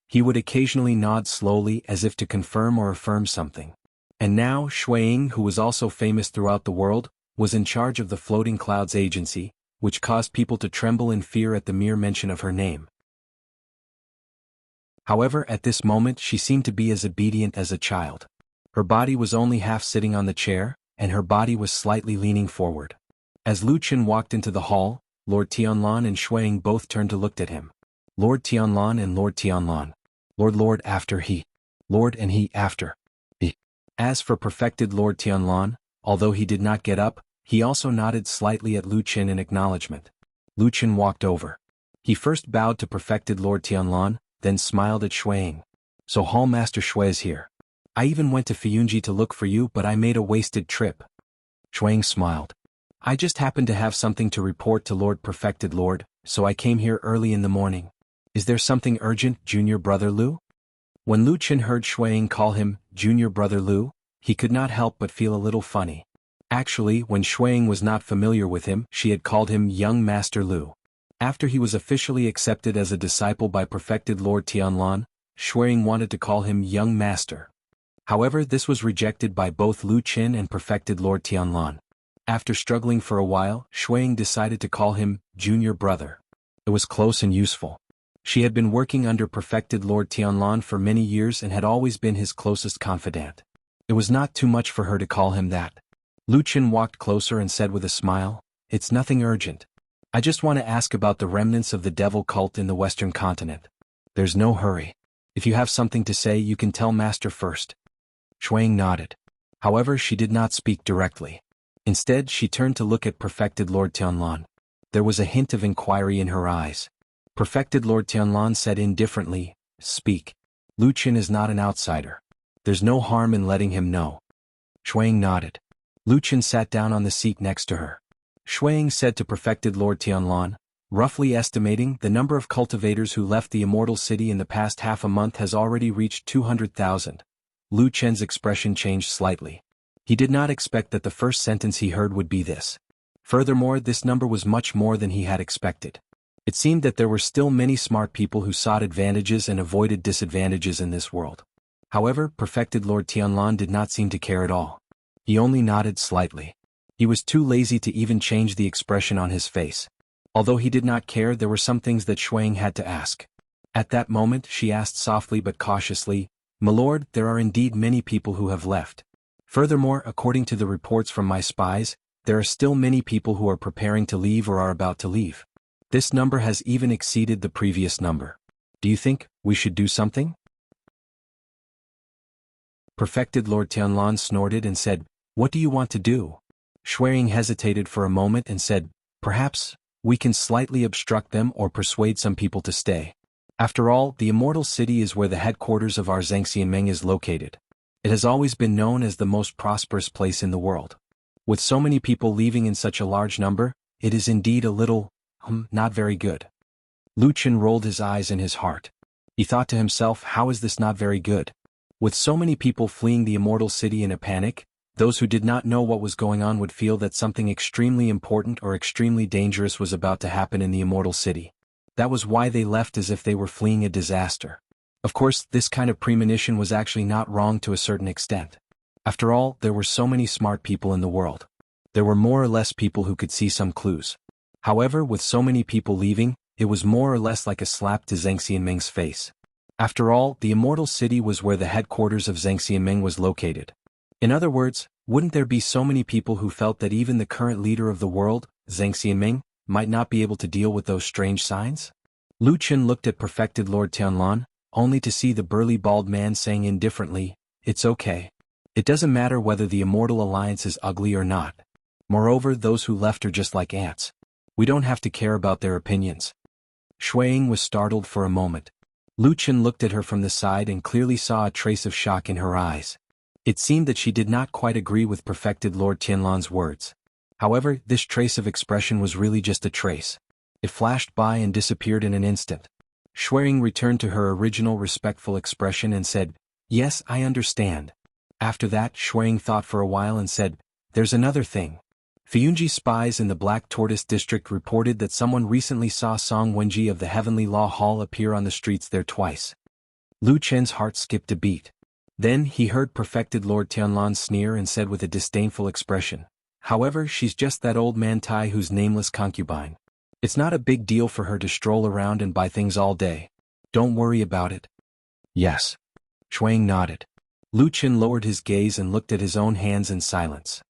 He would occasionally nod slowly as if to confirm or affirm something. And now Shuiying, who was also famous throughout the world, was in charge of the Floating Clouds Agency, which caused people to tremble in fear at the mere mention of her name. However, at this moment she seemed to be as obedient as a child. Her body was only half sitting on the chair, and her body was slightly leaning forward. As Lu Chen walked into the hall, Lord Tianlan and Shuiying both turned to look at him. Lord Tianlan and Lord Tianlan. Lord after he. Lord and he after he. As for perfected Lord Tianlan, although he did not get up, he also nodded slightly at Lu Chen in acknowledgement. Lu Chen walked over. He first bowed to perfected Lord Tianlan, then smiled at Shuiying. So Hall Master Shui is here. I even went to Fiyunji to look for you, but I made a wasted trip. Shuiying smiled. I just happened to have something to report to Lord Perfected Lord, so I came here early in the morning. Is there something urgent, Junior Brother Lu? When Lu Chen heard Shuiying call him Junior Brother Lu, he could not help but feel a little funny. Actually, when Shuiying was not familiar with him, she had called him Young Master Lu. After he was officially accepted as a disciple by perfected Lord Tianlan, Shuiying wanted to call him Young Master. However, this was rejected by both Lu Chen and perfected Lord Tianlan. After struggling for a while, Shuiying decided to call him Junior Brother. It was close and useful. She had been working under perfected Lord Tianlan for many years and had always been his closest confidant. It was not too much for her to call him that. Lu Qin walked closer and said with a smile, "It's nothing urgent. I just want to ask about the remnants of the devil cult in the Western continent. There's no hurry. If you have something to say, you can tell Master first." Shuang nodded. However, she did not speak directly. Instead, she turned to look at perfected Lord Tianlan. There was a hint of inquiry in her eyes. Perfected Lord Tianlan said indifferently, "Speak. Lu Qin is not an outsider. There's no harm in letting him know." Shuang nodded. Lu Qin sat down on the seat next to her. Shuang said to perfected Lord Tianlan, "Roughly estimating, the number of cultivators who left the immortal city in the past half a month has already reached 200,000. Lu Qin's expression changed slightly. He did not expect that the first sentence he heard would be this. Furthermore, this number was much more than he had expected. It seemed that there were still many smart people who sought advantages and avoided disadvantages in this world. However, perfected Lord Tianlan did not seem to care at all. He only nodded slightly. He was too lazy to even change the expression on his face. Although he did not care, there were some things that Shuang had to ask. At that moment, she asked softly but cautiously, "My lord, there are indeed many people who have left. Furthermore, according to the reports from my spies, there are still many people who are preparing to leave or are about to leave. This number has even exceeded the previous number. Do you think we should do something?" Perfected Lord Tianlan snorted and said, "What do you want to do?" Shuang hesitated for a moment and said, "Perhaps we can slightly obstruct them or persuade some people to stay. After all, the immortal city is where the headquarters of our Zhangxianmeng is located. It has always been known as the most prosperous place in the world. With so many people leaving in such a large number, it is indeed a little, not very good." Lu Qin rolled his eyes in his heart. He thought to himself, how is this not very good? With so many people fleeing the immortal city in a panic, those who did not know what was going on would feel that something extremely important or extremely dangerous was about to happen in the immortal city. That was why they left, as if they were fleeing a disaster. Of course, this kind of premonition was actually not wrong to a certain extent. After all, there were so many smart people in the world. There were more or less people who could see some clues. However, with so many people leaving, it was more or less like a slap to Zhang Xianmeng's face. After all, the immortal city was where the headquarters of Zhang Xianmeng was located. In other words, wouldn't there be so many people who felt that even the current leader of the world, Zhang Xianmeng, might not be able to deal with those strange signs? Lu Qin looked at perfected Lord Tianlan, only to see the burly bald man saying indifferently, "It's okay. It doesn't matter whether the immortal alliance is ugly or not. Moreover, those who left are just like ants. We don't have to care about their opinions." Shuang was startled for a moment. Lu Qin looked at her from the side and clearly saw a trace of shock in her eyes. It seemed that she did not quite agree with perfected Lord Tianlan's words. However, this trace of expression was really just a trace. It flashed by and disappeared in an instant. Shuang returned to her original respectful expression and said, "Yes, I understand." After that, Shuang thought for a while and said, "There's another thing. Fiyunji spies in the Black Tortoise district reported that someone recently saw Song Wenji of the Heavenly Law Hall appear on the streets there twice." Lu Chen's heart skipped a beat. Then he heard perfected Lord Tianlan sneer and said with a disdainful expression, "However, she's just that old man Tai whose nameless concubine. It's not a big deal for her to stroll around and buy things all day. Don't worry about it." "Yes." Shuang nodded. Lu Qin lowered his gaze and looked at his own hands in silence.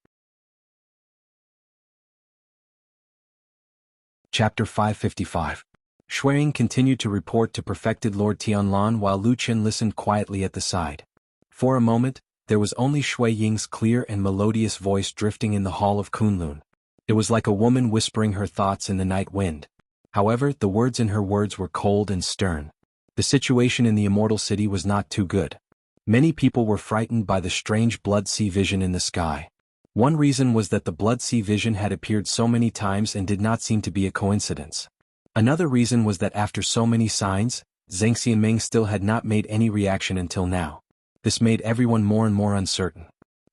Chapter 555. Shuang continued to report to perfected Lord Tianlan while Lu Qin listened quietly at the side. For a moment, there was only Shui Ying's clear and melodious voice drifting in the hall of Kunlun. It was like a woman whispering her thoughts in the night wind. However, the words in her words were cold and stern. The situation in the immortal city was not too good. Many people were frightened by the strange blood sea vision in the sky. One reason was that the blood sea vision had appeared so many times and did not seem to be a coincidence. Another reason was that after so many signs, Zhang Xianmeng still had not made any reaction until now. This made everyone more and more uncertain.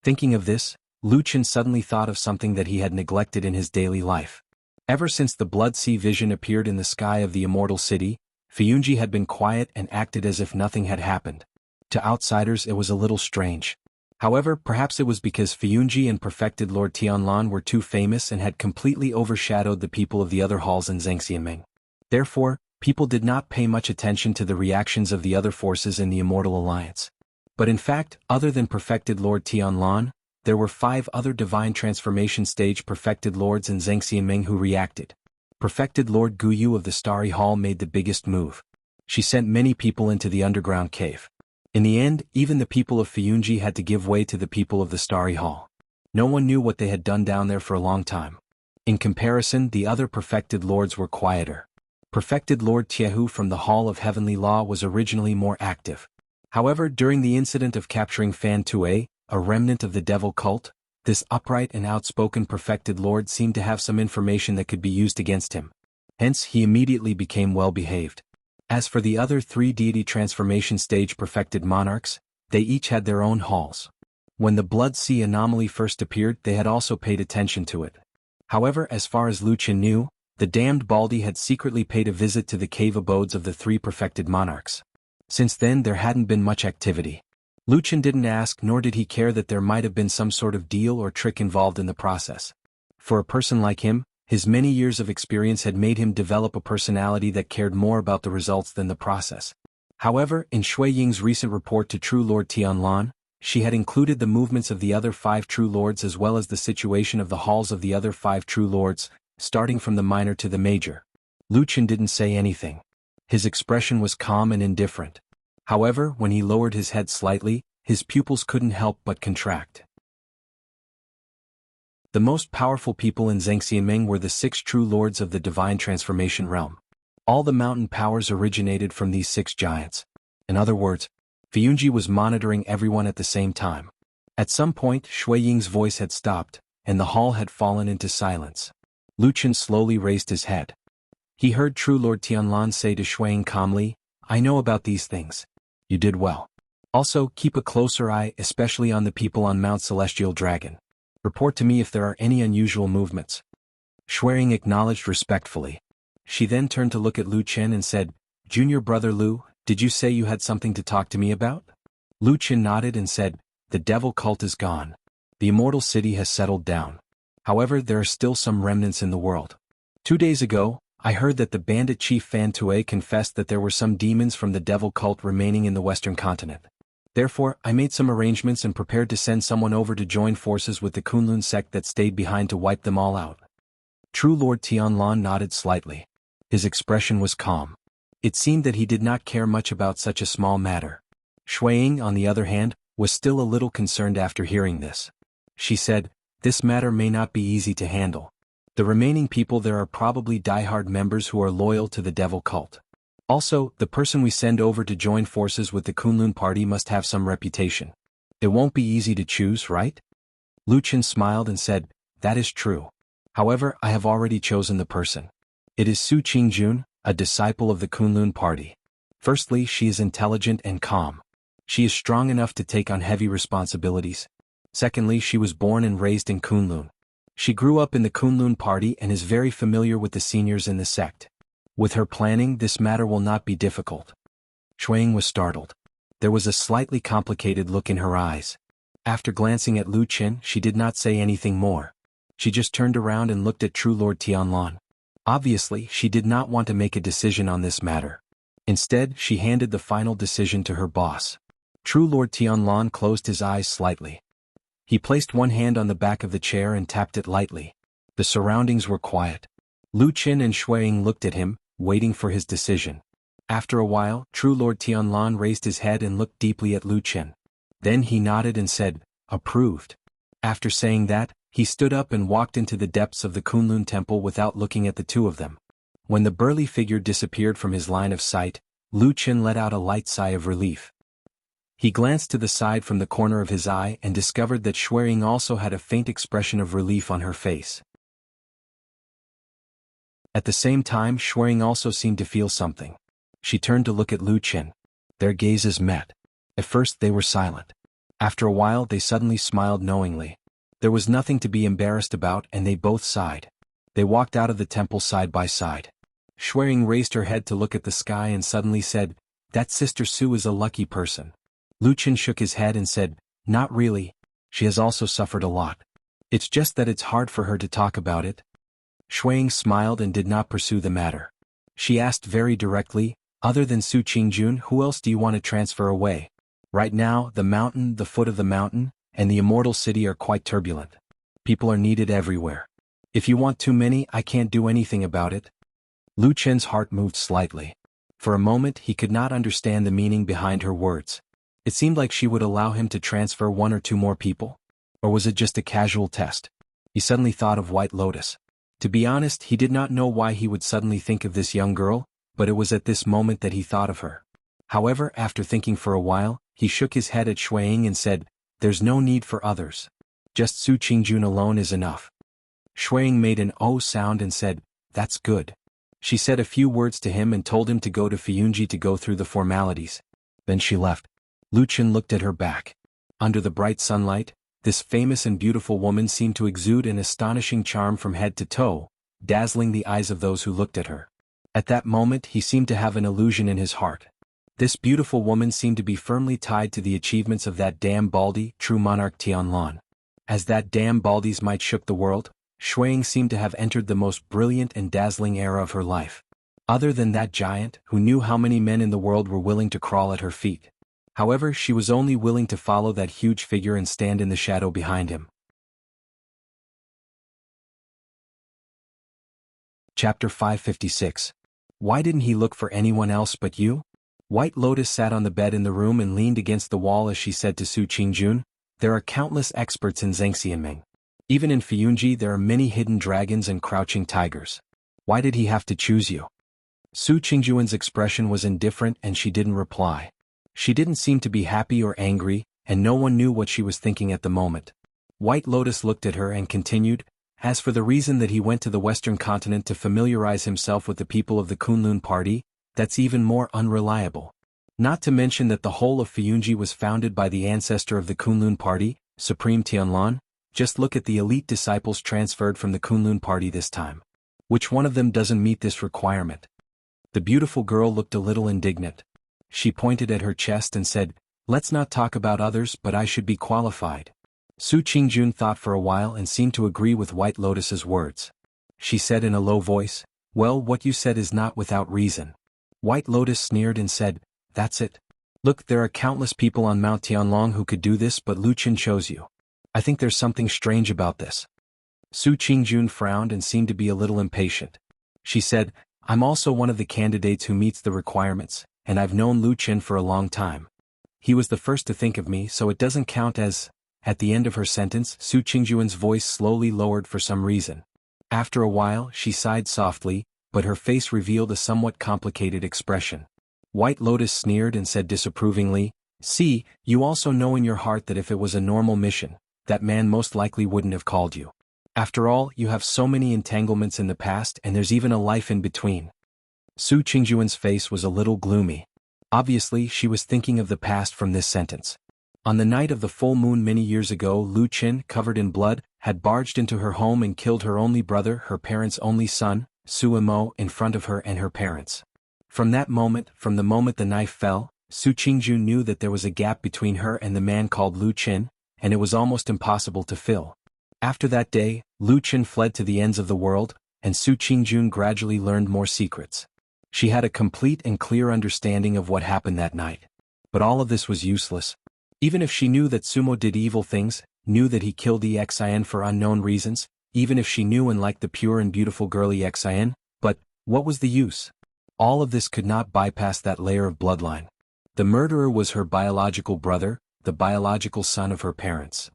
Thinking of this, Lu Qin suddenly thought of something that he had neglected in his daily life. Ever since the blood sea vision appeared in the sky of the immortal city, Fiyunji had been quiet and acted as if nothing had happened. To outsiders it was a little strange. However, perhaps it was because Fiyunji and perfected Lord Tianlan were too famous and had completely overshadowed the people of the other halls in Zhangxianmeng. Therefore, people did not pay much attention to the reactions of the other forces in the Immortal Alliance. But in fact, other than perfected Lord Tianlan, there were 5 other divine transformation stage perfected lords in Zhengxianmeng who reacted. Perfected Lord Guyu of the Starry Hall made the biggest move. She sent many people into the underground cave. In the end, even the people of Fuyunji had to give way to the people of the Starry Hall. No one knew what they had done down there for a long time. In comparison, the other perfected lords were quieter. Perfected Lord Tiehu from the Hall of Heavenly Law was originally more active. However, during the incident of capturing Fan Tue, a remnant of the devil cult, this upright and outspoken perfected lord seemed to have some information that could be used against him. Hence, he immediately became well-behaved. As for the other 3 deity transformation stage perfected monarchs, they each had their own halls. When the Blood Sea anomaly first appeared, they had also paid attention to it. However, as far as Lu Qin knew, the damned Baldi had secretly paid a visit to the cave abodes of the 3 perfected monarchs. Since then there hadn't been much activity. Lu Qin didn't ask nor did he care that there might have been some sort of deal or trick involved in the process. For a person like him, his many years of experience had made him develop a personality that cared more about the results than the process. However, in Shui Ying's recent report to True Lord Tianlan, she had included the movements of the other 5 True Lords as well as the situation of the halls of the other 5 True Lords, starting from the minor to the major. Lu Qin didn't say anything. His expression was calm and indifferent. However, when he lowered his head slightly, his pupils couldn't help but contract. The most powerful people in Zhengxianmeng were the 6 true lords of the divine transformation realm. All the mountain powers originated from these 6 giants. In other words, Fuyunji was monitoring everyone at the same time. At some point, Shui Ying's voice had stopped, and the hall had fallen into silence. Lu Qin slowly raised his head. He heard True Lord Tianlan say to Shui Ying calmly, "I know about these things. You did well. Also, keep a closer eye, especially on the people on Mount Celestial Dragon. Report to me if there are any unusual movements." Shui Ying acknowledged respectfully. She then turned to look at Lu Qin and said, "Junior brother Lu, did you say you had something to talk to me about?" Lu Qin nodded and said, "The devil cult is gone. The immortal city has settled down. However, there are still some remnants in the world. 2 days ago, I heard that the bandit chief Fan Tue confessed that there were some demons from the devil cult remaining in the western continent. Therefore, I made some arrangements and prepared to send someone over to join forces with the Kunlun sect that stayed behind to wipe them all out." True Lord Tianlan nodded slightly. His expression was calm. It seemed that he did not care much about such a small matter. Shui Ying, on the other hand, was still a little concerned after hearing this. She said, "This matter may not be easy to handle. The remaining people there are probably die-hard members who are loyal to the devil cult. Also, the person we send over to join forces with the Kunlun party must have some reputation. It won't be easy to choose, right?" Lu Qin smiled and said, "That is true. However, I have already chosen the person. It is Su Qingjun, a disciple of the Kunlun party. Firstly, she is intelligent and calm. She is strong enough to take on heavy responsibilities. Secondly, she was born and raised in Kunlun. She grew up in the Kunlun party and is very familiar with the seniors in the sect. With her planning, this matter will not be difficult." Shui Ying was startled. There was a slightly complicated look in her eyes. After glancing at Lu Qin, she did not say anything more. She just turned around and looked at True Lord Tianlan. Obviously, she did not want to make a decision on this matter. Instead, she handed the final decision to her boss. True Lord Tianlan closed his eyes slightly. He placed one hand on the back of the chair and tapped it lightly. The surroundings were quiet. Lu Qin and Shui Ying looked at him, waiting for his decision. After a while, True Lord Tianlan raised his head and looked deeply at Lu Qin. Then he nodded and said, "Approved." After saying that, he stood up and walked into the depths of the Kunlun temple without looking at the two of them. When the burly figure disappeared from his line of sight, Lu Qin let out a light sigh of relief. He glanced to the side from the corner of his eye and discovered that Shui Ying also had a faint expression of relief on her face. At the same time, Shui Ying also seemed to feel something. She turned to look at Lu Qin. Their gazes met. At first they were silent. After a while they suddenly smiled knowingly. There was nothing to be embarrassed about and they both sighed. They walked out of the temple side by side. Shui Ying raised her head to look at the sky and suddenly said, "That Sister Su is a lucky person." Lu Qin shook his head and said, "Not really. She has also suffered a lot. It's just that it's hard for her to talk about it." Shui Ying smiled and did not pursue the matter. She asked very directly, other than Su Qingjun, who else do you want to transfer away? Right now, the mountain, the foot of the mountain, and the immortal city are quite turbulent. People are needed everywhere. If you want too many, I can't do anything about it. Lu Chen's heart moved slightly. For a moment he could not understand the meaning behind her words. It seemed like she would allow him to transfer 1 or 2 more people. Or was it just a casual test? He suddenly thought of White Lotus. To be honest, he did not know why he would suddenly think of this young girl, but it was at this moment that he thought of her. However, after thinking for a while, he shook his head at Xueying and said, "There's no need for others. Just Su Qingjun alone is enough." Xueying made an "oh" sound and said, "That's good." She said a few words to him and told him to go to Fiyunji to go through the formalities. Then she left. Lu Chen looked at her back. Under the bright sunlight, this famous and beautiful woman seemed to exude an astonishing charm from head to toe, dazzling the eyes of those who looked at her. At that moment he seemed to have an illusion in his heart. This beautiful woman seemed to be firmly tied to the achievements of that damn baldy, true monarch Tianlan. As that damn baldy's might shook the world, Xueying seemed to have entered the most brilliant and dazzling era of her life. Other than that giant, who knew how many men in the world were willing to crawl at her feet. However, she was only willing to follow that huge figure and stand in the shadow behind him. Chapter 556. Why didn't he look for anyone else but you? White Lotus sat on the bed in the room and leaned against the wall as she said to Su Qingjun, "There are countless experts in Zhengxianming. Even in Fiyunji there are many hidden dragons and crouching tigers. Why did he have to choose you?" Su Qingjun's expression was indifferent and she didn't reply. She didn't seem to be happy or angry, and no one knew what she was thinking at the moment. White Lotus looked at her and continued, "As for the reason that he went to the Western continent to familiarize himself with the people of the Kunlun party, that's even more unreliable. Not to mention that the whole of Fiyunji was founded by the ancestor of the Kunlun party, Supreme Tianlan. Just look at the elite disciples transferred from the Kunlun party this time. Which one of them doesn't meet this requirement?" The beautiful girl looked a little indignant. She pointed at her chest and said, "Let's not talk about others, but I should be qualified." Su Qingjun thought for a while and seemed to agree with White Lotus's words. She said in a low voice, "Well, what you said is not without reason." White Lotus sneered and said, "That's it. Look, there are countless people on Mount Tianlong who could do this, but Lu Chen chose you. I think there's something strange about this." Su Qingjun frowned and seemed to be a little impatient. She said, "I'm also one of the candidates who meets the requirements, and I've known Lu Chen for a long time. He was the first to think of me, so it doesn't count as—" At the end of her sentence, Su Qingjun's voice slowly lowered for some reason. After a while, she sighed softly, but her face revealed a somewhat complicated expression. White Lotus sneered and said disapprovingly, "See, you also know in your heart that if it was a normal mission, that man most likely wouldn't have called you. After all, you have so many entanglements in the past and there's even a life in between." Su Qingjun's face was a little gloomy. Obviously, she was thinking of the past from this sentence. On the night of the full moon many years ago, Lu Chen, covered in blood, had barged into her home and killed her only brother, her parents' only son, Su Imo, in front of her and her parents. From the moment the knife fell, Su Qingjun knew that there was a gap between her and the man called Lu Chen, and it was almost impossible to fill. After that day, Lu Chen fled to the ends of the world, and Su Qingjun gradually learned more secrets. She had a complete and clear understanding of what happened that night. But all of this was useless. Even if she knew that Sumo did evil things, knew that he killed Exin for unknown reasons, even if she knew and liked the pure and beautiful girl Exin, but what was the use? All of this could not bypass that layer of bloodline. The murderer was her biological brother, the biological son of her parents.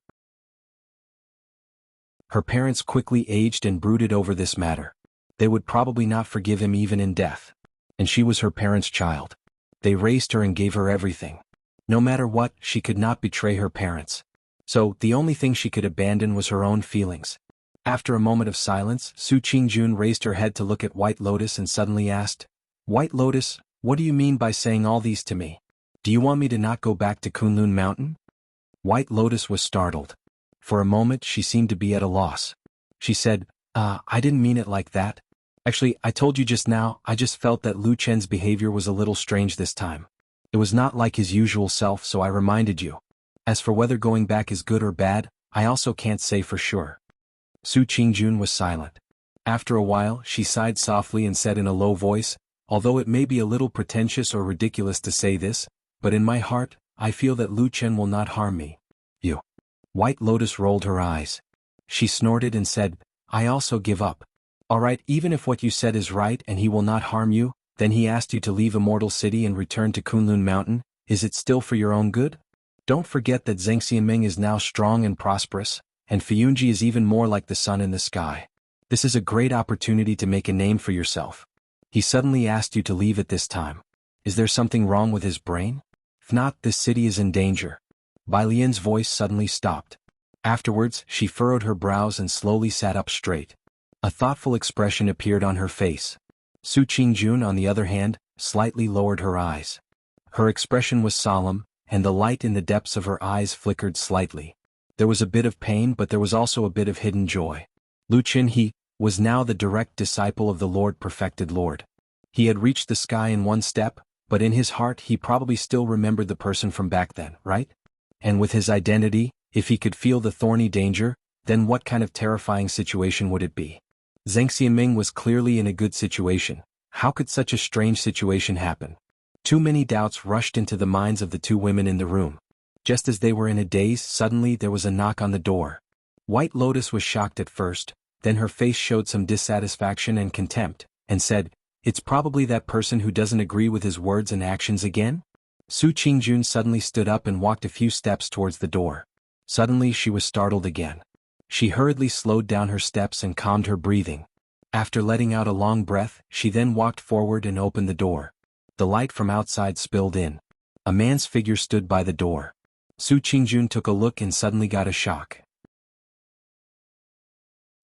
Her parents quickly aged and brooded over this matter. They would probably not forgive him even in death. And she was her parents' child. They raised her and gave her everything. No matter what, she could not betray her parents. So, the only thing she could abandon was her own feelings. After a moment of silence, Su Qingjun raised her head to look at White Lotus and suddenly asked, "White Lotus, what do you mean by saying all these to me? Do you want me to not go back to Kunlun Mountain?" White Lotus was startled. For a moment she seemed to be at a loss. She said, I didn't mean it like that. Actually, I told you just now, I just felt that Lu Chen's behavior was a little strange this time. It was not like his usual self, so I reminded you. As for whether going back is good or bad, I also can't say for sure." Su Qingjun was silent. After a while, she sighed softly and said in a low voice, Although it may be a little pretentious or ridiculous to say this, but in my heart, I feel that Lu Chen will not harm me. You. White Lotus rolled her eyes. She snorted and said, I also give up. Alright, even if what you said is right and he will not harm you, then he asked you to leave Immortal City and return to Kunlun Mountain, is it still for your own good? Don't forget that Zheng Xianming is now strong and prosperous, and Fiyunji is even more like the sun in the sky. This is a great opportunity to make a name for yourself. He suddenly asked you to leave at this time. Is there something wrong with his brain? If not, this city is in danger. Bai Lian's voice suddenly stopped. Afterwards, she furrowed her brows and slowly sat up straight. A thoughtful expression appeared on her face. Su Qingjun, on the other hand, slightly lowered her eyes. Her expression was solemn, and the light in the depths of her eyes flickered slightly. There was a bit of pain, but there was also a bit of hidden joy. Lu Qin, he was now the direct disciple of the Lord Perfected Lord. He had reached the sky in one step, but in his heart he probably still remembered the person from back then, right? And with his identity, if he could feel the thorny danger, then what kind of terrifying situation would it be? Zheng Xianming was clearly in a good situation. How could such a strange situation happen? Too many doubts rushed into the minds of the two women in the room. Just as they were in a daze, suddenly there was a knock on the door. White Lotus was shocked at first, then her face showed some dissatisfaction and contempt, and said, It's probably that person who doesn't agree with his words and actions again? Su Qingjun suddenly stood up and walked a few steps towards the door. Suddenly she was startled again. She hurriedly slowed down her steps and calmed her breathing. After letting out a long breath, she then walked forward and opened the door. The light from outside spilled in. A man's figure stood by the door. Su Qingjun took a look and suddenly got a shock.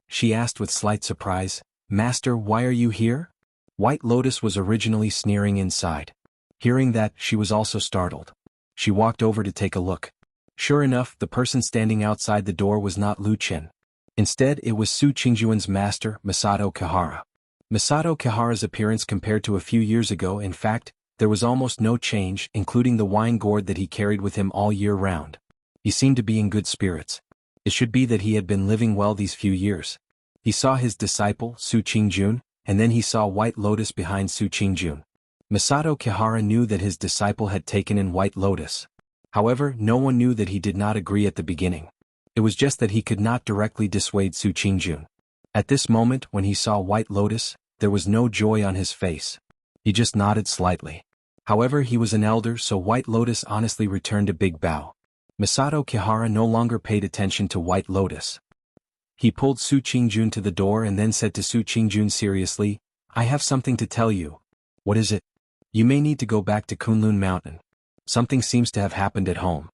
She asked with slight surprise, Master, why are you here? White Lotus was originally sneering inside. Hearing that, she was also startled. She walked over to take a look. Sure enough, the person standing outside the door was not Lu Chen. Instead, it was Su Qingjuan's master, Masato Kihara. Masato Kihara's appearance compared to a few years ago, in fact, there was almost no change, including the wine gourd that he carried with him all year round. He seemed to be in good spirits. It should be that he had been living well these few years. He saw his disciple, Su Qingjun, and then he saw White Lotus behind Su Qingjun. Masato Kihara knew that his disciple had taken in White Lotus. However, no one knew that he did not agree at the beginning. It was just that he could not directly dissuade Su Qingjun. At this moment, when he saw White Lotus, there was no joy on his face. He just nodded slightly. However, he was an elder, so White Lotus honestly returned a big bow. Masato Kihara no longer paid attention to White Lotus. He pulled Su Qingjun to the door and then said to Su Qingjun seriously, I have something to tell you. What is it? You may need to go back to Kunlun Mountain. Something seems to have happened at home.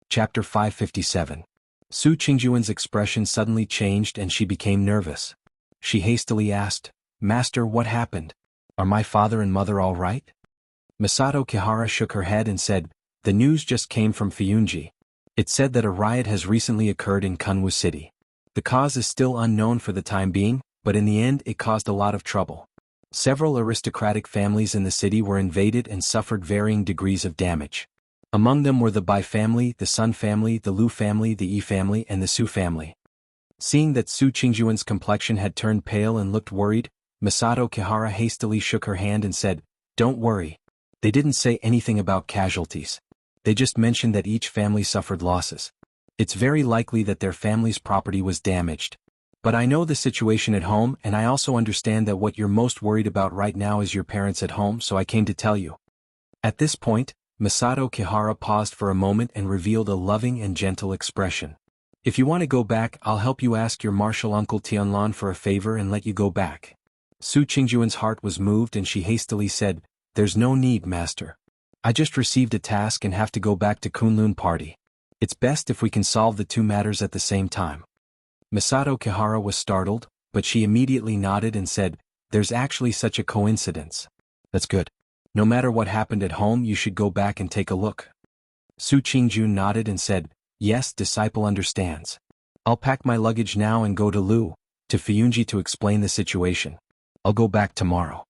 Chapter 557. Su Qingjuan's expression suddenly changed and she became nervous. She hastily asked, Master, what happened? Are my father and mother all right? Masato Kihara shook her head and said, The news just came from Fiyunji. It said that a riot has recently occurred in Kunwu City. The cause is still unknown for the time being, but in the end it caused a lot of trouble. Several aristocratic families in the city were invaded and suffered varying degrees of damage. Among them were the Bai family, the Sun family, the Lu family, the Yi family, and the Su family. Seeing that Su Qingjuan's complexion had turned pale and looked worried, Masato Kihara hastily shook her hand and said, Don't worry. They didn't say anything about casualties. They just mentioned that each family suffered losses. It's very likely that their family's property was damaged. But I know the situation at home, and I also understand that what you're most worried about right now is your parents at home, so I came to tell you. At this point, Masato Kihara paused for a moment and revealed a loving and gentle expression. If you want to go back, I'll help you ask your martial uncle Tianlan for a favor and let you go back. Su Qingjuan's heart was moved and she hastily said, There's no need, master. I just received a task and have to go back to Kunlun Party. It's best if we can solve the two matters at the same time. Masato Kihara was startled, but she immediately nodded and said, There's actually such a coincidence. That's good. No matter what happened at home, you should go back and take a look. Su Qingjun nodded and said, Yes, disciple understands. I'll pack my luggage now and go to Fiyunji to explain the situation. I'll go back tomorrow.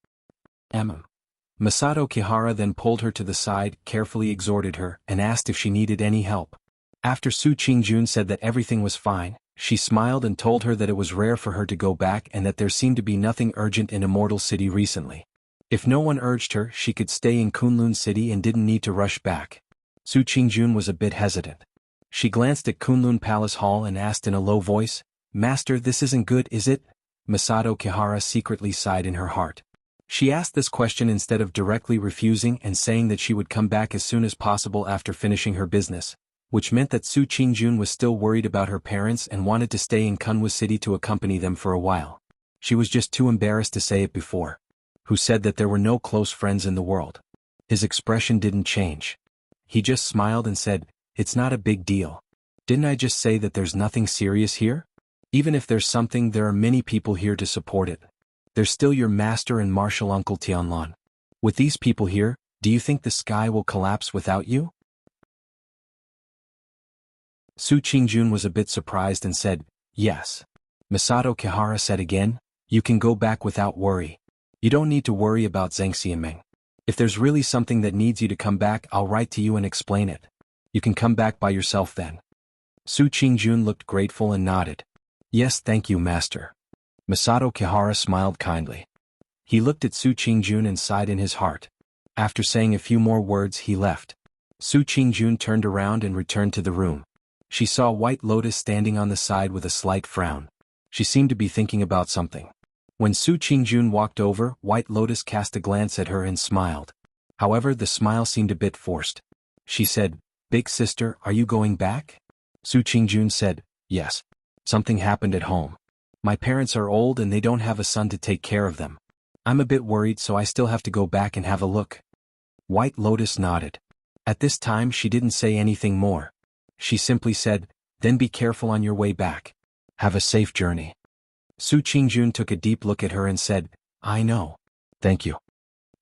Masato Kihara then pulled her to the side, carefully exhorted her, and asked if she needed any help. After Su Qingjun said that everything was fine, She smiled and told her that it was rare for her to go back and that there seemed to be nothing urgent in Immortal City recently. If no one urged her, she could stay in Kunlun City and didn't need to rush back. Su Qingjun was a bit hesitant. She glanced at Kunlun Palace Hall and asked in a low voice, "Master, this isn't good, is it?" Masato Kihara secretly sighed in her heart. She asked this question instead of directly refusing and saying that she would come back as soon as possible after finishing her business, which meant that Su Qingjun was still worried about her parents and wanted to stay in Kunwa City to accompany them for a while. She was just too embarrassed to say it before. Who said that there were no close friends in the world? His expression didn't change. He just smiled and said, "It's not a big deal. Didn't I just say that there's nothing serious here? Even if there's something, there are many people here to support it. There's still your master and martial uncle Tianlan. With these people here, do you think the sky will collapse without you?" Su Qingjun was a bit surprised and said, "Yes." Masato Kihara said again, "You can go back without worry. You don't need to worry about Zheng Xianmeng. If there's really something that needs you to come back, I'll write to you and explain it. You can come back by yourself then." Su Qingjun looked grateful and nodded. "Yes, thank you, master." Masato Kihara smiled kindly. He looked at Su Qingjun and sighed in his heart. After saying a few more words, he left. Su Qingjun turned around and returned to the room. She saw White Lotus standing on the side with a slight frown. She seemed to be thinking about something. When Su Qingjun walked over, White Lotus cast a glance at her and smiled. However, the smile seemed a bit forced. She said, "Big sister, are you going back?" Su Qingjun said, "Yes. Something happened at home. My parents are old and they don't have a son to take care of them. I'm a bit worried, so I still have to go back and have a look." White Lotus nodded. At this time she didn't say anything more. She simply said, "Then be careful on your way back. Have a safe journey." Su Qingjun took a deep look at her and said, "I know. Thank you."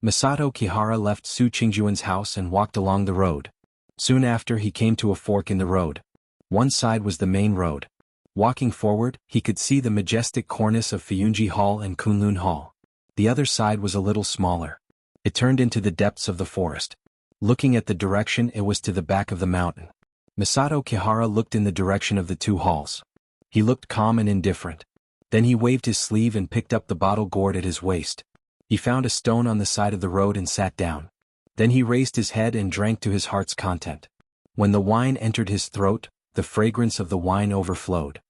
Masato Kihara left Su Qingjun's house and walked along the road. Soon after, he came to a fork in the road. One side was the main road. Walking forward, he could see the majestic cornice of Fuyunji Hall and Kunlun Hall. The other side was a little smaller. It turned into the depths of the forest. Looking at the direction, it was to the back of the mountain. Masato Kihara looked in the direction of the two halls. He looked calm and indifferent. Then he waved his sleeve and picked up the bottle gourd at his waist. He found a stone on the side of the road and sat down. Then he raised his head and drank to his heart's content. When the wine entered his throat, the fragrance of the wine overflowed.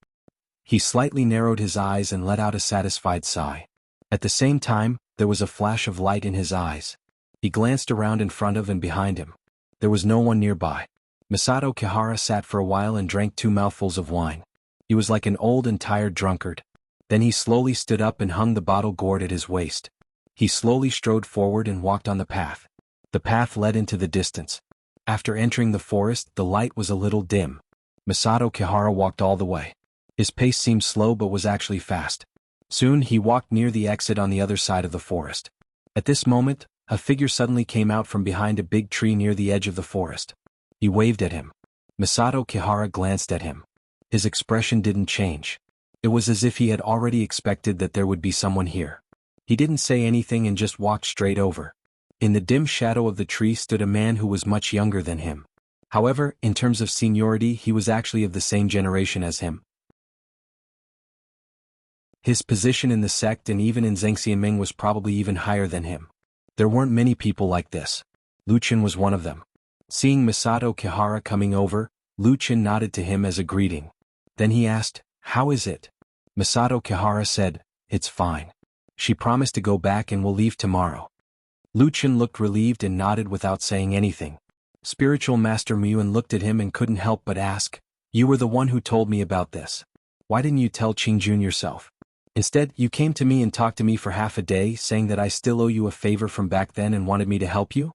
He slightly narrowed his eyes and let out a satisfied sigh. At the same time, there was a flash of light in his eyes. He glanced around in front of and behind him. There was no one nearby. Masato Kihara sat for a while and drank 2 mouthfuls of wine. He was like an old and tired drunkard. Then he slowly stood up and hung the bottle gourd at his waist. He slowly strode forward and walked on the path. The path led into the distance. After entering the forest, the light was a little dim. Masato Kihara walked all the way. His pace seemed slow but was actually fast. Soon he walked near the exit on the other side of the forest. At this moment, a figure suddenly came out from behind a big tree near the edge of the forest. He waved at him. Masato Kihara glanced at him. His expression didn't change. It was as if he had already expected that there would be someone here. He didn't say anything and just walked straight over. In the dim shadow of the tree stood a man who was much younger than him. However, in terms of seniority, he was actually of the same generation as him. His position in the sect and even in Zheng Xianming was probably even higher than him. There weren't many people like this. Lu Qin was one of them. Seeing Masato Kihara coming over, Lu Qin nodded to him as a greeting. Then he asked, "How is it?" Masato Kihara said, "It's fine. She promised to go back and will leave tomorrow." Lu Qin looked relieved and nodded without saying anything. Spiritual Master Muyuan looked at him and couldn't help but ask, "You were the one who told me about this. Why didn't you tell Qingjun yourself? Instead, you came to me and talked to me for half a day saying that I still owe you a favor from back then and wanted me to help you?"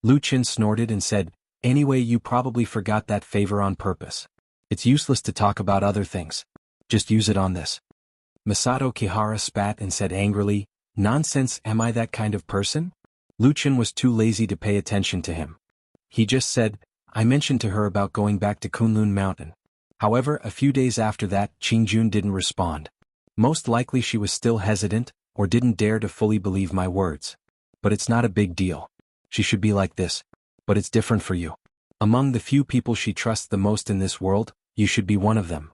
Lu Qin snorted and said, "Anyway, you probably forgot that favor on purpose. It's useless to talk about other things. Just use it on this." Masato Kihara spat and said angrily, "Nonsense, am I that kind of person?" Lu Qin was too lazy to pay attention to him. He just said, "I mentioned to her about going back to Kunlun Mountain." However, a few days after that, Qingjun didn't respond. Most likely she was still hesitant, or didn't dare to fully believe my words. But it's not a big deal. She should be like this. But it's different for you. Among the few people she trusts the most in this world, you should be one of them.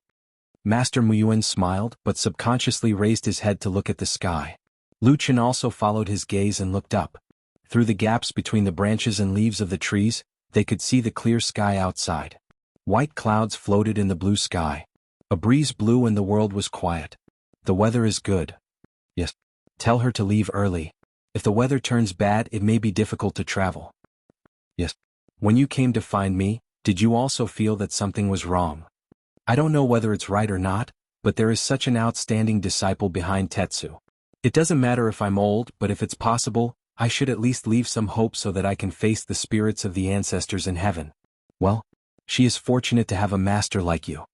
Master Muyuan smiled but subconsciously raised his head to look at the sky. Lu Chen also followed his gaze and looked up. Through the gaps between the branches and leaves of the trees, they could see the clear sky outside. White clouds floated in the blue sky. A breeze blew and the world was quiet. The weather is good. Yes. Tell her to leave early. If the weather turns bad, it may be difficult to travel. Yes. When you came to find me, did you also feel that something was wrong? I don't know whether it's right or not, but there is such an outstanding disciple behind Tetsu. It doesn't matter if I'm old, but if it's possible, I should at least leave some hope so that I can face the spirits of the ancestors in heaven. Well, she is fortunate to have a master like you.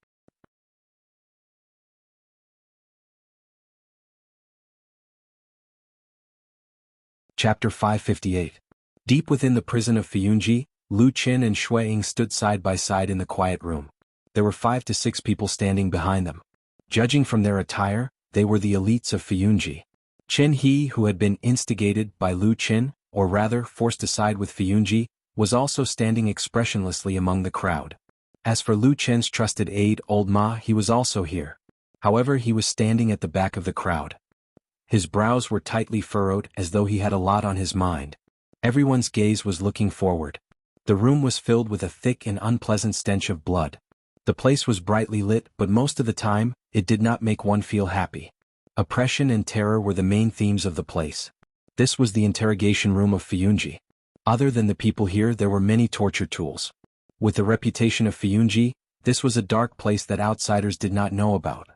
Chapter 558. Deep within the prison of Fuyunji, Lu Qin and Shui Ying stood side by side in the quiet room. There were 5 to 6 people standing behind them. Judging from their attire, they were the elites of Fuyunji. Chen He, who had been instigated by Lu Qin, or rather forced aside with Fuyunji, was also standing expressionlessly among the crowd. As for Lu Chen's trusted aide Old Ma, he was also here. However, he was standing at the back of the crowd. His brows were tightly furrowed as though he had a lot on his mind. Everyone's gaze was looking forward. The room was filled with a thick and unpleasant stench of blood. The place was brightly lit, but most of the time, it did not make one feel happy. Oppression and terror were the main themes of the place. This was the interrogation room of Fuyunji. Other than the people here, there were many torture tools. With the reputation of Fuyunji, this was a dark place that outsiders did not know about.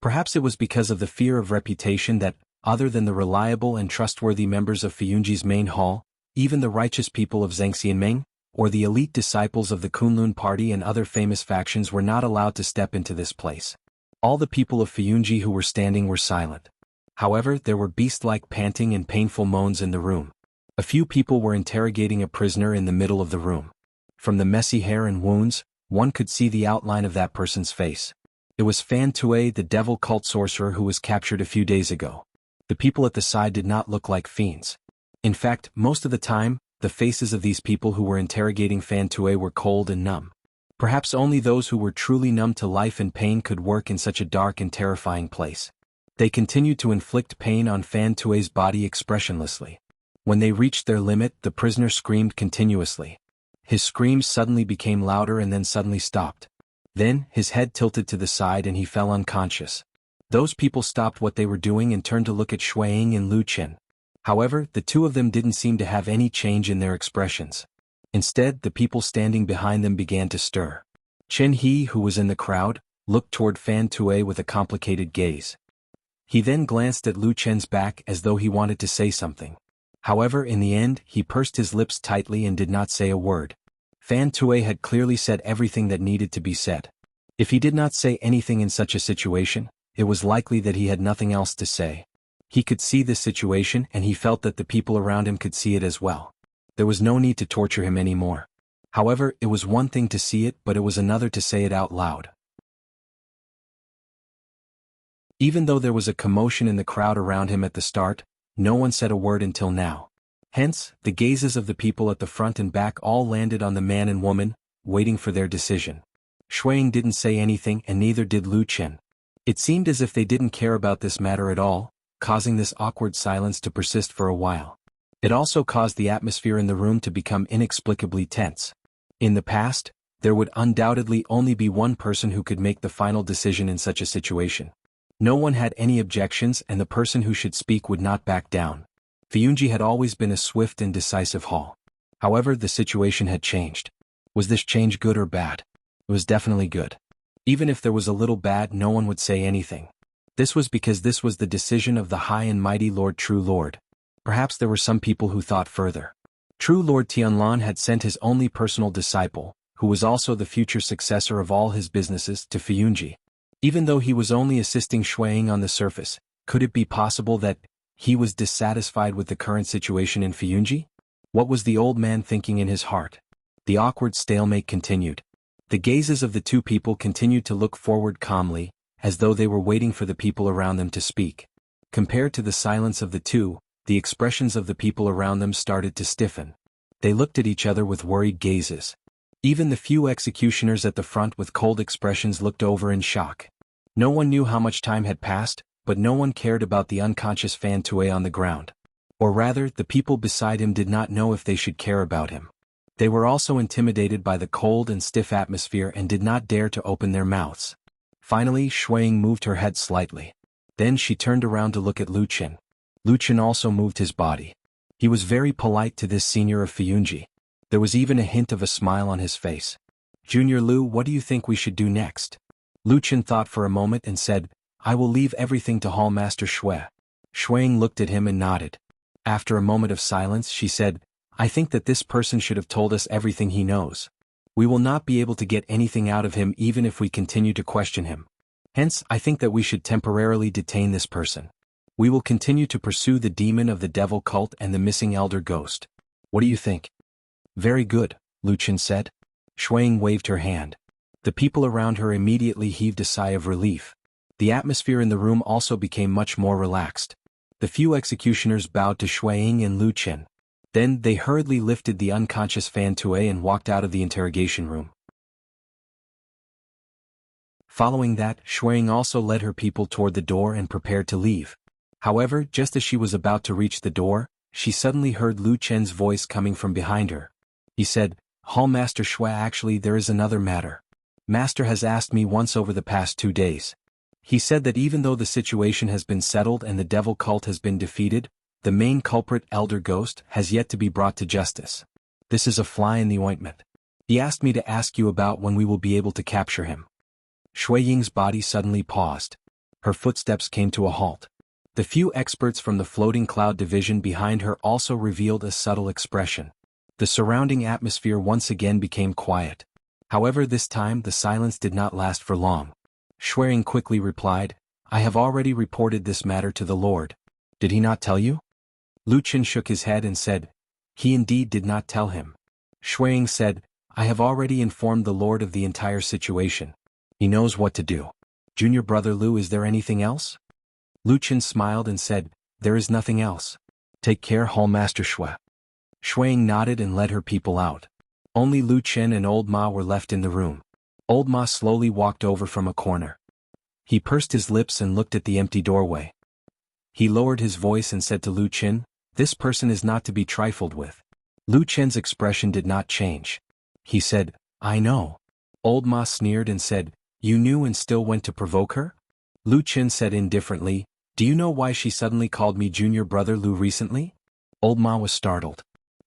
Perhaps it was because of the fear of reputation that, other than the reliable and trustworthy members of Fuyunji's main hall, even the righteous people of Zhangxianmeng, or the elite disciples of the Kunlun party and other famous factions were not allowed to step into this place. All the people of Fuyunji who were standing were silent. However, there were beast-like panting and painful moans in the room. A few people were interrogating a prisoner in the middle of the room. From the messy hair and wounds, one could see the outline of that person's face. It was Fan Tue, the devil cult sorcerer who was captured a few days ago. The people at the side did not look like fiends. In fact, most of the time, the faces of these people who were interrogating Fan Tue were cold and numb. Perhaps only those who were truly numb to life and pain could work in such a dark and terrifying place. They continued to inflict pain on Fan Tue's body expressionlessly. When they reached their limit, the prisoner screamed continuously. His screams suddenly became louder and then suddenly stopped. Then, his head tilted to the side and he fell unconscious. Those people stopped what they were doing and turned to look at Shui Ying and Lu Chen. However, the two of them didn't seem to have any change in their expressions. Instead, the people standing behind them began to stir. Chen He, who was in the crowd, looked toward Fan Tue with a complicated gaze. He then glanced at Lu Chen's back as though he wanted to say something. However, in the end, he pursed his lips tightly and did not say a word. Fan Tue had clearly said everything that needed to be said. If he did not say anything in such a situation, it was likely that he had nothing else to say. He could see this situation and he felt that the people around him could see it as well. There was no need to torture him anymore. However, it was one thing to see it, but it was another to say it out loud. Even though there was a commotion in the crowd around him at the start, no one said a word until now. Hence, the gazes of the people at the front and back all landed on the man and woman, waiting for their decision. Shui Ying didn't say anything and neither did Lu Chen. It seemed as if they didn't care about this matter at all, causing this awkward silence to persist for a while. It also caused the atmosphere in the room to become inexplicably tense. In the past, there would undoubtedly only be one person who could make the final decision in such a situation. No one had any objections and the person who should speak would not back down. Fuyunji had always been a swift and decisive hall. However, the situation had changed. Was this change good or bad? It was definitely good. Even if there was a little bad, no one would say anything. This was because this was the decision of the High and Mighty Lord True Lord. Perhaps there were some people who thought further. True Lord Tianlan had sent his only personal disciple, who was also the future successor of all his businesses, to Fuyunji. Even though he was only assisting Shui Ying on the surface, could it be possible that he was dissatisfied with the current situation in Fuyunji? What was the old man thinking in his heart? The awkward stalemate continued. The gazes of the two people continued to look forward calmly, as though they were waiting for the people around them to speak. Compared to the silence of the two, the expressions of the people around them started to stiffen. They looked at each other with worried gazes. Even the few executioners at the front with cold expressions looked over in shock. No one knew how much time had passed, but no one cared about the unconscious Fan Tue on the ground. Or rather, the people beside him did not know if they should care about him. They were also intimidated by the cold and stiff atmosphere and did not dare to open their mouths. Finally, Shuang moved her head slightly. Then she turned around to look at Lu Qin. Lu Qin also moved his body. He was very polite to this senior of Fiyunji. There was even a hint of a smile on his face. "Junior Lu, what do you think we should do next?" Lu Qin thought for a moment and said, "I will leave everything to Hall Master Shui." Shuang looked at him and nodded. After a moment of silence, she said, "I think that this person should have told us everything he knows. We will not be able to get anything out of him even if we continue to question him. Hence, I think that we should temporarily detain this person. We will continue to pursue the demon of the devil cult and the missing elder ghost. What do you think?" "Very good," Lu Qin said. Shuang waved her hand. The people around her immediately heaved a sigh of relief. The atmosphere in the room also became much more relaxed. The few executioners bowed to Shuang and Lu Qin. Then they hurriedly lifted the unconscious Fan Tue and walked out of the interrogation room. Following that, Shuang also led her people toward the door and prepared to leave. However, just as she was about to reach the door, she suddenly heard Lu Qin's voice coming from behind her. He said, "Hall Master Shui, actually there is another matter. Master has asked me once over the past 2 days. He said that even though the situation has been settled and the devil cult has been defeated, the main culprit, Elder Ghost, has yet to be brought to justice. This is a fly in the ointment. He asked me to ask you about when we will be able to capture him." Shui Ying's body suddenly paused. Her footsteps came to a halt. The few experts from the floating cloud division behind her also revealed a subtle expression. The surrounding atmosphere once again became quiet. However, this time the silence did not last for long. Shui Ying quickly replied, "I have already reported this matter to the Lord." "Did he not tell you?" Lu Qin shook his head and said, "He indeed did not tell him." Shui Ying said, "I have already informed the Lord of the entire situation. He knows what to do. Junior brother Lu, is there anything else?" Lu Qin smiled and said, "There is nothing else. Take care, Hall Master Shui." Shui Ying nodded and led her people out. Only Lu Qin and Old Ma were left in the room. Old Ma slowly walked over from a corner. He pursed his lips and looked at the empty doorway. He lowered his voice and said to Lu Qin, "This person is not to be trifled with." Lu Qin's expression did not change. He said, "I know." Old Ma sneered and said, "You knew and still went to provoke her?" Lu Qin said indifferently, "Do you know why she suddenly called me Junior Brother Lu recently?" Old Ma was startled.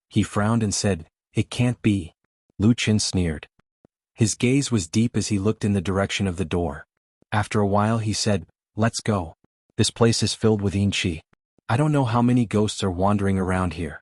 He frowned and said, "It can't be." Lu Qin sneered. His gaze was deep as he looked in the direction of the door. After a while he said, "Let's go. This place is filled with yin qi. I don't know how many ghosts are wandering around here."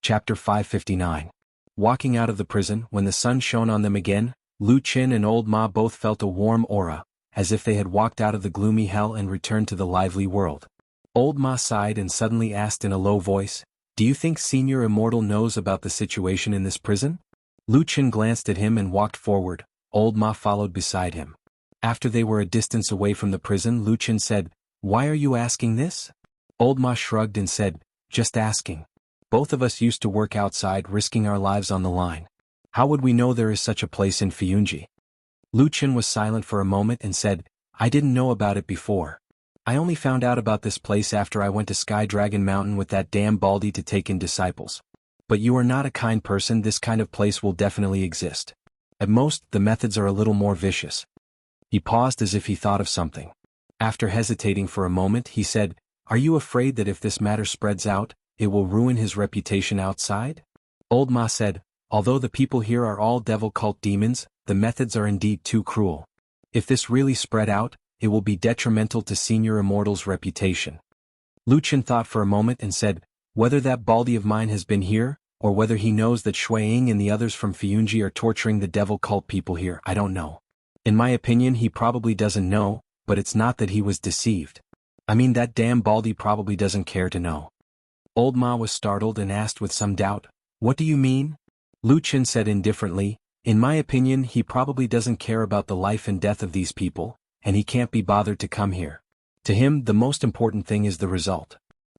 Chapter 559. Walking out of the prison, when the sun shone on them again, Lu Qin and Old Ma both felt a warm aura, as if they had walked out of the gloomy hell and returned to the lively world. Old Ma sighed and suddenly asked in a low voice, "Do you think Senior Immortal knows about the situation in this prison?" Lu Qin glanced at him and walked forward. Old Ma followed beside him. After they were a distance away from the prison, Lu Qin said, "Why are you asking this?" Old Ma shrugged and said, "Just asking. Both of us used to work outside, risking our lives on the line. How would we know there is such a place in Fiyunji?" Lu Qin was silent for a moment and said, "I didn't know about it before. I only found out about this place after I went to Sky Dragon Mountain with that damn Baldy to take in disciples. But you are not a kind person, this kind of place will definitely exist. At most, the methods are a little more vicious." He paused as if he thought of something. After hesitating for a moment, he said, "Are you afraid that if this matter spreads out, it will ruin his reputation outside?" Old Ma said, "Although the people here are all devil cult demons, the methods are indeed too cruel. If this really spread out, it will be detrimental to Senior Immortal's reputation." Lu Qin thought for a moment and said, "Whether that Baldy of mine has been here, or whether he knows that Shui Ying and the others from Fiyunji are torturing the devil cult people here, I don't know. In my opinion, he probably doesn't know, but it's not that he was deceived. I mean, that damn Baldy probably doesn't care to know." Old Ma was startled and asked with some doubt, "What do you mean?" Lu Qin said indifferently, "In my opinion, he probably doesn't care about the life and death of these people, and he can't be bothered to come here. To him, the most important thing is the result.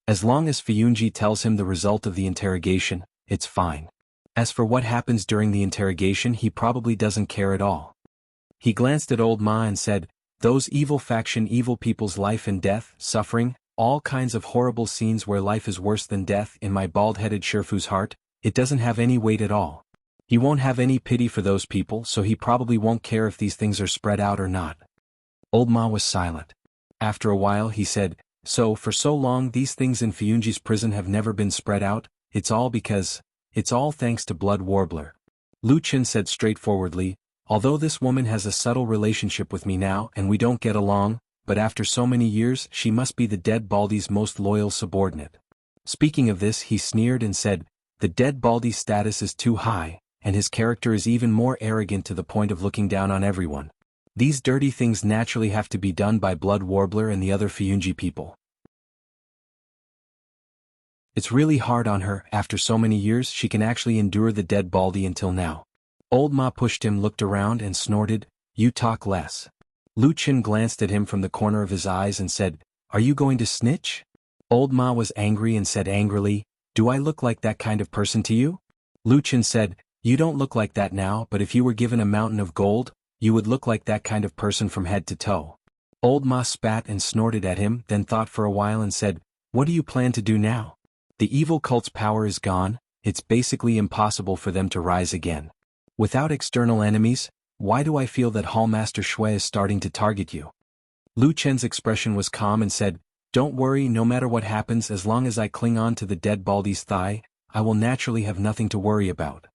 As long as Fiyunji tells him the result of the interrogation, it's fine. As for what happens during the interrogation, he probably doesn't care at all. He glanced at old Ma and said, those evil faction, evil people's life and death, suffering, all kinds of horrible scenes where life is worse than death in my bald-headed Sherfu's heart, it doesn't have any weight at all. He won't have any pity for those people, so he probably won't care if these things are spread out or not. Old Ma was silent. After a while he said, so for so long these things in Fyunji's prison have never been spread out, it's all thanks to Blood Warbler. Lu Chen said straightforwardly, although this woman has a subtle relationship with me now and we don't get along, but after so many years she must be the dead Baldy's most loyal subordinate. Speaking of this he sneered and said, the dead Baldy's status is too high, and his character is even more arrogant to the point of looking down on everyone. These dirty things naturally have to be done by Blood Warbler and the other Fyunji people. It's really hard on her, after so many years she can actually endure the dead Baldy until now. Old Ma pushed him, looked around and snorted, you talk less. Lu Chen glanced at him from the corner of his eyes and said, are you going to snitch? Old Ma was angry and said angrily, do I look like that kind of person to you? Lu Chen said, you don't look like that now, but if you were given a mountain of gold, you would look like that kind of person from head to toe. Old Ma spat and snorted at him, then thought for a while and said, what do you plan to do now? The evil cult's power is gone, it's basically impossible for them to rise again. Without external enemies, why do I feel that Hallmaster Shui is starting to target you? Lu Chen's expression was calm and said, don't worry, no matter what happens, as long as I cling on to the dead Baldy's thigh, I will naturally have nothing to worry about.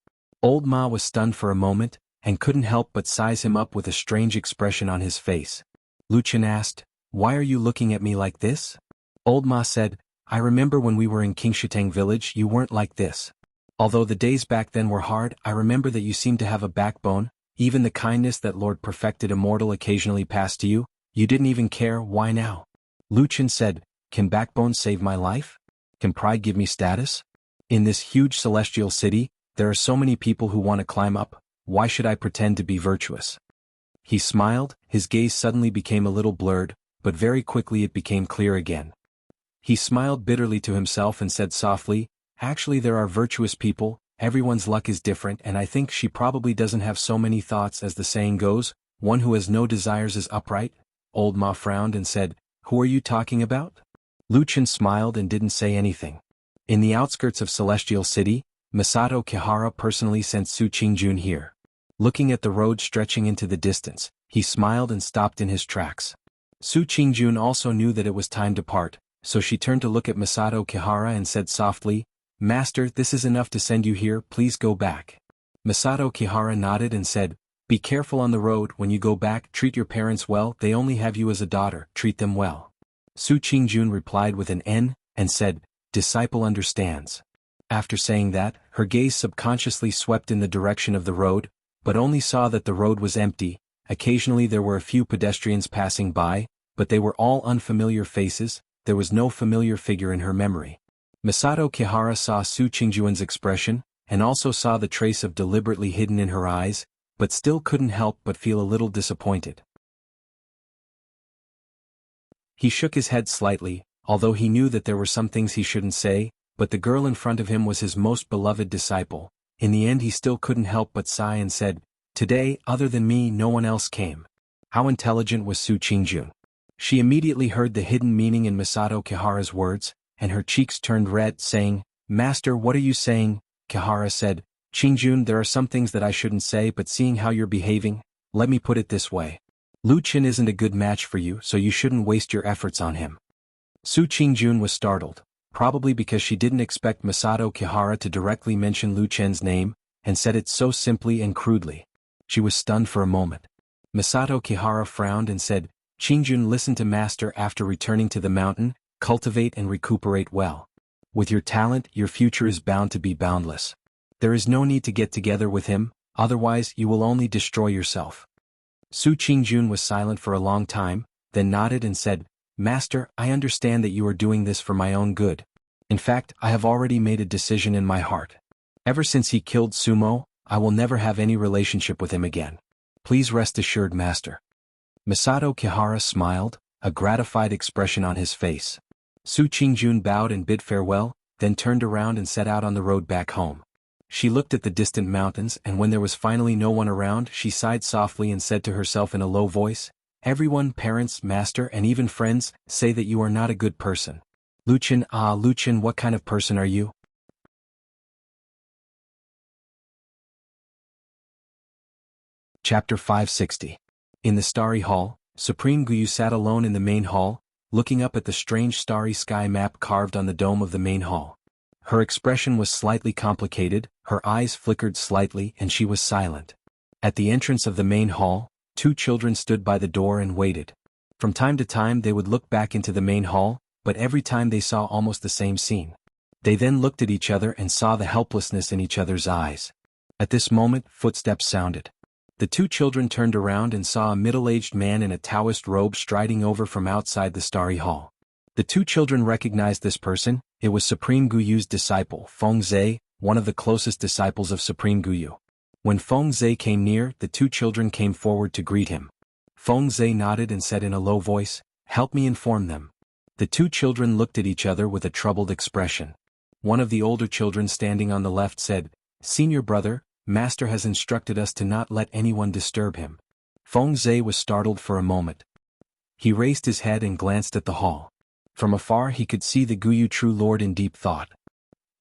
Old Ma was stunned for a moment, and couldn't help but size him up with a strange expression on his face. Lu Chen asked, why are you looking at me like this? Old Ma said, I remember when we were in Qingshitang village you weren't like this. Although the days back then were hard, I remember that you seemed to have a backbone, even the kindness that Lord Perfected Immortal occasionally passed to you, you didn't even care, why now? Lu Chen said, can backbone save my life? Can pride give me status? In this huge celestial city, there are so many people who want to climb up, why should I pretend to be virtuous? He smiled, his gaze suddenly became a little blurred, but very quickly it became clear again. He smiled bitterly to himself and said softly, actually there are virtuous people, everyone's luck is different, and I think she probably doesn't have so many thoughts, as the saying goes, one who has no desires is upright. Old Ma frowned and said, who are you talking about? Lu Chen smiled and didn't say anything. In the outskirts of Celestial City, Masato Kihara personally sent Su Qingjun here. Looking at the road stretching into the distance, he smiled and stopped in his tracks. Su Qingjun also knew that it was time to part, so she turned to look at Masato Kihara and said softly, Master, this is enough to send you here, please go back. Masato Kihara nodded and said, be careful on the road, when you go back, treat your parents well, they only have you as a daughter, treat them well. Su Qingjun replied with an N, and said, disciple understands. After saying that, her gaze subconsciously swept in the direction of the road, but only saw that the road was empty. Occasionally there were a few pedestrians passing by, but they were all unfamiliar faces, there was no familiar figure in her memory. Masato Kihara saw Su Qingjun's expression, and also saw the trace of deliberately hidden in her eyes, but still couldn't help but feel a little disappointed. He shook his head slightly, although he knew that there were some things he shouldn't say, but the girl in front of him was his most beloved disciple. In the end he still couldn't help but sigh and said, today, other than me, no one else came. How intelligent was Su Qingjun? She immediately heard the hidden meaning in Masato Kihara's words, and her cheeks turned red, saying, Master, what are you saying? Kihara said, Qingjun, there are some things that I shouldn't say, but seeing how you're behaving, let me put it this way. Lu Chen isn't a good match for you, so you shouldn't waste your efforts on him. Su Qingjun was startled, probably because she didn't expect Masato Kihara to directly mention Lu Chen's name, and said it so simply and crudely. She was stunned for a moment. Masato Kihara frowned and said, Qingjun, listen to Master. After returning to the mountain, cultivate and recuperate well. With your talent, your future is bound to be boundless. There is no need to get together with him, otherwise you will only destroy yourself. Su Qingjun was silent for a long time, then nodded and said, Master, I understand that you are doing this for my own good. In fact, I have already made a decision in my heart. Ever since he killed Sumo, I will never have any relationship with him again. Please rest assured, Master. Masato Kihara smiled, a gratified expression on his face. Su Qingjun bowed and bid farewell, then turned around and set out on the road back home. She looked at the distant mountains, and when there was finally no one around, she sighed softly and said to herself in a low voice, "Everyone, parents, master, and even friends, say that you are not a good person. Luchin, Luchin, what kind of person are you?" Chapter 560. In the starry hall, Supreme Guyu sat alone in the main hall, looking up at the strange starry sky map carved on the dome of the main hall. Her expression was slightly complicated, her eyes flickered slightly, and she was silent. At the entrance of the main hall, two children stood by the door and waited. From time to time they would look back into the main hall, but every time they saw almost the same scene. They then looked at each other and saw the helplessness in each other's eyes. At this moment, footsteps sounded. The two children turned around and saw a middle-aged man in a Taoist robe striding over from outside the starry hall. The two children recognized this person. It was Supreme Guyu's disciple, Feng Zhe, one of the closest disciples of Supreme Guyu. When Feng Zhe came near, the two children came forward to greet him. Feng Zhe nodded and said in a low voice, "Help me inform them." The two children looked at each other with a troubled expression. One of the older children standing on the left said, "Senior brother, Master has instructed us to not let anyone disturb him." Feng Zhe was startled for a moment. He raised his head and glanced at the hall. From afar he could see the Guyu true lord in deep thought.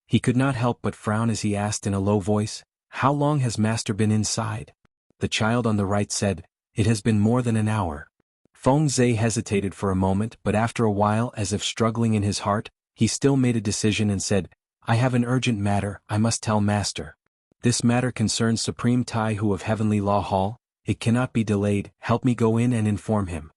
He could not help but frown as he asked in a low voice, "How long has Master been inside?" The child on the right said, "It has been more than an hour." Feng Zhe hesitated for a moment, but after a while, as if struggling in his heart, he still made a decision and said, "I have an urgent matter I must tell Master. This matter concerns Supreme Tai Hu of Heavenly Law Hall. It cannot be delayed. Help me go in and inform him."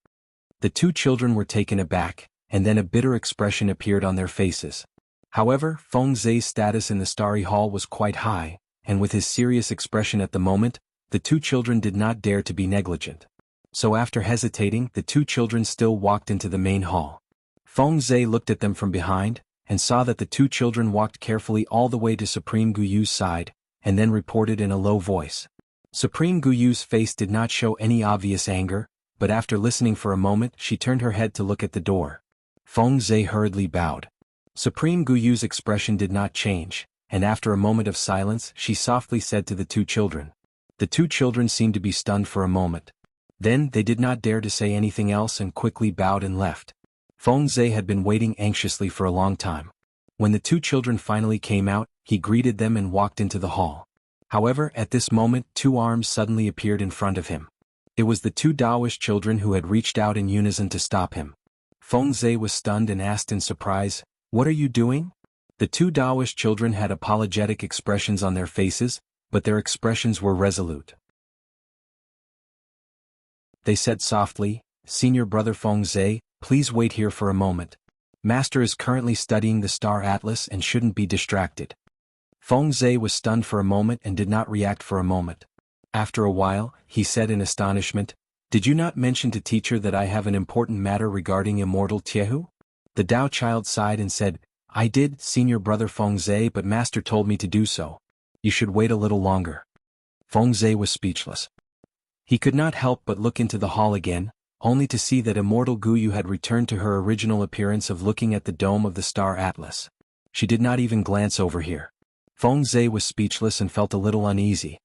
The two children were taken aback, and then a bitter expression appeared on their faces. However, Feng Zhe's status in the starry hall was quite high, and with his serious expression at the moment, the two children did not dare to be negligent. So after hesitating, the two children still walked into the main hall. Feng Zhe looked at them from behind, and saw that the two children walked carefully all the way to Supreme Guyu's side, and then reported in a low voice. Supreme Guyu's face did not show any obvious anger, but after listening for a moment she turned her head to look at the door. Feng Zhe hurriedly bowed. Supreme Guyu's expression did not change, and after a moment of silence she softly said to the two children. The two children seemed to be stunned for a moment. Then they did not dare to say anything else and quickly bowed and left. Feng Zhe had been waiting anxiously for a long time. When the two children finally came out, he greeted them and walked into the hall. However, at this moment two arms suddenly appeared in front of him. It was the two Taoist children who had reached out in unison to stop him. Feng Zhe was stunned and asked in surprise, "What are you doing?" The two Taoist children had apologetic expressions on their faces, but their expressions were resolute. They said softly, "Senior brother Feng Zhe, please wait here for a moment. Master is currently studying the star atlas and shouldn't be distracted." Feng Zhe was stunned for a moment and did not react for a moment. After a while, he said in astonishment, "Did you not mention to teacher that I have an important matter regarding immortal Tiehu?" The Tao child sighed and said, "I did, Senior brother Feng Zhe, but Master told me to do so. You should wait a little longer." Feng Zhe was speechless. He could not help but look into the hall again, only to see that immortal Guyu had returned to her original appearance of looking at the dome of the star atlas. She did not even glance over here. Feng Zhe was speechless and felt a little uneasy.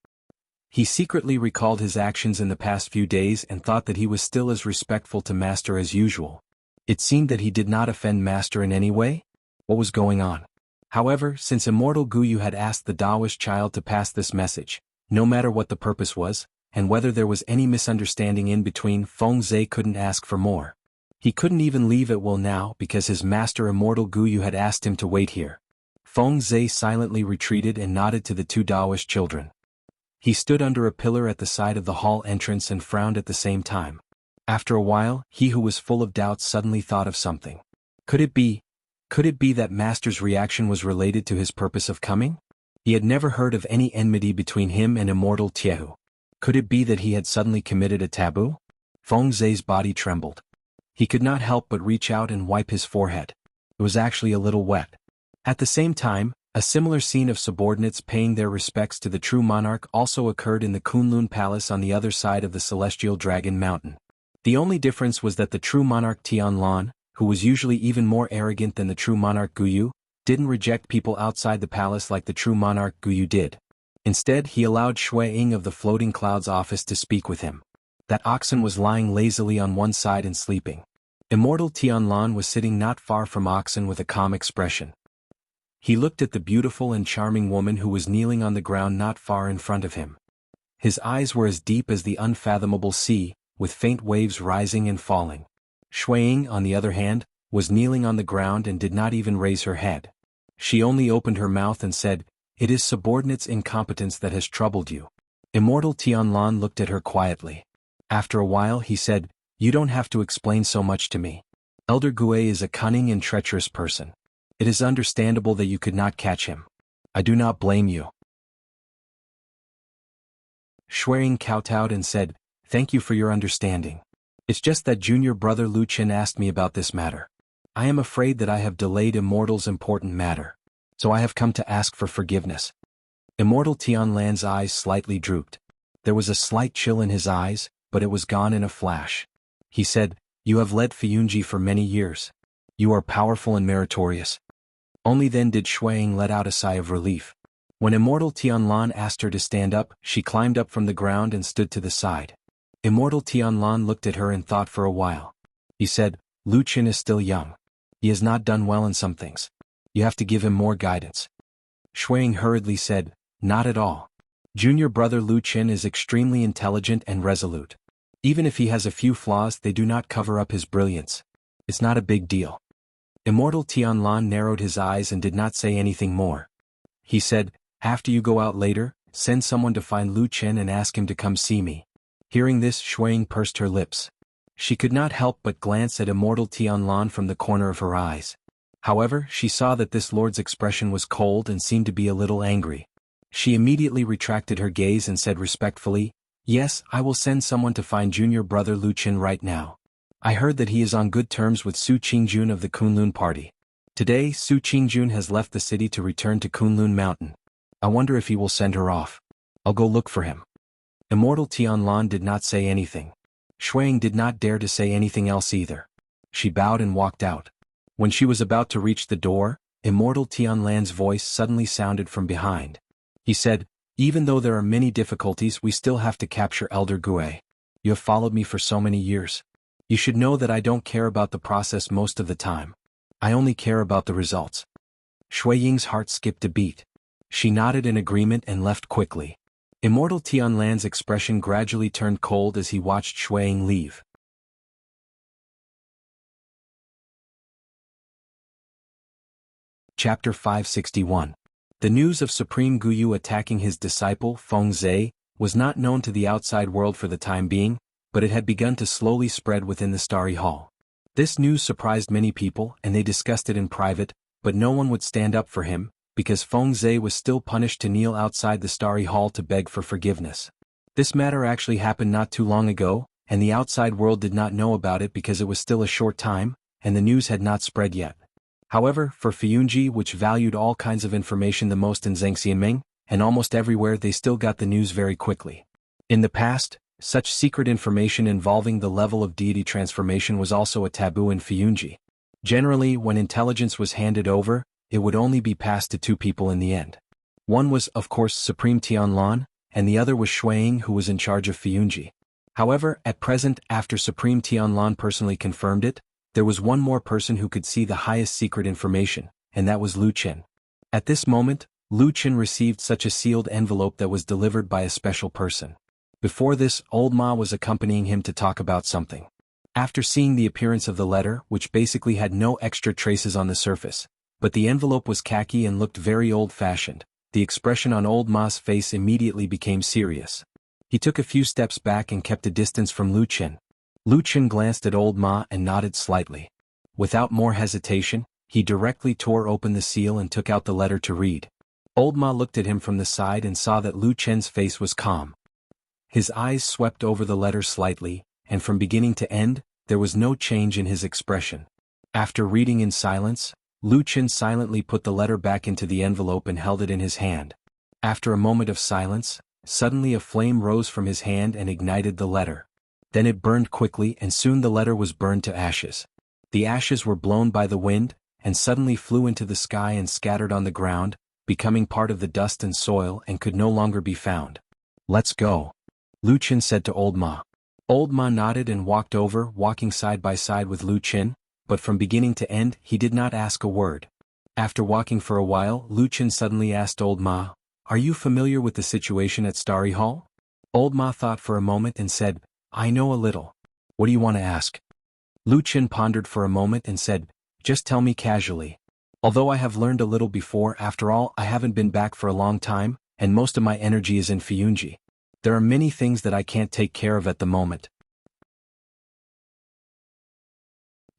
He secretly recalled his actions in the past few days and thought that he was still as respectful to Master as usual. It seemed that he did not offend Master in any way. What was going on? However, since immortal Guyu had asked the Taoist child to pass this message, no matter what the purpose was, and whether there was any misunderstanding in between, Feng Zhe couldn't ask for more. He couldn't even leave at will now because his master immortal Guyu had asked him to wait here. Feng Zhe silently retreated and nodded to the two Taoist children. He stood under a pillar at the side of the hall entrance and frowned at the same time. After a while, he who was full of doubts suddenly thought of something. Could it be that Master's reaction was related to his purpose of coming? He had never heard of any enmity between him and immortal Tiehu. Could it be that he had suddenly committed a taboo? Feng Zhe's body trembled. He could not help but reach out and wipe his forehead. It was actually a little wet. At the same time, a similar scene of subordinates paying their respects to the true monarch also occurred in the Kunlun Palace on the other side of the Celestial Dragon Mountain. The only difference was that the true monarch Tianlan, who was usually even more arrogant than the true monarch Guyu, didn't reject people outside the palace like the true monarch Guyu did. Instead, he allowed Shui Ying of the Floating Clouds office to speak with him. That oxen was lying lazily on one side and sleeping. Immortal Tianlan was sitting not far from oxen with a calm expression. He looked at the beautiful and charming woman who was kneeling on the ground not far in front of him. His eyes were as deep as the unfathomable sea, with faint waves rising and falling. Shui Ying, on the other hand, was kneeling on the ground and did not even raise her head. She only opened her mouth and said, "It is subordinate's incompetence that has troubled you." Immortal Tianlan looked at her quietly. After a while he said, "You don't have to explain so much to me. Elder Gue is a cunning and treacherous person. It is understandable that you could not catch him. I do not blame you." Shui Ying kowtowed and said, "Thank you for your understanding. It's just that junior brother Lu Qin asked me about this matter. I am afraid that I have delayed Immortal's important matter. So I have come to ask for forgiveness." Immortal Tianlan's eyes slightly drooped. There was a slight chill in his eyes, but it was gone in a flash. He said, "You have led Fiyunji for many years. You are powerful and meritorious." Only then did Shui Ying let out a sigh of relief. When Immortal Tianlan asked her to stand up, she climbed up from the ground and stood to the side. Immortal Tianlan looked at her and thought for a while. He said, "Lu Qin is still young. He has not done well in some things. You have to give him more guidance." Shui Ying hurriedly said, "Not at all. Junior brother Lu Qin is extremely intelligent and resolute. Even if he has a few flaws, they do not cover up his brilliance. It's not a big deal." Immortal Tianlan narrowed his eyes and did not say anything more. He said, "After you go out later, send someone to find Lu Qin and ask him to come see me." Hearing this, Shui Ying pursed her lips. She could not help but glance at Immortal Tianlan from the corner of her eyes. However, she saw that this lord's expression was cold and seemed to be a little angry. She immediately retracted her gaze and said respectfully, "Yes, I will send someone to find junior brother Lu Qin right now. I heard that he is on good terms with Su Qingjun of the Kunlun party. Today, Su Qingjun has left the city to return to Kunlun Mountain. I wonder if he will send her off. I'll go look for him." Immortal Tianlan did not say anything. Shui Ying did not dare to say anything else either. She bowed and walked out. When she was about to reach the door, Immortal Tianlan's voice suddenly sounded from behind. He said, "Even though there are many difficulties, we still have to capture Elder Gue. You have followed me for so many years. You should know that I don't care about the process most of the time. I only care about the results." Shui Ying's heart skipped a beat. She nodded in agreement and left quickly. Immortal Tianlan's expression gradually turned cold as he watched Shui Ying leave. Chapter 561. The news of Supreme Guyu attacking his disciple, Feng Zhe, was not known to the outside world for the time being, but it had begun to slowly spread within the Starry Hall. This news surprised many people and they discussed it in private, but no one would stand up for him, because Feng Zhe was still punished to kneel outside the Starry Hall to beg for forgiveness. This matter actually happened not too long ago, and the outside world did not know about it because it was still a short time, and the news had not spread yet. However, for Fiyunji, which valued all kinds of information the most in Zhangxianming, and almost everywhere, they still got the news very quickly. In the past, such secret information involving the level of deity transformation was also a taboo in Fiyunji. Generally, when intelligence was handed over, it would only be passed to two people in the end. One was, of course, Supreme Tianlan, and the other was Shui Ying, who was in charge of Fiyunji. However, at present, after Supreme Tianlan personally confirmed it, there was one more person who could see the highest secret information, and that was Lu Qin. At this moment, Lu Qin received such a sealed envelope that was delivered by a special person. Before this, Old Ma was accompanying him to talk about something. After seeing the appearance of the letter, which basically had no extra traces on the surface, but the envelope was khaki and looked very old-fashioned, the expression on Old Ma's face immediately became serious. He took a few steps back and kept a distance from Lu Qin. Lu Qin glanced at Old Ma and nodded slightly. Without more hesitation, he directly tore open the seal and took out the letter to read. Old Ma looked at him from the side and saw that Lu Qin's face was calm. His eyes swept over the letter slightly, and from beginning to end, there was no change in his expression. After reading in silence, Lu Qin silently put the letter back into the envelope and held it in his hand. After a moment of silence, suddenly a flame rose from his hand and ignited the letter. Then it burned quickly and soon the letter was burned to ashes. The ashes were blown by the wind, and suddenly flew into the sky and scattered on the ground, becoming part of the dust and soil and could no longer be found. "Let's go," Lu Qin said to Old Ma. Old Ma nodded and walked over, walking side by side with Lu Qin, but from beginning to end he did not ask a word. After walking for a while, Lu Qin suddenly asked Old Ma, "Are you familiar with the situation at Starry Hall?" Old Ma thought for a moment and said, "I know a little." "What do you want to ask?" Lu Qin pondered for a moment and said, "Just tell me casually. Although I have learned a little before, after all, I haven't been back for a long time, and most of my energy is in Fiyunji. There are many things that I can't take care of at the moment."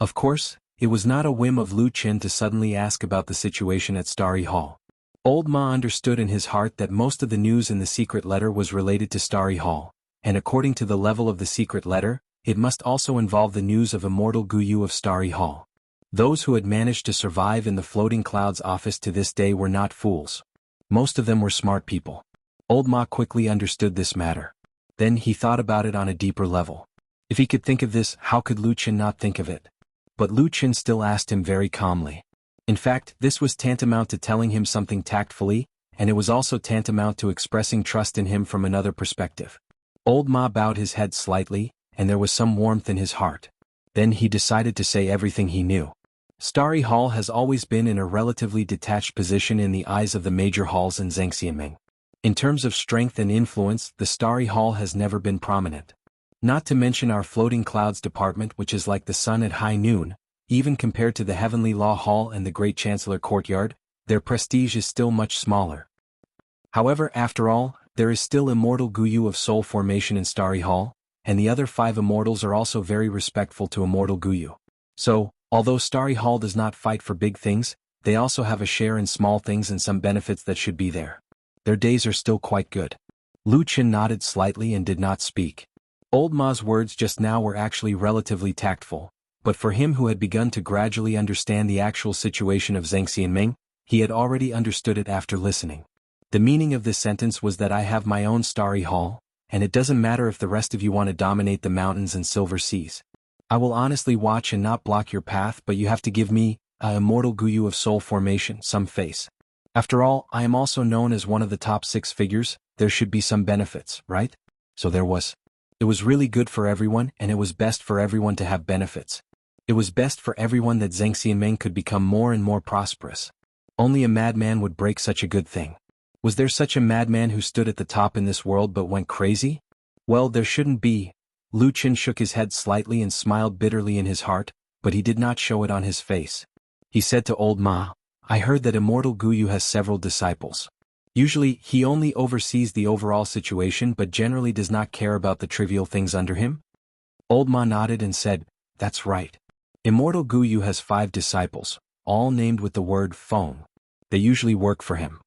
Of course, it was not a whim of Lu Qin to suddenly ask about the situation at Starry Hall. Old Ma understood in his heart that most of the news in the secret letter was related to Starry Hall, and according to the level of the secret letter, it must also involve the news of Immortal Guyu of Starry Hall. Those who had managed to survive in the Floating Clouds office to this day were not fools. Most of them were smart people. Old Ma quickly understood this matter. Then he thought about it on a deeper level. If he could think of this, how could Lu Qin not think of it? But Lu Qin still asked him very calmly. In fact, this was tantamount to telling him something tactfully, and it was also tantamount to expressing trust in him from another perspective. Old Ma bowed his head slightly, and there was some warmth in his heart. Then he decided to say everything he knew. Starry Hall has always been in a relatively detached position in the eyes of the major halls in Zhangxiaming. In terms of strength and influence, the Starry Hall has never been prominent. Not to mention our Floating Clouds department, which is like the sun at high noon. Even compared to the Heavenly Law Hall and the Great Chancellor Courtyard, their prestige is still much smaller. However, after all, there is still Immortal Guyu of Soul Formation in Starry Hall, and the other 5 immortals are also very respectful to Immortal Guyu. So, although Starry Hall does not fight for big things, they also have a share in small things and some benefits that should be there. Their days are still quite good. Lu Qin nodded slightly and did not speak. Old Ma's words just now were actually relatively tactful, but for him who had begun to gradually understand the actual situation of Zhang Xianming, he had already understood it after listening. The meaning of this sentence was that I have my own Starry Hall, and it doesn't matter if the rest of you want to dominate the mountains and silver seas. I will honestly watch and not block your path, but you have to give me, a Immortal Guyu of Soul Formation, some face. After all, I am also known as one of the top 6 figures, there should be some benefits, right? So there was. It was really good for everyone, and it was best for everyone to have benefits. It was best for everyone that Zhang Xianming could become more and more prosperous. Only a madman would break such a good thing. Was there such a madman who stood at the top in this world but went crazy? Well, there shouldn't be. Lu Qin shook his head slightly and smiled bitterly in his heart, but he did not show it on his face. He said to Old Ma, "I heard that Immortal Guyu has several disciples. Usually, he only oversees the overall situation but generally does not care about the trivial things under him?" Old Ma nodded and said, "That's right. Immortal Guyu has 5 disciples, all named with the word Feng. They usually work for him.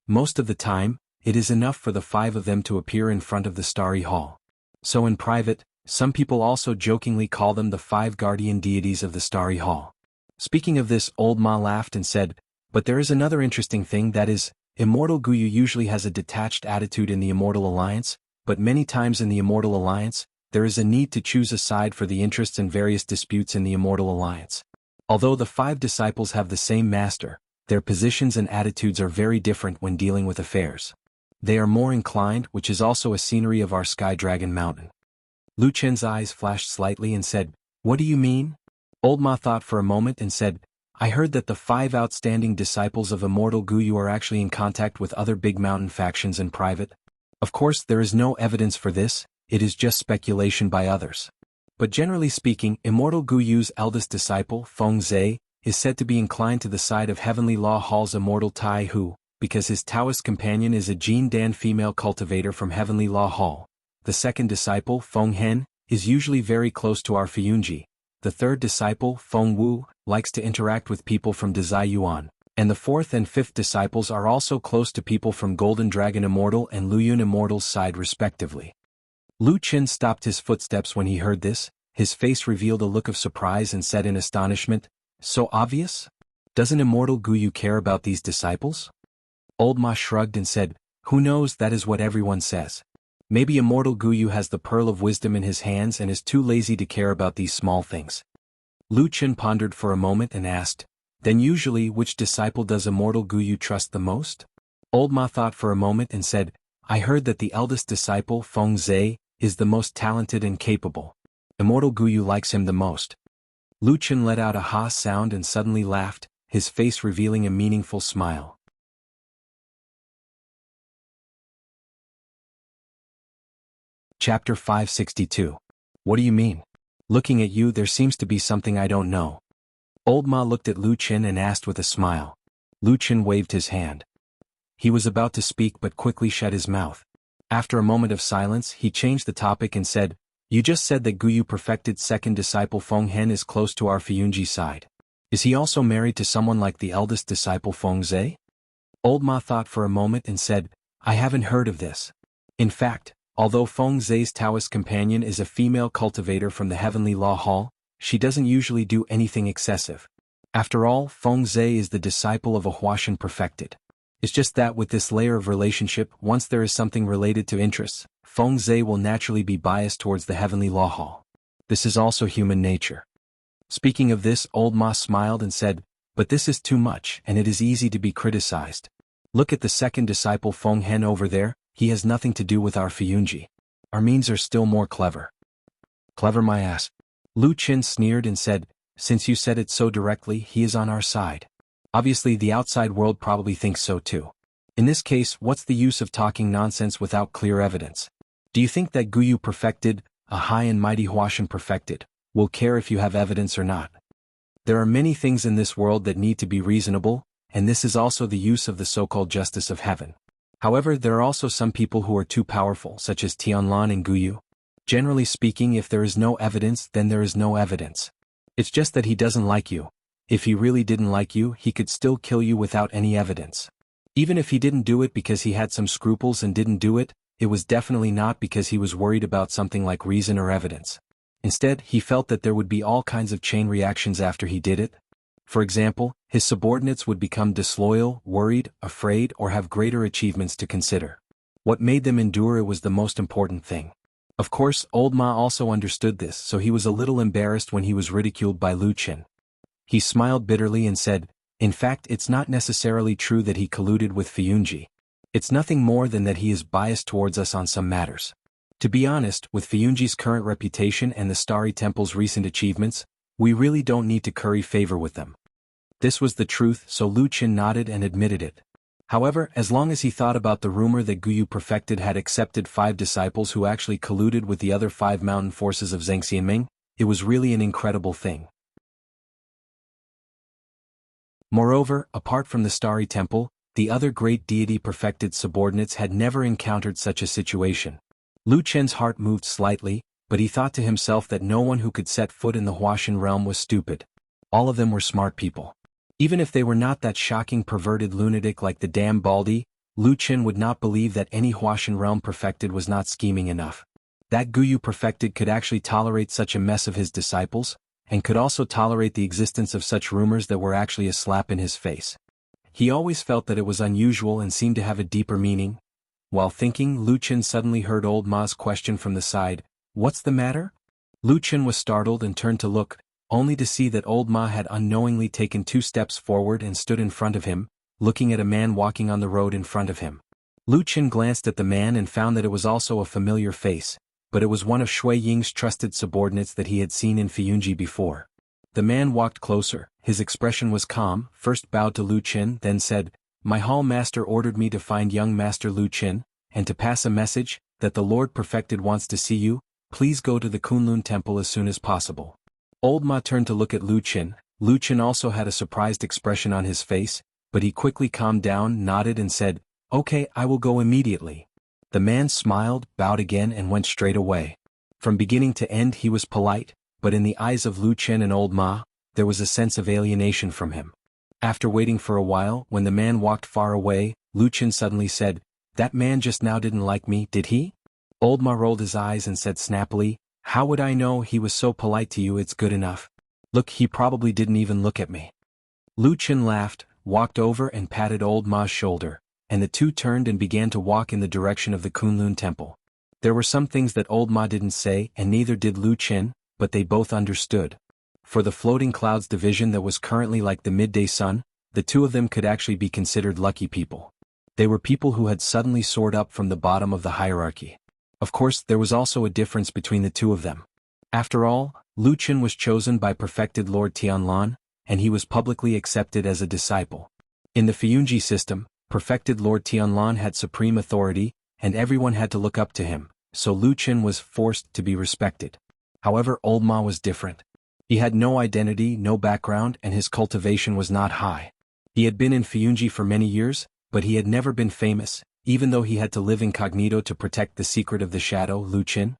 Most of the time, it is enough for the 5 of them to appear in front of the Starry Hall. So in private, some people also jokingly call them the 5 guardian deities of the Starry Hall." Speaking of this, Old Ma laughed and said, "But there is another interesting thing, that is, Immortal Guyu usually has a detached attitude in the Immortal Alliance, but many times in the Immortal Alliance, there is a need to choose a side for the interests in various disputes in the Immortal Alliance. Although the 5 disciples have the same master, their positions and attitudes are very different when dealing with affairs. They are more inclined, which is also a scenery of our Sky Dragon Mountain." Lu Qin's eyes flashed slightly and said, "What do you mean?" Old Ma thought for a moment and said, "I heard that the 5 outstanding disciples of Immortal Guyu are actually in contact with other big mountain factions in private. Of course, there is no evidence for this, it is just speculation by others. But generally speaking, Immortal Guyu's eldest disciple, Feng Zhe, is said to be inclined to the side of Heavenly Law Hall's Immortal Tai Hu, because his Taoist companion is a Jin Dan female cultivator from Heavenly Law Hall. The second disciple, Feng Hen, is usually very close to our Fiyunji. The third disciple, Feng Wu, likes to interact with people from Dazai Yuan, and the 4th and 5th disciples are also close to people from Golden Dragon Immortal and Luyun Immortal's side respectively." Lu Qin stopped his footsteps when he heard this, his face revealed a look of surprise and said in astonishment, "So obvious? Doesn't Immortal Guyu care about these disciples?" Old Ma shrugged and said, "Who knows, that is what everyone says. Maybe Immortal Guyu has the pearl of wisdom in his hands and is too lazy to care about these small things." Lu Qin pondered for a moment and asked, "Then usually which disciple does immortal Guyu trust the most?" Old Ma thought for a moment and said, "I heard that the eldest disciple, Feng Zhe, is the most talented and capable. Immortal Guyu likes him the most." Lu Qin let out a ha sound and suddenly laughed, his face revealing a meaningful smile. Chapter 562. What do you mean? Looking at you there seems to be something I don't know. Old Ma looked at Lu Qin and asked with a smile. Lu Qin waved his hand. He was about to speak but quickly shut his mouth. After a moment of silence he changed the topic and said, "You just said that Guyu perfected second disciple Feng Hen is close to our Fiyunji side. Is he also married to someone like the eldest disciple Feng Zhe?" Old Ma thought for a moment and said, "I haven't heard of this. In fact, although Feng Zhe's Taoist companion is a female cultivator from the Heavenly Law Hall, she doesn't usually do anything excessive. After all, Feng Zhe is the disciple of a Huashan perfected. It's just that with this layer of relationship, once there is something related to interests, Feng Zhe will naturally be biased towards the Heavenly Law Hall. This is also human nature." Speaking of this, Old Ma smiled and said, "But this is too much and it is easy to be criticized. Look at the second disciple Feng Hen over there, he has nothing to do with our Fiyunji. Our means are still more clever." "Clever my ass." Lu Qin sneered and said, "Since you said it so directly, he is on our side. Obviously the outside world probably thinks so too. In this case, what's the use of talking nonsense without clear evidence? Do you think that Guyu perfected, a high and mighty Huashan perfected, will care if you have evidence or not? There are many things in this world that need to be reasonable, and this is also the use of the so-called justice of heaven. However, there are also some people who are too powerful, such as Tianlan and Guyu. Generally speaking, if there is no evidence, then there is no evidence. It's just that he doesn't like you. If he really didn't like you, he could still kill you without any evidence. Even if he didn't do it because he had some scruples and didn't do it, it was definitely not because he was worried about something like reason or evidence. Instead, he felt that there would be all kinds of chain reactions after he did it. For example, his subordinates would become disloyal, worried, afraid, or have greater achievements to consider. What made them endure it was the most important thing. Of course, Old Ma also understood this, so he was a little embarrassed when he was ridiculed by Lu Qin. He smiled bitterly and said, "In fact, it's not necessarily true that he colluded with Fiyunji. It's nothing more than that he is biased towards us on some matters. To be honest, with Fiyunji's current reputation and the Starry Temple's recent achievements, we really don't need to curry favor with them." This was the truth, so Lu Qin nodded and admitted it. However, as long as he thought about the rumor that Guyu Perfected had accepted 5 disciples who actually colluded with the other 5 mountain forces of Zhengxianming, it was really an incredible thing. Moreover, apart from the Starry Temple, the other great deity perfected subordinates had never encountered such a situation. Lu Qin's heart moved slightly, but he thought to himself that no one who could set foot in the Huashan realm was stupid. All of them were smart people. Even if they were not that shocking perverted lunatic like the damn Baldi, Lu Qin would not believe that any Huashan realm perfected was not scheming enough. That Guyu perfected could actually tolerate such a mess of his disciples, and could also tolerate the existence of such rumors that were actually a slap in his face. He always felt that it was unusual and seemed to have a deeper meaning. While thinking, Lu Qin suddenly heard Old Ma's question from the side, "What's the matter?" Lu Qin was startled and turned to look, only to see that Old Ma had unknowingly taken 2 steps forward and stood in front of him, looking at a man walking on the road in front of him. Lu Qin glanced at the man and found that it was also a familiar face, but it was one of Shui Ying's trusted subordinates that he had seen in Fiyunji before. The man walked closer, his expression was calm, first bowed to Lu Qin, then said, "My hall master ordered me to find young master Lu Qin, and to pass a message, that the Lord Perfected wants to see you. Please go to the Kunlun temple as soon as possible." Old Ma turned to look at Lu Qin. Lu Qin also had a surprised expression on his face, but he quickly calmed down, nodded and said, "Okay, I will go immediately." The man smiled, bowed again and went straight away. From beginning to end he was polite, but in the eyes of Lu Qin and Old Ma, there was a sense of alienation from him. After waiting for a while, when the man walked far away, Lu Qin suddenly said, "That man just now didn't like me, did he?" Old Ma rolled his eyes and said snappily, "How would I know? He was so polite to you, it's good enough. Look, he probably didn't even look at me." Lu Qin laughed, walked over and patted Old Ma's shoulder, and the two turned and began to walk in the direction of the Kunlun temple. There were some things that Old Ma didn't say and neither did Lu Qin, but they both understood. For the floating clouds division that was currently like the midday sun, the two of them could actually be considered lucky people. They were people who had suddenly soared up from the bottom of the hierarchy. Of course, there was also a difference between the two of them. After all, Lu Qin was chosen by perfected Lord Tianlan, and he was publicly accepted as a disciple. In the Feiyunji system, perfected Lord Tianlan had supreme authority, and everyone had to look up to him, so Lu Qin was forced to be respected. However, Old Ma was different. He had no identity, no background, and his cultivation was not high. He had been in Feiyunji for many years, but he had never been famous, even though he had to live incognito to protect the secret of the shadow, Lu Qin.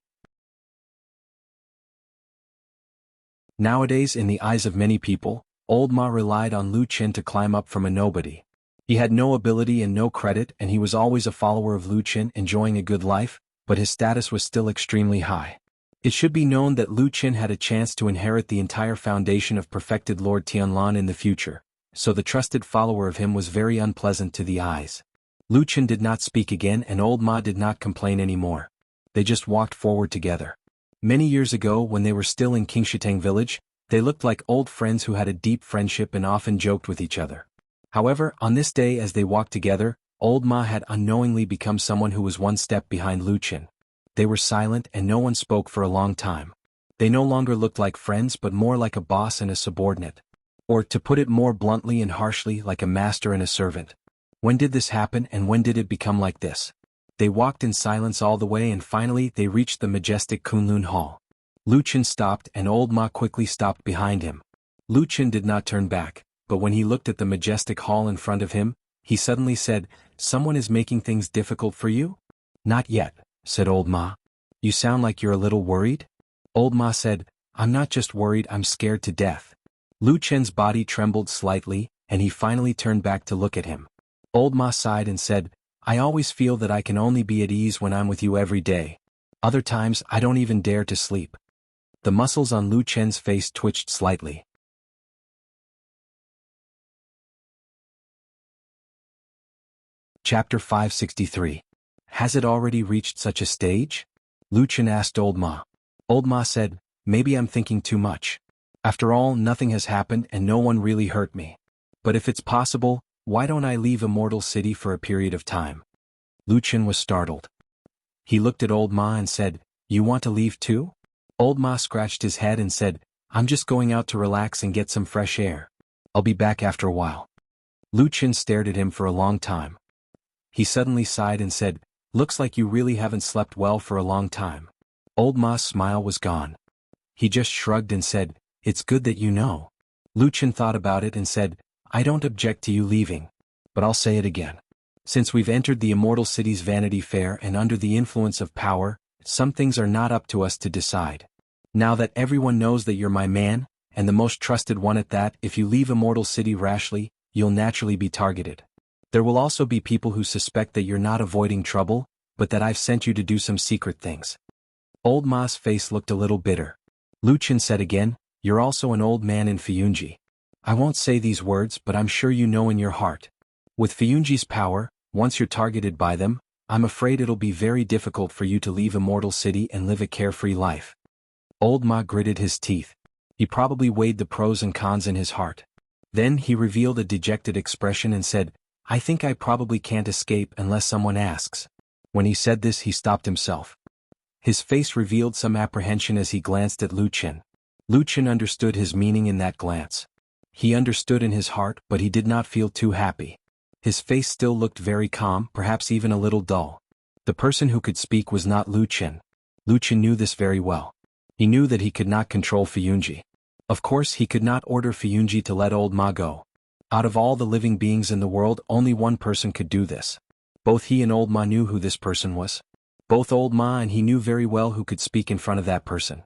Nowadays, in the eyes of many people, Old Ma relied on Lu Qin to climb up from a nobody. He had no ability and no credit, and he was always a follower of Lu Qin, enjoying a good life, but his status was still extremely high. It should be known that Lu Qin had a chance to inherit the entire foundation of perfected Lord Tianlan in the future, so the trusted follower of him was very unpleasant to the eyes. Lu Qin did not speak again, and Old Ma did not complain anymore. They just walked forward together. Many years ago, when they were still in Qingshitang village, they looked like old friends who had a deep friendship and often joked with each other. However, on this day as they walked together, Old Ma had unknowingly become someone who was one step behind Lu Qin. They were silent and no one spoke for a long time. They no longer looked like friends but more like a boss and a subordinate. Or, to put it more bluntly and harshly, like a master and a servant. When did this happen, and when did it become like this? They walked in silence all the way, and finally they reached the majestic Kunlun Hall. Lu Qin stopped and Old Ma quickly stopped behind him. Lu Qin did not turn back, but when he looked at the majestic hall in front of him, he suddenly said, "Someone is making things difficult for you?" "Not yet," said Old Ma. "You sound like you're a little worried?" Old Ma said, "I'm not just worried, I'm scared to death." Lu Qin's body trembled slightly, and he finally turned back to look at him. Old Ma sighed and said, "I always feel that I can only be at ease when I'm with you every day. Other times I don't even dare to sleep." The muscles on Lu Qin's face twitched slightly. Chapter 563. Has it already reached such a stage? Lu Qin asked Old Ma. Old Ma said, "Maybe I'm thinking too much. After all, nothing has happened and no one really hurt me. But if it's possible, why don't I leave Immortal City for a period of time?" Lu Qin was startled. He looked at Old Ma and said, "You want to leave too?" Old Ma scratched his head and said, "I'm just going out to relax and get some fresh air. I'll be back after a while." Lu Qin stared at him for a long time. He suddenly sighed and said, "Looks like you really haven't slept well for a long time." Old Ma's smile was gone. He just shrugged and said, "It's good that you know." Lu Qin thought about it and said, "I don't object to you leaving. But I'll say it again. Since we've entered the Immortal City's Vanity Fair and under the influence of power, some things are not up to us to decide. Now that everyone knows that you're my man, and the most trusted one at that, if you leave Immortal City rashly, you'll naturally be targeted. There will also be people who suspect that you're not avoiding trouble, but that I've sent you to do some secret things." Old Ma's face looked a little bitter. Lu Qin said again, "You're also an old man in Feiyunji. I won't say these words, but I'm sure you know in your heart. With Feiyunji's power, once you're targeted by them, I'm afraid it'll be very difficult for you to leave Immortal City and live a carefree life." Old Ma gritted his teeth. He probably weighed the pros and cons in his heart. Then he revealed a dejected expression and said, "I think I probably can't escape unless someone asks." When he said this, he stopped himself. His face revealed some apprehension as he glanced at Lu Qin. Lu Qin understood his meaning in that glance. He understood in his heart, but he did not feel too happy. His face still looked very calm, perhaps even a little dull. The person who could speak was not Lu Qin. Lu Qin knew this very well. He knew that he could not control Feiyunji. Of course, he could not order Feiyunji to let Old Ma go. Out of all the living beings in the world, only one person could do this. Both he and Old Ma knew who this person was. Both Old Ma and he knew very well who could speak in front of that person.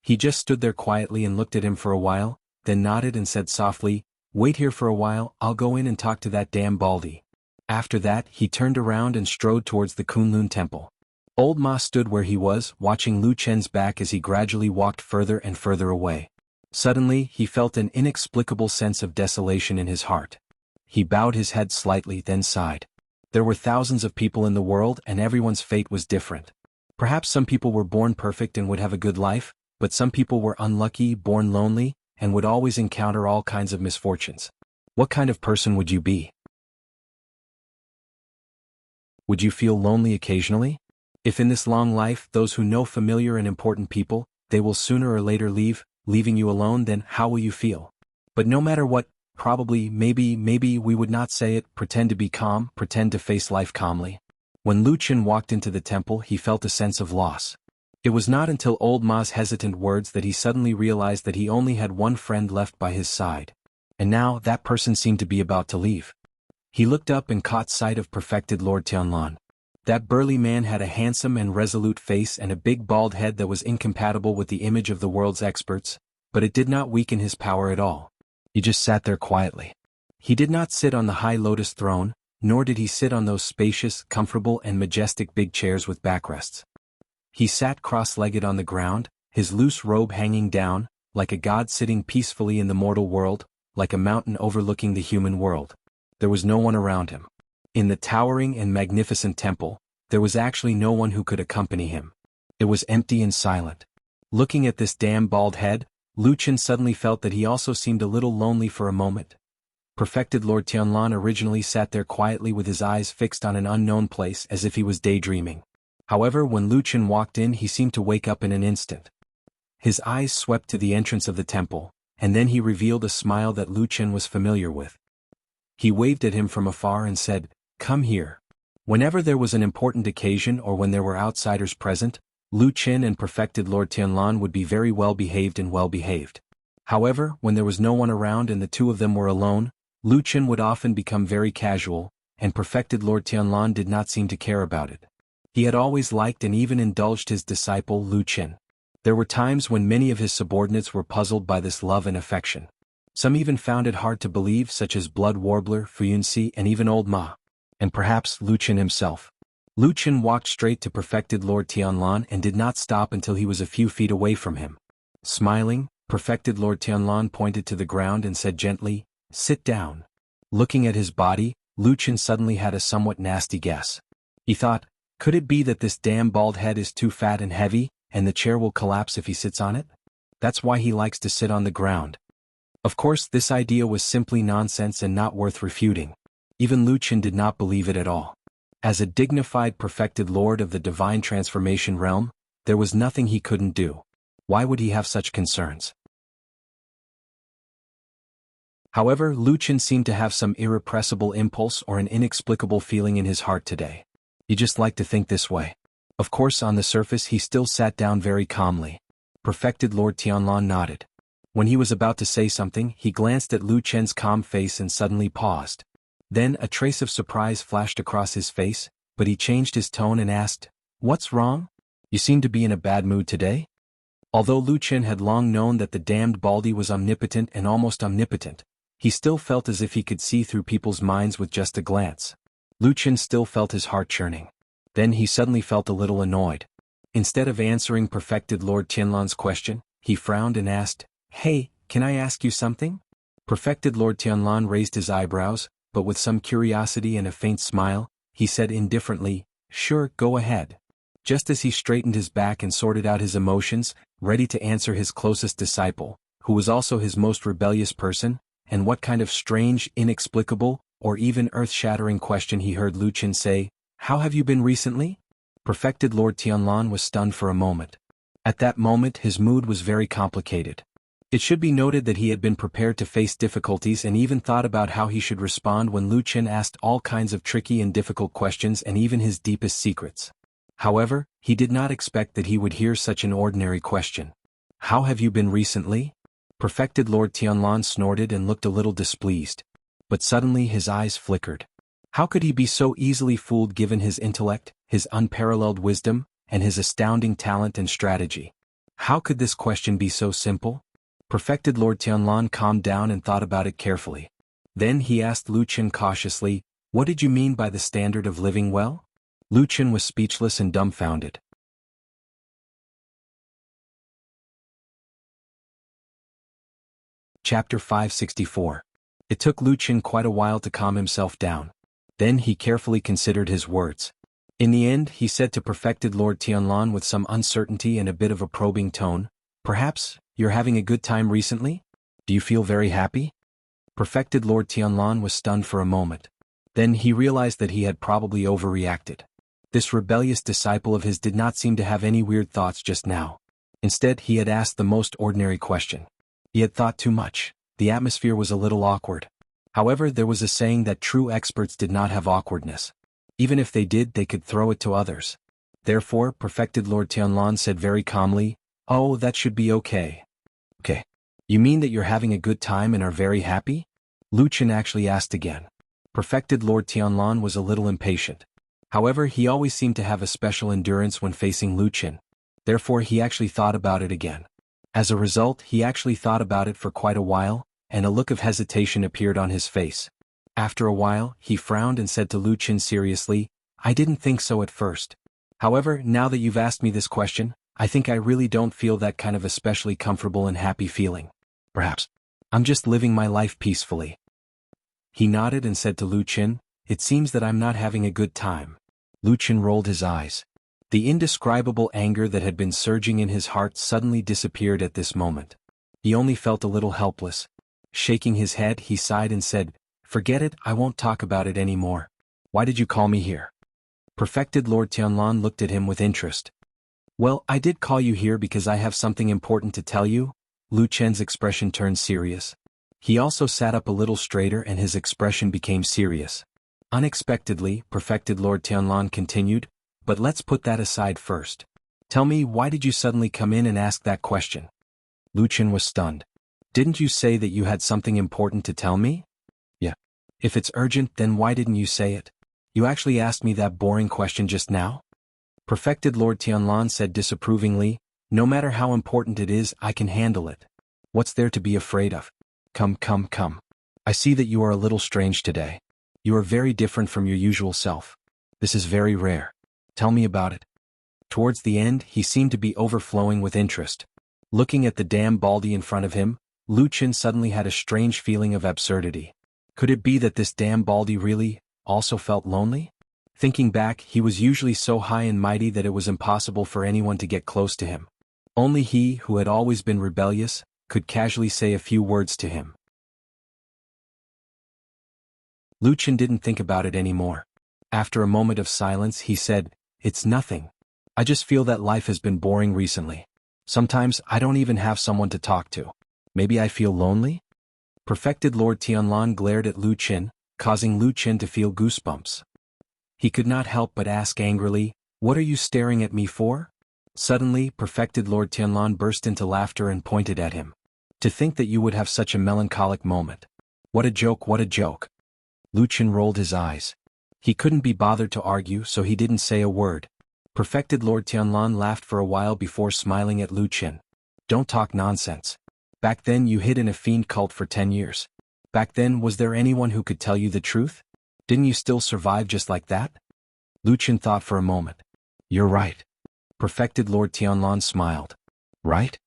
He just stood there quietly and looked at him for a while, then nodded and said softly, "Wait here for a while, I'll go in and talk to that damn Baldy." After that, he turned around and strode towards the Kunlun temple. Old Ma stood where he was, watching Lu Qin's back as he gradually walked further and further away. Suddenly, he felt an inexplicable sense of desolation in his heart. He bowed his head slightly, then sighed. There were thousands of people in the world and everyone's fate was different. Perhaps some people were born perfect and would have a good life, but some people were unlucky, born lonely, and would always encounter all kinds of misfortunes. What kind of person would you be? Would you feel lonely occasionally? If in this long life those who know familiar and important people, they will sooner or later leave, leaving you alone, then how will you feel? But no matter what, probably, maybe we would not say it, pretend to be calm, pretend to face life calmly. When Lu Qin walked into the temple, he felt a sense of loss. It was not until old Ma's hesitant words that he suddenly realized that he only had one friend left by his side. And now that person seemed to be about to leave. He looked up and caught sight of perfected Lord Tianlan. That burly man had a handsome and resolute face and a big bald head that was incompatible with the image of the world's experts, but it did not weaken his power at all. He just sat there quietly. He did not sit on the high lotus throne, nor did he sit on those spacious, comfortable and majestic big chairs with backrests. He sat cross-legged on the ground, his loose robe hanging down, like a god sitting peacefully in the mortal world, like a mountain overlooking the human world. There was no one around him. In the towering and magnificent temple, there was actually no one who could accompany him. It was empty and silent. Looking at this damn bald head, Lu Qin suddenly felt that he also seemed a little lonely for a moment. Perfected Lord Tianlan originally sat there quietly with his eyes fixed on an unknown place as if he was daydreaming. However, when Lu Qin walked in, he seemed to wake up in an instant. His eyes swept to the entrance of the temple, and then he revealed a smile that Lu Qin was familiar with. He waved at him from afar and said, "Come here." Whenever there was an important occasion or when there were outsiders present, Lu Qin and perfected Lord Tianlan would be very well behaved and well behaved. However, when there was no one around and the two of them were alone, Lu Qin would often become very casual, and perfected Lord Tianlan did not seem to care about it. He had always liked and even indulged his disciple Lu Qin. There were times when many of his subordinates were puzzled by this love and affection. Some even found it hard to believe, such as Blood Warbler, Fuyunxi, and even Old Ma. And perhaps Lu Qin himself. Lu Qin walked straight to perfected Lord Tianlan and did not stop until he was a few feet away from him. Smiling, perfected Lord Tianlan pointed to the ground and said gently, "Sit down." Looking at his body, Lu Qin suddenly had a somewhat nasty guess. He thought, could it be that this damn bald head is too fat and heavy, and the chair will collapse if he sits on it? That's why he likes to sit on the ground. Of course, this idea was simply nonsense and not worth refuting. Even Lu Qin did not believe it at all. As a dignified perfected lord of the divine transformation realm, there was nothing he couldn't do. Why would he have such concerns? However, Lu Qin seemed to have some irrepressible impulse or an inexplicable feeling in his heart today. He just liked to think this way. Of course, on the surface he still sat down very calmly. Perfected Lord Tianlan nodded. When he was about to say something, he glanced at Lu Qin's calm face and suddenly paused. Then a trace of surprise flashed across his face, but he changed his tone and asked, "What's wrong? You seem to be in a bad mood today?" Although Lu Qin had long known that the damned Baldy was omnipotent and almost omnipotent, he still felt as if he could see through people's minds with just a glance. Lu Qin still felt his heart churning. Then he suddenly felt a little annoyed. Instead of answering perfected Lord Tianlan's question, he frowned and asked, "Hey, can I ask you something?" Perfected Lord Tianlan raised his eyebrows, but with some curiosity and a faint smile, he said indifferently, "Sure, go ahead." Just as he straightened his back and sorted out his emotions, ready to answer his closest disciple, who was also his most rebellious person, and what kind of strange, inexplicable, or even earth-shattering question he heard Lu Qin say, "How have you been recently?" Perfected Lord Tianlan was stunned for a moment. At that moment his mood was very complicated. It should be noted that he had been prepared to face difficulties and even thought about how he should respond when Lu Qin asked all kinds of tricky and difficult questions and even his deepest secrets. However, he did not expect that he would hear such an ordinary question. "How have you been recently?" Perfected Lord Tianlan snorted and looked a little displeased. But suddenly his eyes flickered. How could he be so easily fooled given his intellect, his unparalleled wisdom, and his astounding talent and strategy? How could this question be so simple? Perfected Lord Tianlan calmed down and thought about it carefully. Then he asked Lu Qin cautiously, "What did you mean by the standard of living well?" Lu Qin was speechless and dumbfounded. Chapter 564. It took Lu Qin quite a while to calm himself down. Then he carefully considered his words. In the end, he said to perfected Lord Tianlan with some uncertainty and a bit of a probing tone, "Perhaps, you're having a good time recently?" Do you feel very happy? Perfected Lord Tianlan was stunned for a moment. Then he realized that he had probably overreacted. This rebellious disciple of his did not seem to have any weird thoughts just now. Instead, he had asked the most ordinary question. He had thought too much. The atmosphere was a little awkward. However, there was a saying that true experts did not have awkwardness. Even if they did, they could throw it to others. Therefore, Perfected Lord Tianlan said very calmly, "Oh, that should be okay." "Okay. You mean that you're having a good time and are very happy?" Lu Chen actually asked again. Perfected Lord Tianlan was a little impatient. However, he always seemed to have a special endurance when facing Lu Chen. Therefore, he actually thought about it again. As a result, he actually thought about it for quite a while, and a look of hesitation appeared on his face. After a while, he frowned and said to Lu Chen seriously, "I didn't think so at first. However, now that you've asked me this question, I think I really don't feel that kind of especially comfortable and happy feeling. Perhaps I'm just living my life peacefully." He nodded and said to Lu Chen, "It seems that I'm not having a good time." Lu Chen rolled his eyes. The indescribable anger that had been surging in his heart suddenly disappeared at this moment. He only felt a little helpless. Shaking his head, he sighed and said, "Forget it, I won't talk about it anymore. Why did you call me here?" Perfected Lord Tianlan looked at him with interest. "Well, I did call you here because I have something important to tell you." Lu Chen's expression turned serious. He also sat up a little straighter and his expression became serious. Unexpectedly, Perfected Lord Tianlan continued, "But let's put that aside first. Tell me, why did you suddenly come in and ask that question?" Lu Chen was stunned. "Didn't you say that you had something important to tell me?" "Yeah. If it's urgent, then why didn't you say it? You actually asked me that boring question just now?" Perfected Lord Tianlan said disapprovingly, "No matter how important it is, I can handle it. What's there to be afraid of? Come. I see that you are a little strange today. You are very different from your usual self. This is very rare. Tell me about it." Towards the end, he seemed to be overflowing with interest. Looking at the damn baldy in front of him, Lu Chen suddenly had a strange feeling of absurdity. Could it be that this damn baldy really also felt lonely? Thinking back, he was usually so high and mighty that it was impossible for anyone to get close to him. Only he, who had always been rebellious, could casually say a few words to him. Lu Chen didn't think about it anymore. After a moment of silence, he said, "It's nothing. I just feel that life has been boring recently. Sometimes I don't even have someone to talk to. Maybe I feel lonely?" Perfected Lord Tianlan glared at Lu Chen, causing Lu Chen to feel goosebumps. He could not help but ask angrily, "What are you staring at me for?" Suddenly, Perfected Lord Tianlan burst into laughter and pointed at him. "To think that you would have such a melancholic moment. What a joke, what a joke." Lu Chen rolled his eyes. He couldn't be bothered to argue, so he didn't say a word. Perfected Lord Tianlan laughed for a while before smiling at Lu Chen. "Don't talk nonsense. Back then you hid in a fiend cult for 10 years. Back then, was there anyone who could tell you the truth? Didn't you still survive just like that?" Lu Chen thought for a moment. "You're right." Perfected Lord Tianlan smiled. "Right?"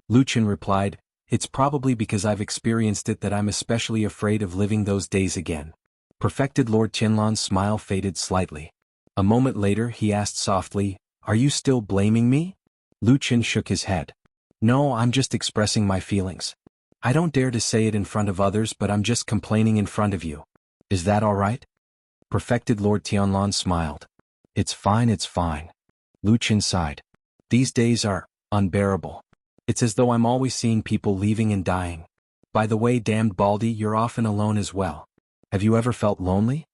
Lu Chen replied, "It's probably because I've experienced it that I'm especially afraid of living those days again." Perfected Lord Tianlan's smile faded slightly. A moment later he asked softly, "Are you still blaming me?" Lu Chen shook his head. "No, I'm just expressing my feelings. I don't dare to say it in front of others, but I'm just complaining in front of you. Is that all right?" Perfected Lord Tianlan smiled. It's fine. Lu Chen sighed. "These days are unbearable. It's as though I'm always seeing people leaving and dying. By the way, damned baldy, you're often alone as well. Have you ever felt lonely?"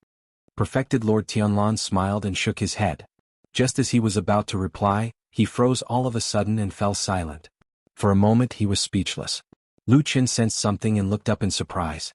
Perfected Lord Tianlan smiled and shook his head. Just as he was about to reply, he froze all of a sudden and fell silent. For a moment he was speechless. Lu Chen sensed something and looked up in surprise.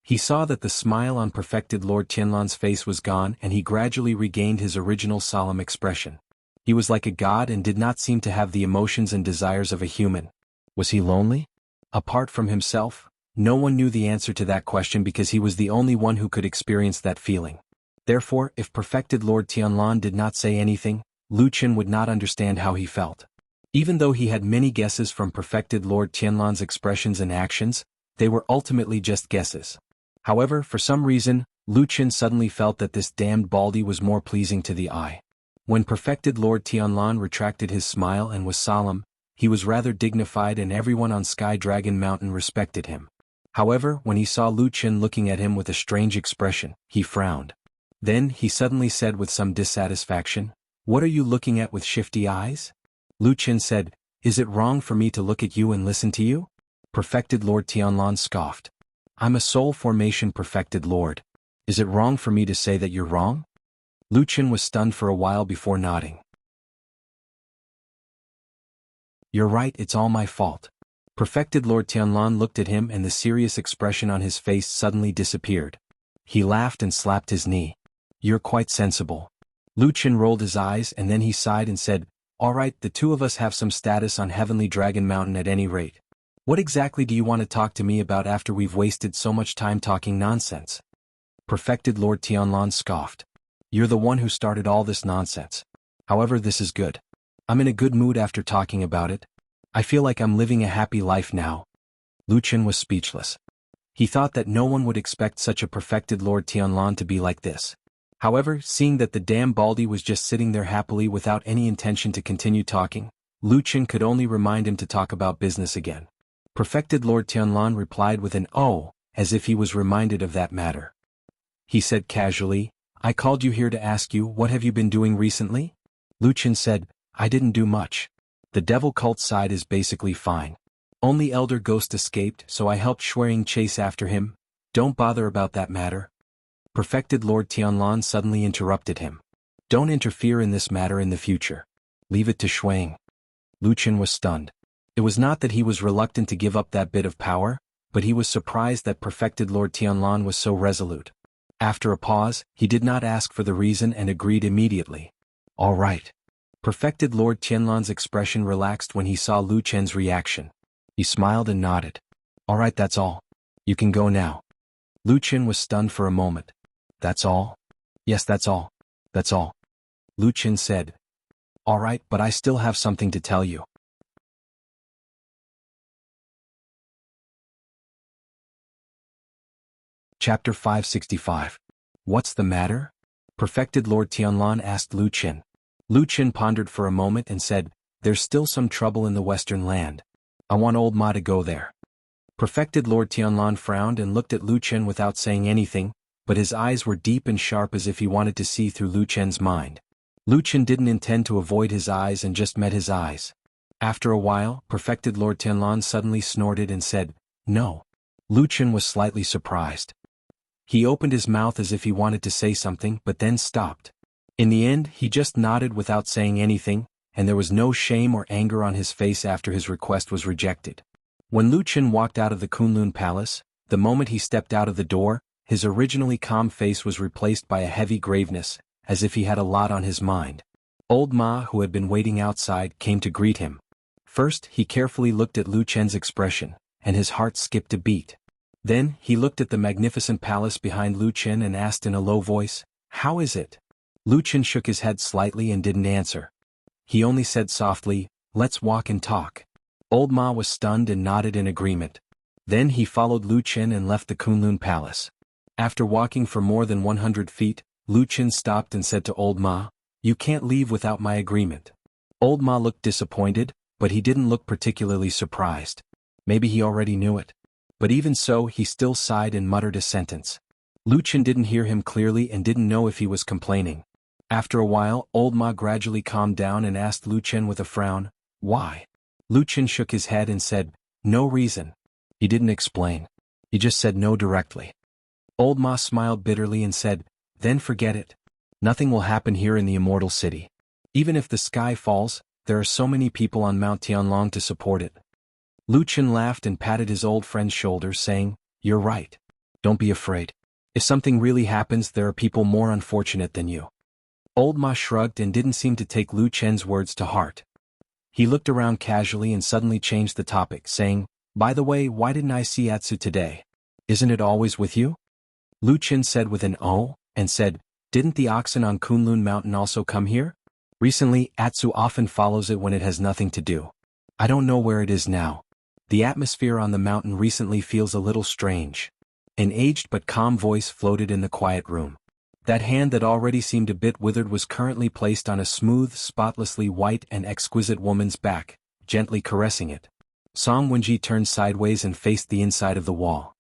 He saw that the smile on Perfected Lord Tianlan's face was gone and he gradually regained his original solemn expression. He was like a god and did not seem to have the emotions and desires of a human. Was he lonely? Apart from himself, no one knew the answer to that question because he was the only one who could experience that feeling. Therefore, if Perfected Lord Tianlan did not say anything, Lu Chen would not understand how he felt. Even though he had many guesses from Perfected Lord Tianlan's expressions and actions, they were ultimately just guesses. However, for some reason, Lu Chen suddenly felt that this damned baldy was more pleasing to the eye. When Perfected Lord Tianlan retracted his smile and was solemn, He was rather dignified and everyone on Sky Dragon Mountain respected him. However, when he saw Lu Chen looking at him with a strange expression, he frowned. Then, he suddenly said with some dissatisfaction, "What are you looking at with shifty eyes?" Lu Chen said, "Is it wrong for me to look at you and listen to you?" Perfected Lord Tianlan scoffed. "I'm a soul formation perfected lord. Is it wrong for me to say that you're wrong?" Lu Chen was stunned for a while before nodding. "You're right, it's all my fault." Perfected Lord Tianlan looked at him and the serious expression on his face suddenly disappeared. He laughed and slapped his knee. "You're quite sensible." Lu Chen rolled his eyes and then he sighed and said, "All right, the two of us have some status on Heavenly Dragon Mountain at any rate. What exactly do you want to talk to me about after we've wasted so much time talking nonsense?" Perfected Lord Tianlan scoffed. "You're the one who started all this nonsense. However, this is good. I'm in a good mood after talking about it. I feel like I'm living a happy life now." Lu Chen was speechless. He thought that no one would expect such a perfected Lord Tianlan to be like this. However, seeing that the damn Baldy was just sitting there happily without any intention to continue talking, Lu Chen could only remind him to talk about business again. Perfected Lord Tianlan replied with an "oh," as if he was reminded of that matter. He said casually, "I called you here to ask you, what have you been doing recently?" Lu Chen said, "I didn't do much. The devil cult side is basically fine. Only Elder Ghost escaped, so I helped Shuang chase after him. Don't bother about that matter." Perfected Lord Tianlan suddenly interrupted him. "Don't interfere in this matter in the future. Leave it to Shuang." Lu Chen was stunned. It was not that he was reluctant to give up that bit of power, but he was surprised that Perfected Lord Tianlan was so resolute. After a pause, he did not ask for the reason and agreed immediately. "All right." Perfected Lord Tianlan's expression relaxed when he saw Lu Chen's reaction. He smiled and nodded. "All right, that's all. You can go now." Lu Chen was stunned for a moment. "That's all?" "Yes, that's all. That's all." Lu Chen said. "All right, but I still have something to tell you." Chapter 565. What's the matter? Perfected Lord Tianlan asked Lu Chen. Lu Chen pondered for a moment and said, "There's still some trouble in the Western Land. I want old Ma to go there." Perfected Lord Tianlan frowned and looked at Lu Chen without saying anything, but his eyes were deep and sharp as if he wanted to see through Lu Chen's mind. Lu Chen didn't intend to avoid his eyes and just met his eyes. After a while, Perfected Lord Tianlan suddenly snorted and said, "No." Lu Chen was slightly surprised. He opened his mouth as if he wanted to say something but then stopped. In the end, he just nodded without saying anything, and there was no shame or anger on his face after his request was rejected. When Lu Chen walked out of the Kunlun Palace, the moment he stepped out of the door, his originally calm face was replaced by a heavy graveness, as if he had a lot on his mind. Old Ma, who had been waiting outside, came to greet him. First, he carefully looked at Lu Chen's expression, and his heart skipped a beat. Then, he looked at the magnificent palace behind Lu Chen and asked in a low voice, "How is it?" Lu Chen shook his head slightly and didn't answer. He only said softly, "Let's walk and talk." Old Ma was stunned and nodded in agreement. Then he followed Lu Chen and left the Kunlun Palace. After walking for more than 100 feet, Lu Chen stopped and said to Old Ma, "You can't leave without my agreement." Old Ma looked disappointed, but he didn't look particularly surprised. Maybe he already knew it. But even so, he still sighed and muttered a sentence. Lu Chen didn't hear him clearly and didn't know if he was complaining. After a while, Old Ma gradually calmed down and asked Lu Chen with a frown, "Why?" Lu Chen shook his head and said, "No reason." He didn't explain. He just said no directly. Old Ma smiled bitterly and said, "Then forget it. Nothing will happen here in the Immortal City. Even if the sky falls, there are so many people on Mount Tianlong to support it." Lu Chen laughed and patted his old friend's shoulder, saying, "You're right. Don't be afraid. If something really happens, there are people more unfortunate than you." Old Ma shrugged and didn't seem to take Lu Chen's words to heart. He looked around casually and suddenly changed the topic, saying, "By the way, why didn't I see Atsu today? Isn't it always with you?" Lu Chen said with an "oh," and said, "Didn't the oxen on Kunlun Mountain also come here? Recently, Atsu often follows it when it has nothing to do. I don't know where it is now. The atmosphere on the mountain recently feels a little strange." An aged but calm voice floated in the quiet room. That hand that already seemed a bit withered was currently placed on a smooth, spotlessly white and exquisite woman's back, gently caressing it. Song Wenji turned sideways and faced the inside of the wall.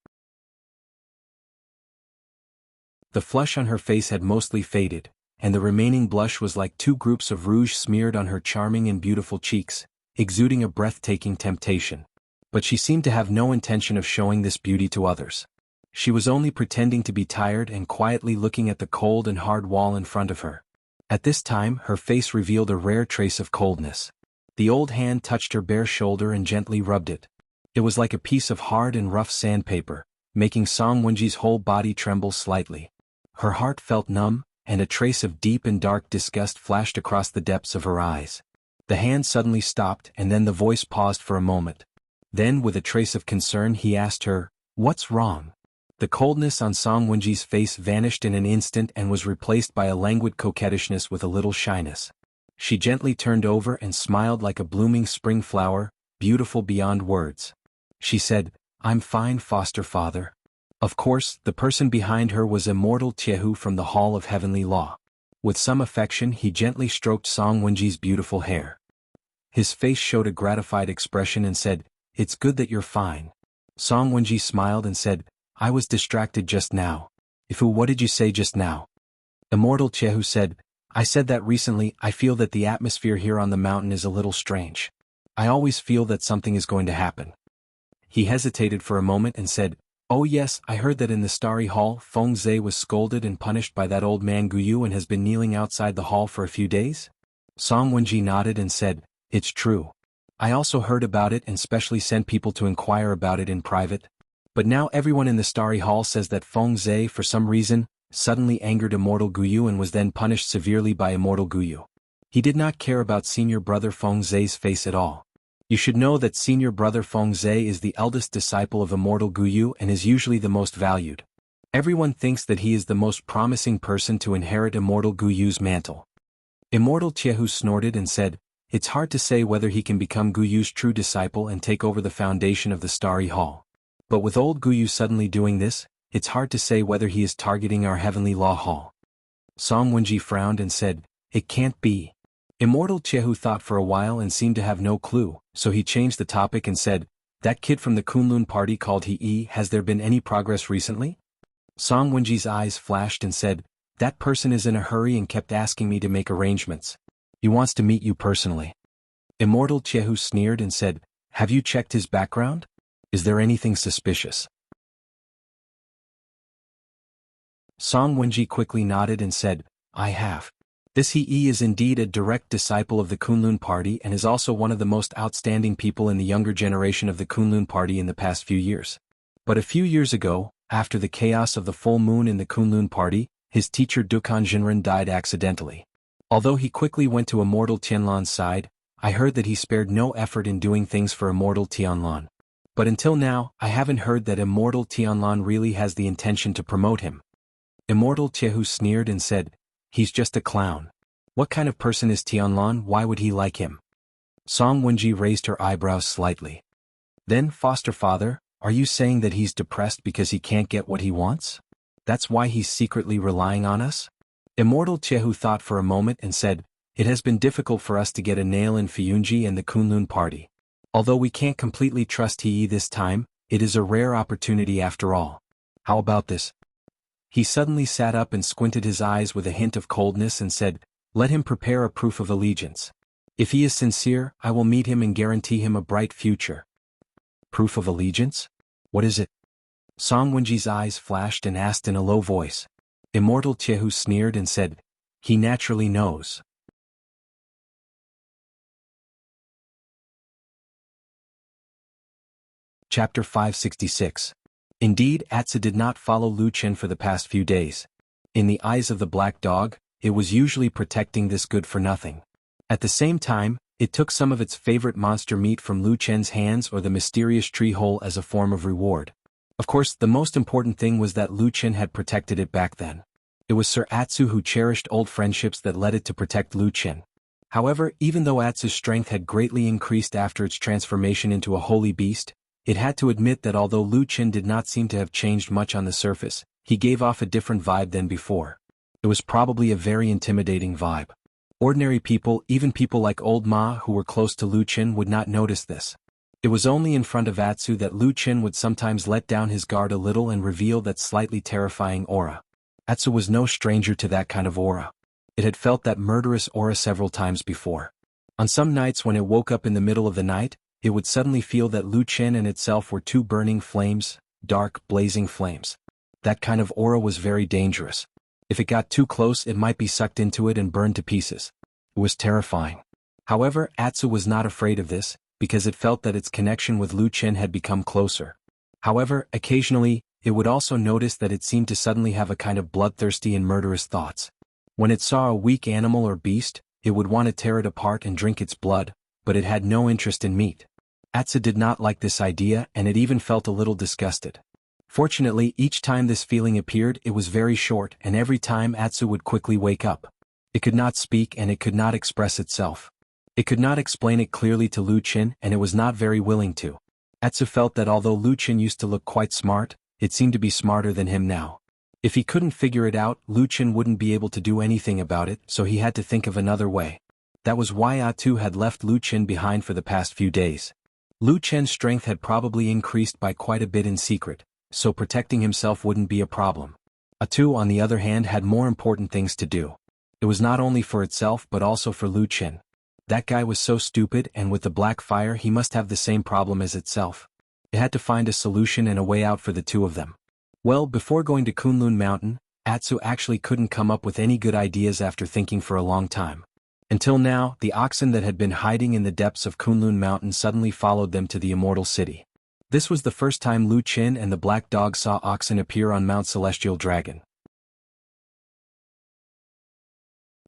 The flush on her face had mostly faded, and the remaining blush was like two groups of rouge smeared on her charming and beautiful cheeks, exuding a breathtaking temptation. But she seemed to have no intention of showing this beauty to others. She was only pretending to be tired and quietly looking at the cold and hard wall in front of her. At this time, her face revealed a rare trace of coldness. The old hand touched her bare shoulder and gently rubbed it. It was like a piece of hard and rough sandpaper, making Song Wenji's whole body tremble slightly. Her heart felt numb, and a trace of deep and dark disgust flashed across the depths of her eyes. The hand suddenly stopped, and then the voice paused for a moment. Then, with a trace of concern, he asked her, "What's wrong?" The coldness on Song Wenji's face vanished in an instant and was replaced by a languid coquettishness with a little shyness. She gently turned over and smiled like a blooming spring flower, beautiful beyond words. She said, "I'm fine, foster father." Of course, the person behind her was immortal Tiehu from the Hall of Heavenly Law. With some affection, he gently stroked Song Wenji's beautiful hair. His face showed a gratified expression and said, "It's good that you're fine." Song Wenji smiled and said, "I was distracted just now." "Ifu, what did you say just now?" Immortal Tiehu said, "I said that recently I feel that the atmosphere here on the mountain is a little strange. I always feel that something is going to happen." He hesitated for a moment and said, "Oh yes, I heard that in the Starry Hall, Feng Zhe was scolded and punished by that old man Guyu and has been kneeling outside the hall for a few days?" Song Wenji nodded and said, "It's true. I also heard about it and specially sent people to inquire about it in private. But now everyone in the Starry Hall says that Feng Zhe, for some reason, suddenly angered Immortal Guyu and was then punished severely by Immortal Guyu. He did not care about senior brother Feng Zhe's face at all. You should know that senior brother Feng Zhe is the eldest disciple of Immortal Guyu and is usually the most valued. Everyone thinks that he is the most promising person to inherit Immortal Guyu's mantle." Immortal Tiehu snorted and said, "It's hard to say whether he can become Guyu's true disciple and take over the foundation of the Starry Hall. But with old Guyu suddenly doing this, it's hard to say whether he is targeting our Heavenly Law Hall." Song Wenji frowned and said, "It can't be." Immortal Tiehu thought for a while and seemed to have no clue, so he changed the topic and said, "That kid from the Kunlun party called Heir, has there been any progress recently?" Song Wenji's eyes flashed and said, "That person is in a hurry and kept asking me to make arrangements. He wants to meet you personally." Immortal Tiehu sneered and said, "Have you checked his background? Is there anything suspicious?" Song Wenji quickly nodded and said, "I have. This Heir is indeed a direct disciple of the Kunlun party and is also one of the most outstanding people in the younger generation of the Kunlun party in the past few years. But a few years ago, after the chaos of the full moon in the Kunlun party, his teacher Dukan Jinren died accidentally. Although he quickly went to Immortal Tianlan's side, I heard that he spared no effort in doing things for Immortal Tianlan. But until now, I haven't heard that Immortal Tianlan really has the intention to promote him." Immortal Tiehu sneered and said, "He's just a clown. What kind of person is Tianlan? Why would he like him?" Song Wenji raised her eyebrows slightly. "Then, foster father, are you saying that he's depressed because he can't get what he wants? That's why he's secretly relying on us?" Immortal Tiehu thought for a moment and said, "It has been difficult for us to get a nail in Fuyunji and the Kunlun party. Although we can't completely trust Heir this time, it is a rare opportunity after all. How about this?" He suddenly sat up and squinted his eyes with a hint of coldness and said, "Let him prepare a proof of allegiance. If he is sincere, I will meet him and guarantee him a bright future." "Proof of allegiance? What is it?" Song Wenji's eyes flashed and asked in a low voice. Immortal Tiehu sneered and said, "He naturally knows." Chapter 566. Indeed, Atsu did not follow Lu Chen for the past few days. In the eyes of the black dog, it was usually protecting this good-for-nothing. At the same time, it took some of its favorite monster meat from Lu Chen's hands or the mysterious tree hole as a form of reward. Of course, the most important thing was that Lu Chen had protected it back then. It was Sir Atsu who cherished old friendships that led it to protect Lu Chen. However, even though Atsu's strength had greatly increased after its transformation into a holy beast, it had to admit that although Lu Chen did not seem to have changed much on the surface, he gave off a different vibe than before. It was probably a very intimidating vibe. Ordinary people, even people like Old Ma who were close to Lu Qin, would not notice this. It was only in front of Atsu that Lu Qin would sometimes let down his guard a little and reveal that slightly terrifying aura. Atsu was no stranger to that kind of aura. It had felt that murderous aura several times before. On some nights when it woke up in the middle of the night, it would suddenly feel that Lu Qin and itself were two burning flames, dark, blazing flames. That kind of aura was very dangerous. If it got too close, it might be sucked into it and burned to pieces. It was terrifying. However, Atsu was not afraid of this, because it felt that its connection with Lu Qin had become closer. However, occasionally, it would also notice that it seemed to suddenly have a kind of bloodthirsty and murderous thoughts. When it saw a weak animal or beast, it would want to tear it apart and drink its blood, but it had no interest in meat. Atsu did not like this idea, and it even felt a little disgusted. Fortunately, each time this feeling appeared, it was very short, and every time Atsu would quickly wake up. It could not speak and it could not express itself. It could not explain it clearly to Lu Qin, and it was not very willing to. Atsu felt that although Lu Qin used to look quite smart, it seemed to be smarter than him now. If he couldn't figure it out, Lu Qin wouldn't be able to do anything about it, so he had to think of another way. That was why Atsu had left Lu Qin behind for the past few days. Lu Qin's strength had probably increased by quite a bit in secret, so protecting himself wouldn't be a problem. Atsu, on the other hand, had more important things to do. It was not only for itself but also for Lu Qin. That guy was so stupid, and with the black fire he must have the same problem as itself. It had to find a solution and a way out for the two of them. Well, before going to Kunlun Mountain, Atsu actually couldn't come up with any good ideas after thinking for a long time. Until now, the oxen that had been hiding in the depths of Kunlun Mountain suddenly followed them to the Immortal City. This was the first time Lu Qin and the black dog saw oxen appear on Mount Celestial Dragon.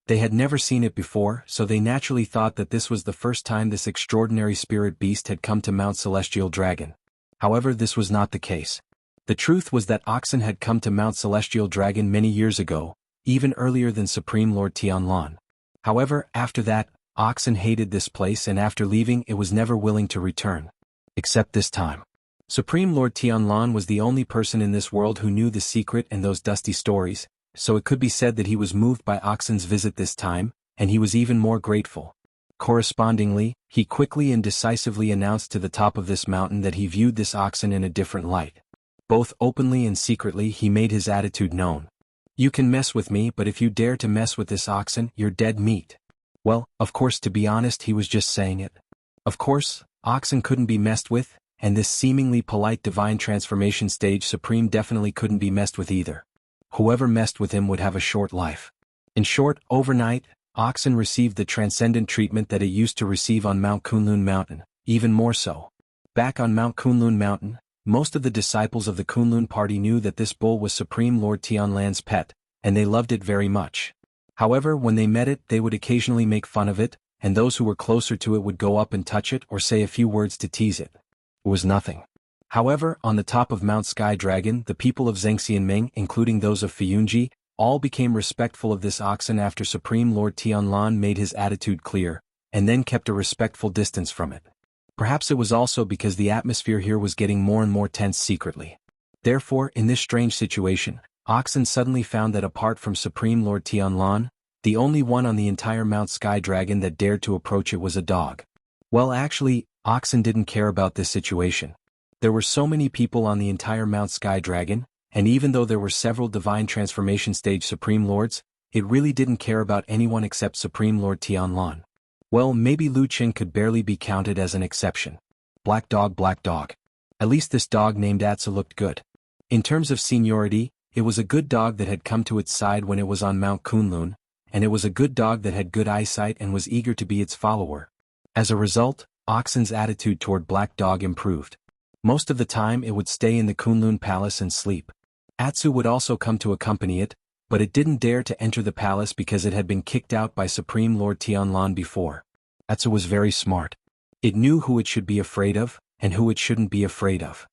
They had never seen it before, so they naturally thought that this was the first time this extraordinary spirit beast had come to Mount Celestial Dragon. However, this was not the case. The truth was that oxen had come to Mount Celestial Dragon many years ago, even earlier than Supreme Lord Tianlan. However, after that, oxen hated this place, and after leaving it was never willing to return. Except this time. Supreme Lord Tianlan was the only person in this world who knew the secret and those dusty stories, so it could be said that he was moved by oxen's visit this time, and he was even more grateful. Correspondingly, he quickly and decisively announced to the top of this mountain that he viewed this oxen in a different light. Both openly and secretly he made his attitude known. You can mess with me, but if you dare to mess with this oxen, you're dead meat. Well, of course, to be honest, he was just saying it. Of course, oxen couldn't be messed with, and this seemingly polite divine transformation stage supreme definitely couldn't be messed with either. Whoever messed with him would have a short life. In short, overnight, oxen received the transcendent treatment that it used to receive on Mount Kunlun Mountain, even more so. Back on Mount Kunlun Mountain, most of the disciples of the Kunlun party knew that this bull was Supreme Lord Tianlan's pet, and they loved it very much. However, when they met it, they would occasionally make fun of it, and those who were closer to it would go up and touch it or say a few words to tease it. It was nothing. However, on the top of Mount Sky Dragon, the people of Zhengxianming, including those of Fuyunji, all became respectful of this oxen after Supreme Lord Tianlan made his attitude clear, and then kept a respectful distance from it. Perhaps it was also because the atmosphere here was getting more and more tense secretly. Therefore, in this strange situation, oxen suddenly found that apart from Supreme Lord Tianlan, the only one on the entire Mount Sky Dragon that dared to approach it was a dog. Well, actually, oxen didn't care about this situation. There were so many people on the entire Mount Sky Dragon, and even though there were several divine transformation stage Supreme Lords, it really didn't care about anyone except Supreme Lord Tianlan. Well, maybe Lu Qin could barely be counted as an exception. Black dog, black dog. At least this dog named Atsu looked good. In terms of seniority, it was a good dog that had come to its side when it was on Mount Kunlun, and it was a good dog that had good eyesight and was eager to be its follower. As a result, oxen's attitude toward black dog improved. Most of the time it would stay in the Kunlun Palace and sleep. Atsu would also come to accompany it, but it didn't dare to enter the palace because it had been kicked out by Supreme Lord Tianlan before. Atsu was very smart. It knew who it should be afraid of, and who it shouldn't be afraid of.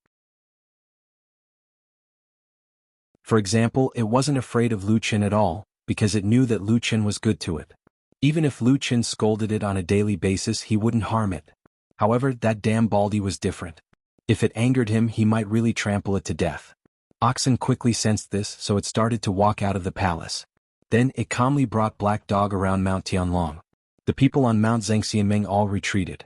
For example, it wasn't afraid of Lu Qin at all, because it knew that Lu Qin was good to it. Even if Lu Qin scolded it on a daily basis, he wouldn't harm it. However, that damn Baldy was different. If it angered him, he might really trample it to death. Oxen quickly sensed this, so it started to walk out of the palace. Then it calmly brought Black Dog around Mount Tianlong. The people on Mount Zhangxianmeng all retreated.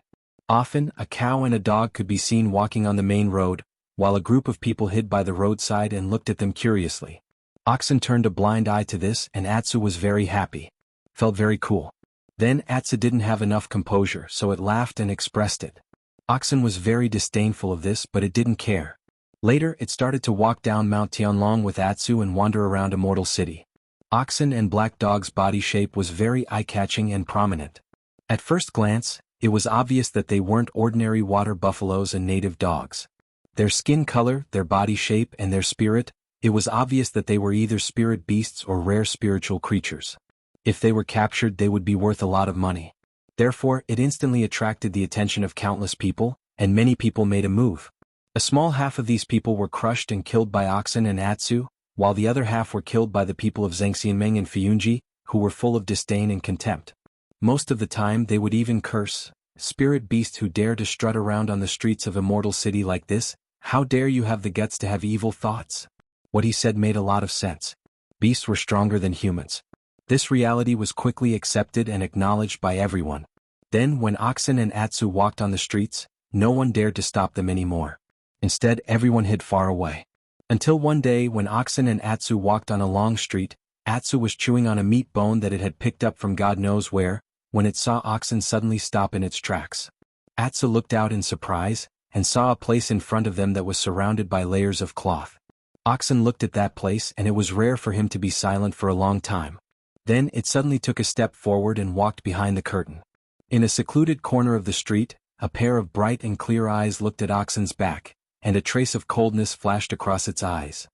Often, a cow and a dog could be seen walking on the main road, while a group of people hid by the roadside and looked at them curiously. Oxen turned a blind eye to this, and Atsu was very happy. Felt very cool. Then Atsu didn't have enough composure, so it laughed and expressed it. Oxen was very disdainful of this, but it didn't care. Later it started to walk down Mount Tianlong with Atsu and wander around Immortal City. Oxen and Black Dog's body shape was very eye-catching and prominent. At first glance, it was obvious that they weren't ordinary water buffaloes and native dogs. Their skin color, their body shape, and their spirit, it was obvious that they were either spirit beasts or rare spiritual creatures. If they were captured, they would be worth a lot of money. Therefore, it instantly attracted the attention of countless people, and many people made a move. A small half of these people were crushed and killed by Oxen and Atsu, while the other half were killed by the people of Zhangxianmeng and Fuyunji, who were full of disdain and contempt. Most of the time they would even curse, "Spirit beast who dare to strut around on the streets of Immortal City like this, how dare you have the guts to have evil thoughts?" What he said made a lot of sense. Beasts were stronger than humans. This reality was quickly accepted and acknowledged by everyone. Then when Oxen and Atsu walked on the streets, no one dared to stop them anymore. Instead, everyone hid far away. Until one day when Oxen and Atsu walked on a long street, Atsu was chewing on a meat bone that it had picked up from God knows where, when it saw Oxen suddenly stop in its tracks. Atsu looked out in surprise, and saw a place in front of them that was surrounded by layers of cloth. Oxen looked at that place, and it was rare for him to be silent for a long time. Then it suddenly took a step forward and walked behind the curtain. In a secluded corner of the street, a pair of bright and clear eyes looked at Oxen's back, and a trace of coldness flashed across its eyes.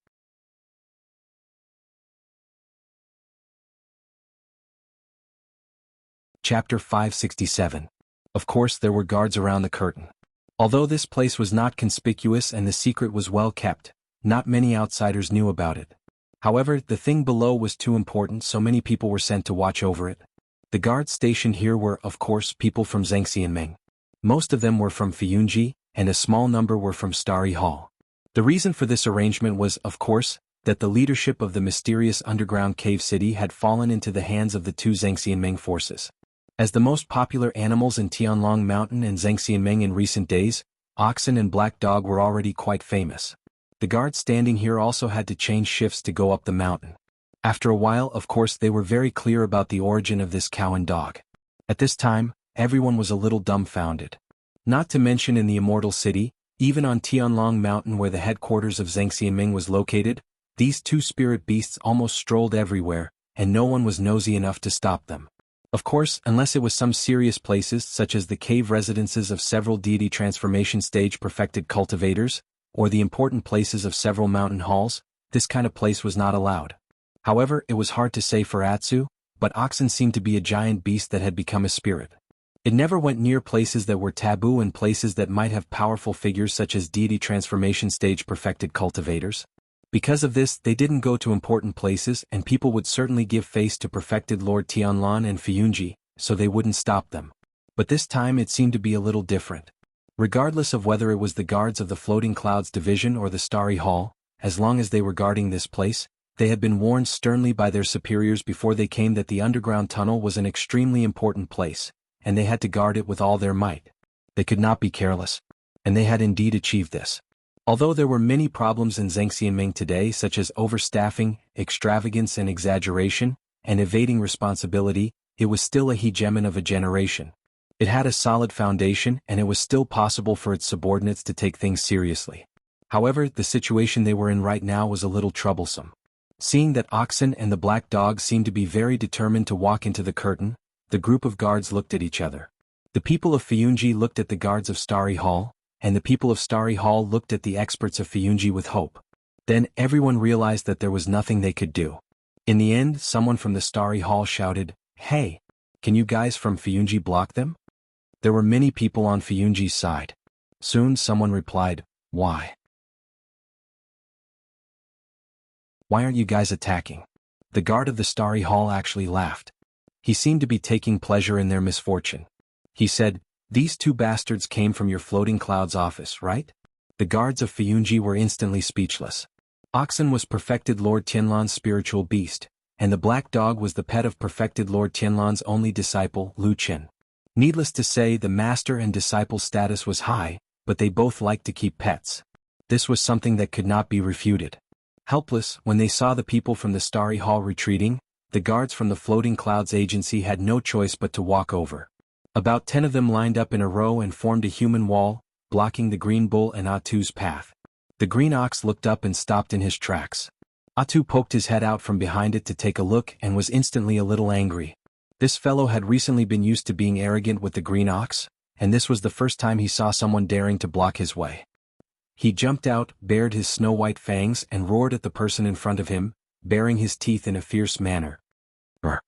Chapter 567. Of course there were guards around the curtain. Although this place was not conspicuous and the secret was well kept, not many outsiders knew about it. However, the thing below was too important, so many people were sent to watch over it. The guards stationed here were, of course, people from Zhangxianmeng. Most of them were from Fuyunji, and a small number were from Starry Hall. The reason for this arrangement was, of course, that the leadership of the mysterious underground cave city had fallen into the hands of the two Zhangxianmeng forces. As the most popular animals in Tianlong Mountain and Zhangxianmeng in recent days, Oxen and Black Dog were already quite famous. The guards standing here also had to change shifts to go up the mountain. After a while, of course, they were very clear about the origin of this cow and dog. At this time, everyone was a little dumbfounded. Not to mention in the Immortal City, even on Tianlong Mountain where the headquarters of Zhangxianmeng was located, these two spirit beasts almost strolled everywhere, and no one was nosy enough to stop them. Of course, unless it was some serious places such as the cave residences of several deity transformation stage perfected cultivators, or the important places of several mountain halls, this kind of place was not allowed. However, it was hard to say for Atsu, but Oxen seemed to be a giant beast that had become a spirit. It never went near places that were taboo and places that might have powerful figures such as deity transformation stage perfected cultivators. Because of this, they didn't go to important places, and people would certainly give face to perfected Lord Tianlan and Fuyunji, so they wouldn't stop them. But this time it seemed to be a little different. Regardless of whether it was the guards of the Floating Clouds Division or the Starry Hall, as long as they were guarding this place, they had been warned sternly by their superiors before they came that the underground tunnel was an extremely important place, and they had to guard it with all their might. They could not be careless. And they had indeed achieved this. Although there were many problems in Zhangxianmeng today such as overstaffing, extravagance and exaggeration, and evading responsibility, it was still a hegemon of a generation. It had a solid foundation, and it was still possible for its subordinates to take things seriously. However, the situation they were in right now was a little troublesome. Seeing that Oxen and the Black Dog seemed to be very determined to walk into the curtain, the group of guards looked at each other. The people of Fuyunji looked at the guards of Starry Hall, and the people of Starry Hall looked at the experts of Fuyunji with hope. Then everyone realized that there was nothing they could do. In the end, someone from the Starry Hall shouted, "Hey! Can you guys from Fuyunji block them?" There were many people on Fuyunji's side. Soon someone replied, "Why? Why aren't you guys attacking?" The guard of the Starry Hall actually laughed. He seemed to be taking pleasure in their misfortune. He said, "These two bastards came from your Floating Clouds office, right?" The guards of Fuyunji were instantly speechless. Oxen was perfected Lord Tianlan's spiritual beast, and the black dog was the pet of perfected Lord Tianlan's only disciple, Lu Qin. Needless to say, the master and disciple status was high, but they both liked to keep pets. This was something that could not be refuted. Helpless, when they saw the people from the Starry Hall retreating, the guards from the Floating Clouds Agency had no choice but to walk over. About 10 of them lined up in a row and formed a human wall, blocking the green bull and Atu's path. The green ox looked up and stopped in his tracks. Atu poked his head out from behind it to take a look and was instantly a little angry. This fellow had recently been used to being arrogant with the green ox, and this was the first time he saw someone daring to block his way. He jumped out, bared his snow-white fangs and roared at the person in front of him, baring his teeth in a fierce manner. Brr.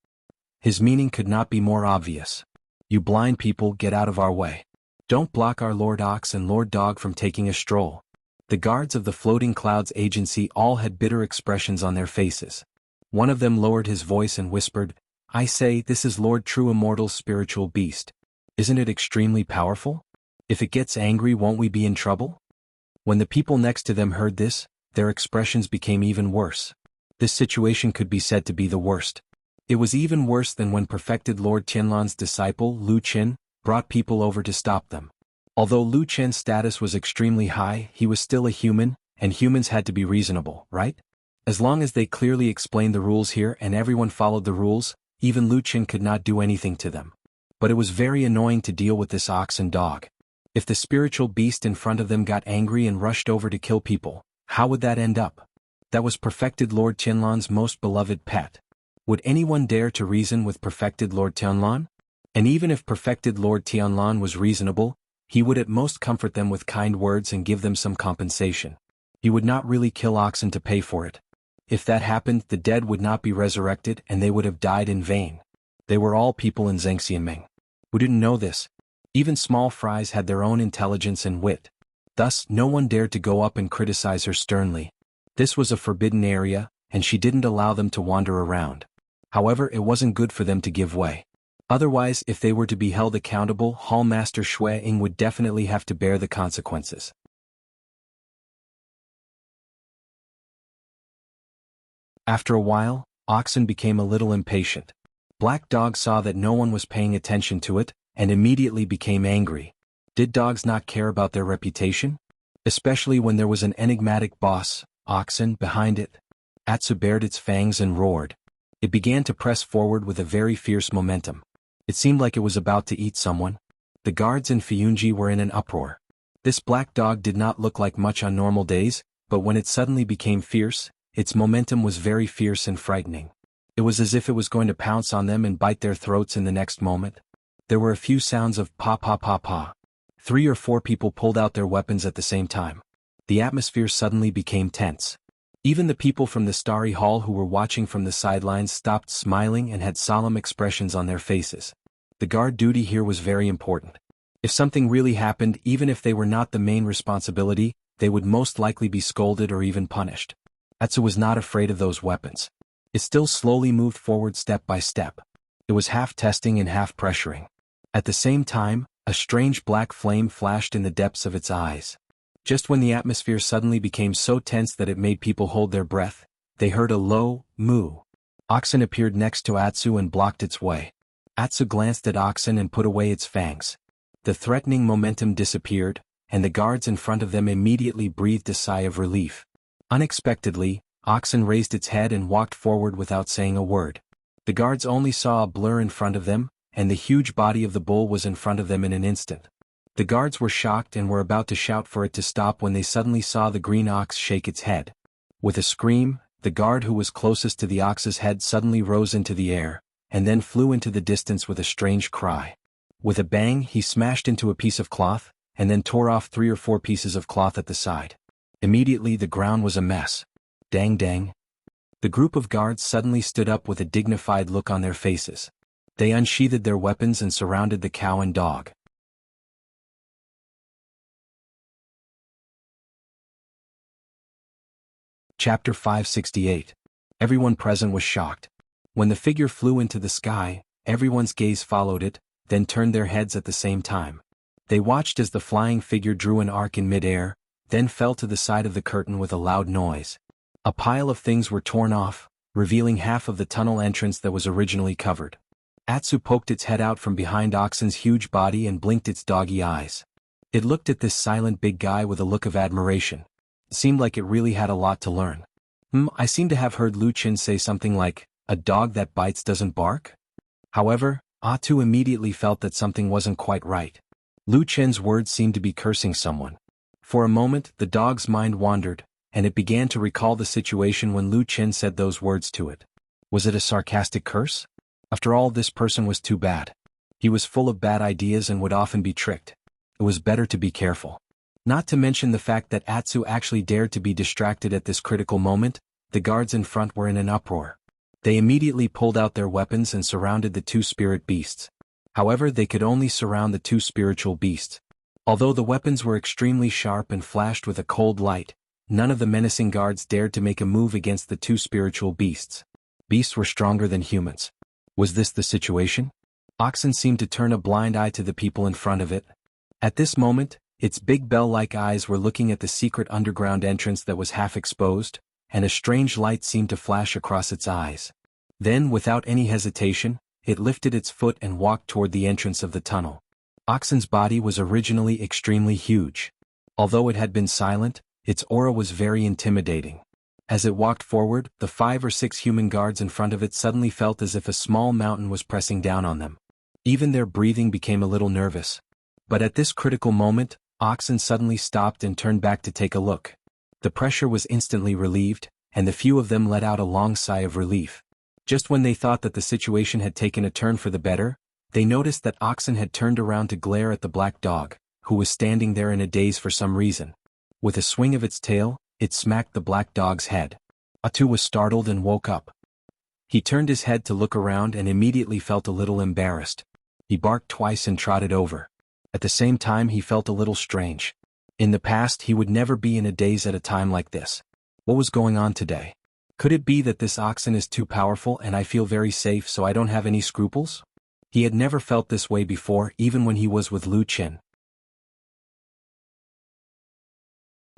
His meaning could not be more obvious. You blind people, get out of our way. Don't block our Lord Ox and Lord Dog from taking a stroll. The guards of the Floating Clouds Agency all had bitter expressions on their faces. One of them lowered his voice and whispered, "I say, this is Lord True Immortal's spiritual beast. Isn't it extremely powerful? If it gets angry, won't we be in trouble?" When the people next to them heard this, their expressions became even worse. This situation could be said to be the worst. It was even worse than when perfected Lord Tianlan's disciple, Lu Qin, brought people over to stop them. Although Lu Qin's status was extremely high, he was still a human, and humans had to be reasonable, right? As long as they clearly explained the rules here and everyone followed the rules, even Lu Qin could not do anything to them. But it was very annoying to deal with this ox and dog. If the spiritual beast in front of them got angry and rushed over to kill people, how would that end up? That was perfected Lord Tianlan's most beloved pet. Would anyone dare to reason with perfected Lord Tianlan? And even if perfected Lord Tianlan was reasonable, he would at most comfort them with kind words and give them some compensation. He would not really kill oxen to pay for it. If that happened, the dead would not be resurrected and they would have died in vain. They were all people in Zhengxianming. Who didn't know this? Even small fries had their own intelligence and wit. Thus, no one dared to go up and criticize her sternly. This was a forbidden area, and she didn't allow them to wander around. However, it wasn't good for them to give way. Otherwise, if they were to be held accountable, Hallmaster Shui Ying would definitely have to bear the consequences. After a while, Oxen became a little impatient. Black Dog saw that no one was paying attention to it, and immediately became angry. Did dogs not care about their reputation? Especially when there was an enigmatic boss, Oxen, behind it. Atsu bared its fangs and roared. It began to press forward with a very fierce momentum. It seemed like it was about to eat someone. The guards in Fiyunji were in an uproar. This black dog did not look like much on normal days, but when it suddenly became fierce, its momentum was very fierce and frightening. It was as if it was going to pounce on them and bite their throats in the next moment. There were a few sounds of pa pa pa pa. 3 or 4 people pulled out their weapons at the same time. The atmosphere suddenly became tense. Even the people from the Starry Hall who were watching from the sidelines stopped smiling and had solemn expressions on their faces. The guard duty here was very important. If something really happened, even if they were not the main responsibility, they would most likely be scolded or even punished. Atsu was not afraid of those weapons. It still slowly moved forward step by step. It was half testing and half pressuring. At the same time, a strange black flame flashed in the depths of its eyes. Just when the atmosphere suddenly became so tense that it made people hold their breath, they heard a low moo. Oxen appeared next to Atsu and blocked its way. Atsu glanced at Oxen and put away its fangs. The threatening momentum disappeared, and the guards in front of them immediately breathed a sigh of relief. Unexpectedly, Oxen raised its head and walked forward without saying a word. The guards only saw a blur in front of them, and the huge body of the bull was in front of them in an instant. The guards were shocked and were about to shout for it to stop when they suddenly saw the green ox shake its head. With a scream, the guard who was closest to the ox's head suddenly rose into the air, and then flew into the distance with a strange cry. With a bang, he smashed into a piece of cloth, and then tore off 3 or 4 pieces of cloth at the side. Immediately the ground was a mess. Dang dang. The group of guards suddenly stood up with a dignified look on their faces. They unsheathed their weapons and surrounded the cow and dog. Chapter 568. Everyone present was shocked. When the figure flew into the sky, everyone's gaze followed it, then turned their heads at the same time. They watched as the flying figure drew an arc in midair, then fell to the side of the curtain with a loud noise. A pile of things were torn off, revealing half of the tunnel entrance that was originally covered. Atsu poked its head out from behind Oxen's huge body and blinked its doggy eyes. It looked at this silent big guy with a look of admiration. It seemed like it really had a lot to learn. I seem to have heard Lu Qin say something like, "A dog that bites doesn't bark?" However, Atsu immediately felt that something wasn't quite right. Lu Qin's words seemed to be cursing someone. For a moment, the dog's mind wandered, and it began to recall the situation when Lu Qin said those words to it. Was it a sarcastic curse? After all, this person was too bad. He was full of bad ideas and would often be tricked. It was better to be careful. Not to mention the fact that Atsu actually dared to be distracted at this critical moment. The guards in front were in an uproar. They immediately pulled out their weapons and surrounded the two spirit beasts. However, they could only surround the two spiritual beasts. Although the weapons were extremely sharp and flashed with a cold light, none of the menacing guards dared to make a move against the two spiritual beasts. Beasts were stronger than humans. Was this the situation? Oxen seemed to turn a blind eye to the people in front of it. At this moment, its big bell-like eyes were looking at the secret underground entrance that was half exposed, and a strange light seemed to flash across its eyes. Then, without any hesitation, it lifted its foot and walked toward the entrance of the tunnel. Oxen's body was originally extremely huge. Although it had been silent, its aura was very intimidating. As it walked forward, the 5 or 6 human guards in front of it suddenly felt as if a small mountain was pressing down on them. Even their breathing became a little nervous. But at this critical moment, Oxen suddenly stopped and turned back to take a look. The pressure was instantly relieved, and the few of them let out a long sigh of relief. Just when they thought that the situation had taken a turn for the better, they noticed that Oxen had turned around to glare at the black dog, who was standing there in a daze for some reason. With a swing of its tail, it smacked the black dog's head. Atsu was startled and woke up. He turned his head to look around and immediately felt a little embarrassed. He barked twice and trotted over. At the same time, he felt a little strange. In the past, he would never be in a daze at a time like this. What was going on today? Could it be that this oxen is too powerful and I feel very safe so I don't have any scruples? He had never felt this way before, even when he was with Lu Qin.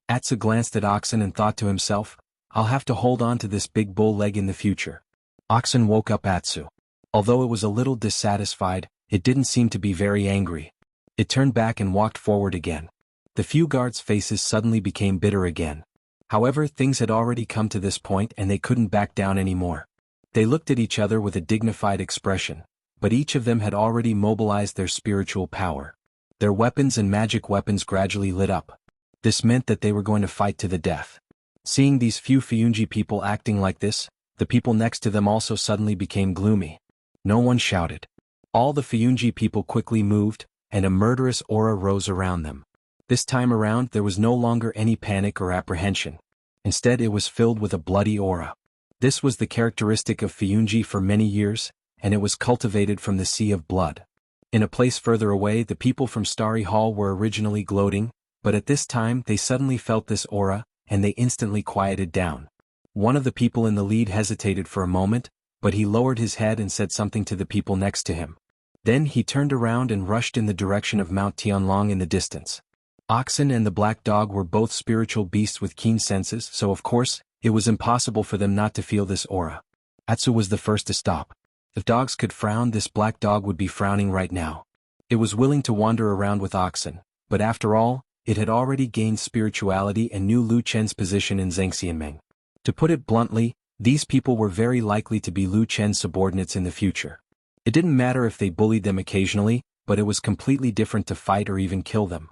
Atsu glanced at Oxen and thought to himself, I'll have to hold on to this big bull leg in the future. Oxen woke up Atsu. Although it was a little dissatisfied, it didn't seem to be very angry. It turned back and walked forward again. The few guards' faces suddenly became bitter again. However, things had already come to this point and they couldn't back down anymore. They looked at each other with a dignified expression, but each of them had already mobilized their spiritual power. Their weapons and magic weapons gradually lit up. This meant that they were going to fight to the death. Seeing these few Fuyunji people acting like this, the people next to them also suddenly became gloomy. No one shouted. All the Fuyunji people quickly moved, and a murderous aura rose around them. This time around there was no longer any panic or apprehension. Instead it was filled with a bloody aura. This was the characteristic of Fuyunji for many years, and it was cultivated from the sea of blood. In a place further away the people from Starry Hall were originally gloating, but at this time they suddenly felt this aura, and they instantly quieted down. One of the people in the lead hesitated for a moment, but he lowered his head and said something to the people next to him. Then he turned around and rushed in the direction of Mount Tianlong in the distance. Oxen and the black dog were both spiritual beasts with keen senses, so of course, it was impossible for them not to feel this aura. Atsu was the first to stop. If dogs could frown, this black dog would be frowning right now. It was willing to wander around with Oxen, but after all, it had already gained spirituality and knew Lu Chen's position in Zhengxianmeng. To put it bluntly, these people were very likely to be Lu Chen's subordinates in the future. It didn't matter if they bullied them occasionally, but it was completely different to fight or even kill them.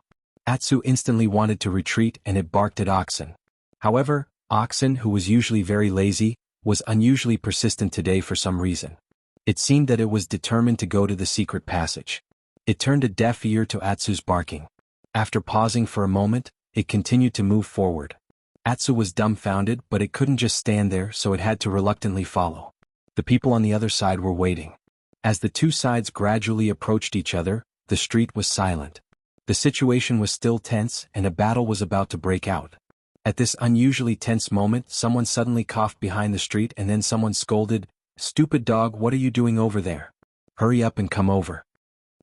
Atsu instantly wanted to retreat and it barked at Oxen. However, Oxen, who was usually very lazy, was unusually persistent today for some reason. It seemed that it was determined to go to the secret passage. It turned a deaf ear to Atsu's barking. After pausing for a moment, it continued to move forward. Atsu was dumbfounded, but it couldn't just stand there, so it had to reluctantly follow. The people on the other side were waiting. As the two sides gradually approached each other, the street was silent. The situation was still tense, and a battle was about to break out. At this unusually tense moment, someone suddenly coughed behind the street and then someone scolded, "Stupid dog, what are you doing over there? Hurry up and come over."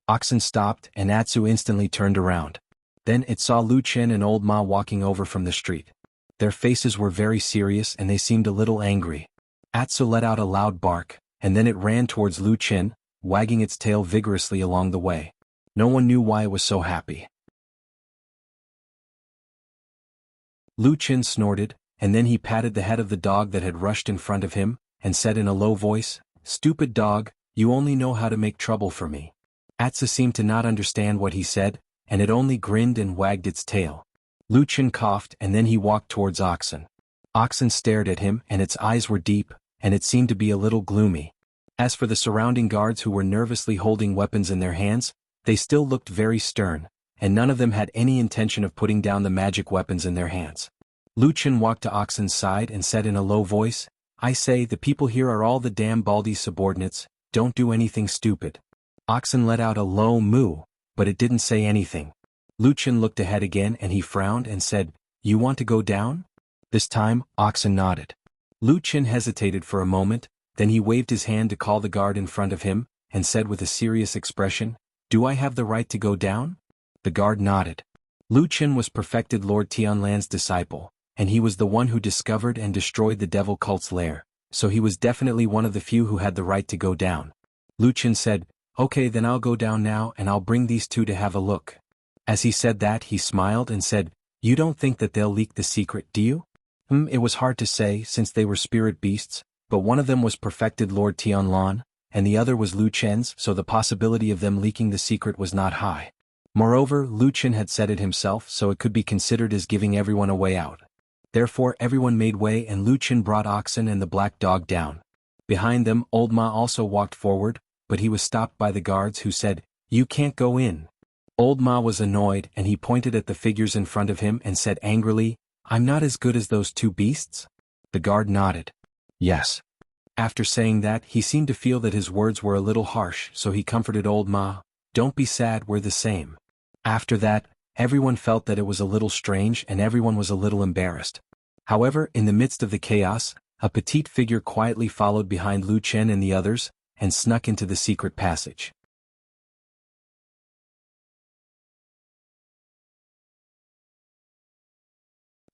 Oxen stopped, and Atsu instantly turned around. Then it saw Lu Qin and Old Ma walking over from the street. Their faces were very serious and they seemed a little angry. Atsu let out a loud bark, and then it ran towards Lu Qin, wagging its tail vigorously along the way. No one knew why it was so happy. Lu Qin snorted, and then he patted the head of the dog that had rushed in front of him, and said in a low voice, "Stupid dog, you only know how to make trouble for me." Atsu seemed to not understand what he said, and it only grinned and wagged its tail. Lu Qin coughed and then he walked towards Oxen. Oxen stared at him and its eyes were deep, and it seemed to be a little gloomy. As for the surrounding guards who were nervously holding weapons in their hands, they still looked very stern, and none of them had any intention of putting down the magic weapons in their hands. Lu Qin walked to Oxen's side and said in a low voice, "I say, the people here are all the damn Baldi's subordinates, don't do anything stupid." Oxen let out a low moo, but it didn't say anything. Lu Qin looked ahead again and he frowned and said, "You want to go down?" This time, Oxen nodded. Lu Qin hesitated for a moment, then he waved his hand to call the guard in front of him, and said with a serious expression, "Do I have the right to go down?" The guard nodded. Lu Qin was perfected Lord Tianlan's disciple, and he was the one who discovered and destroyed the devil cult's lair, so he was definitely one of the few who had the right to go down. Lu Qin said, "Okay, then I'll go down now and I'll bring these two to have a look." As he said that, he smiled and said, "You don't think that they'll leak the secret, do you?" It was hard to say since they were spirit beasts, but one of them was perfected Lord Tianlan, and the other was Lu Qin's, so the possibility of them leaking the secret was not high. Moreover, Lu Qin had said it himself, so it could be considered as giving everyone a way out. Therefore everyone made way and Lu Qin brought Oxen and the black dog down. Behind them, Old Ma also walked forward, but he was stopped by the guards who said, "You can't go in." Old Ma was annoyed and he pointed at the figures in front of him and said angrily, "I'm not as good as those two beasts?" The guard nodded. "Yes." After saying that, he seemed to feel that his words were a little harsh, so he comforted Old Ma, "Don't be sad, we're the same." After that, everyone felt that it was a little strange and everyone was a little embarrassed. However, in the midst of the chaos, a petite figure quietly followed behind Lu Qin and the others, and snuck into the secret passage.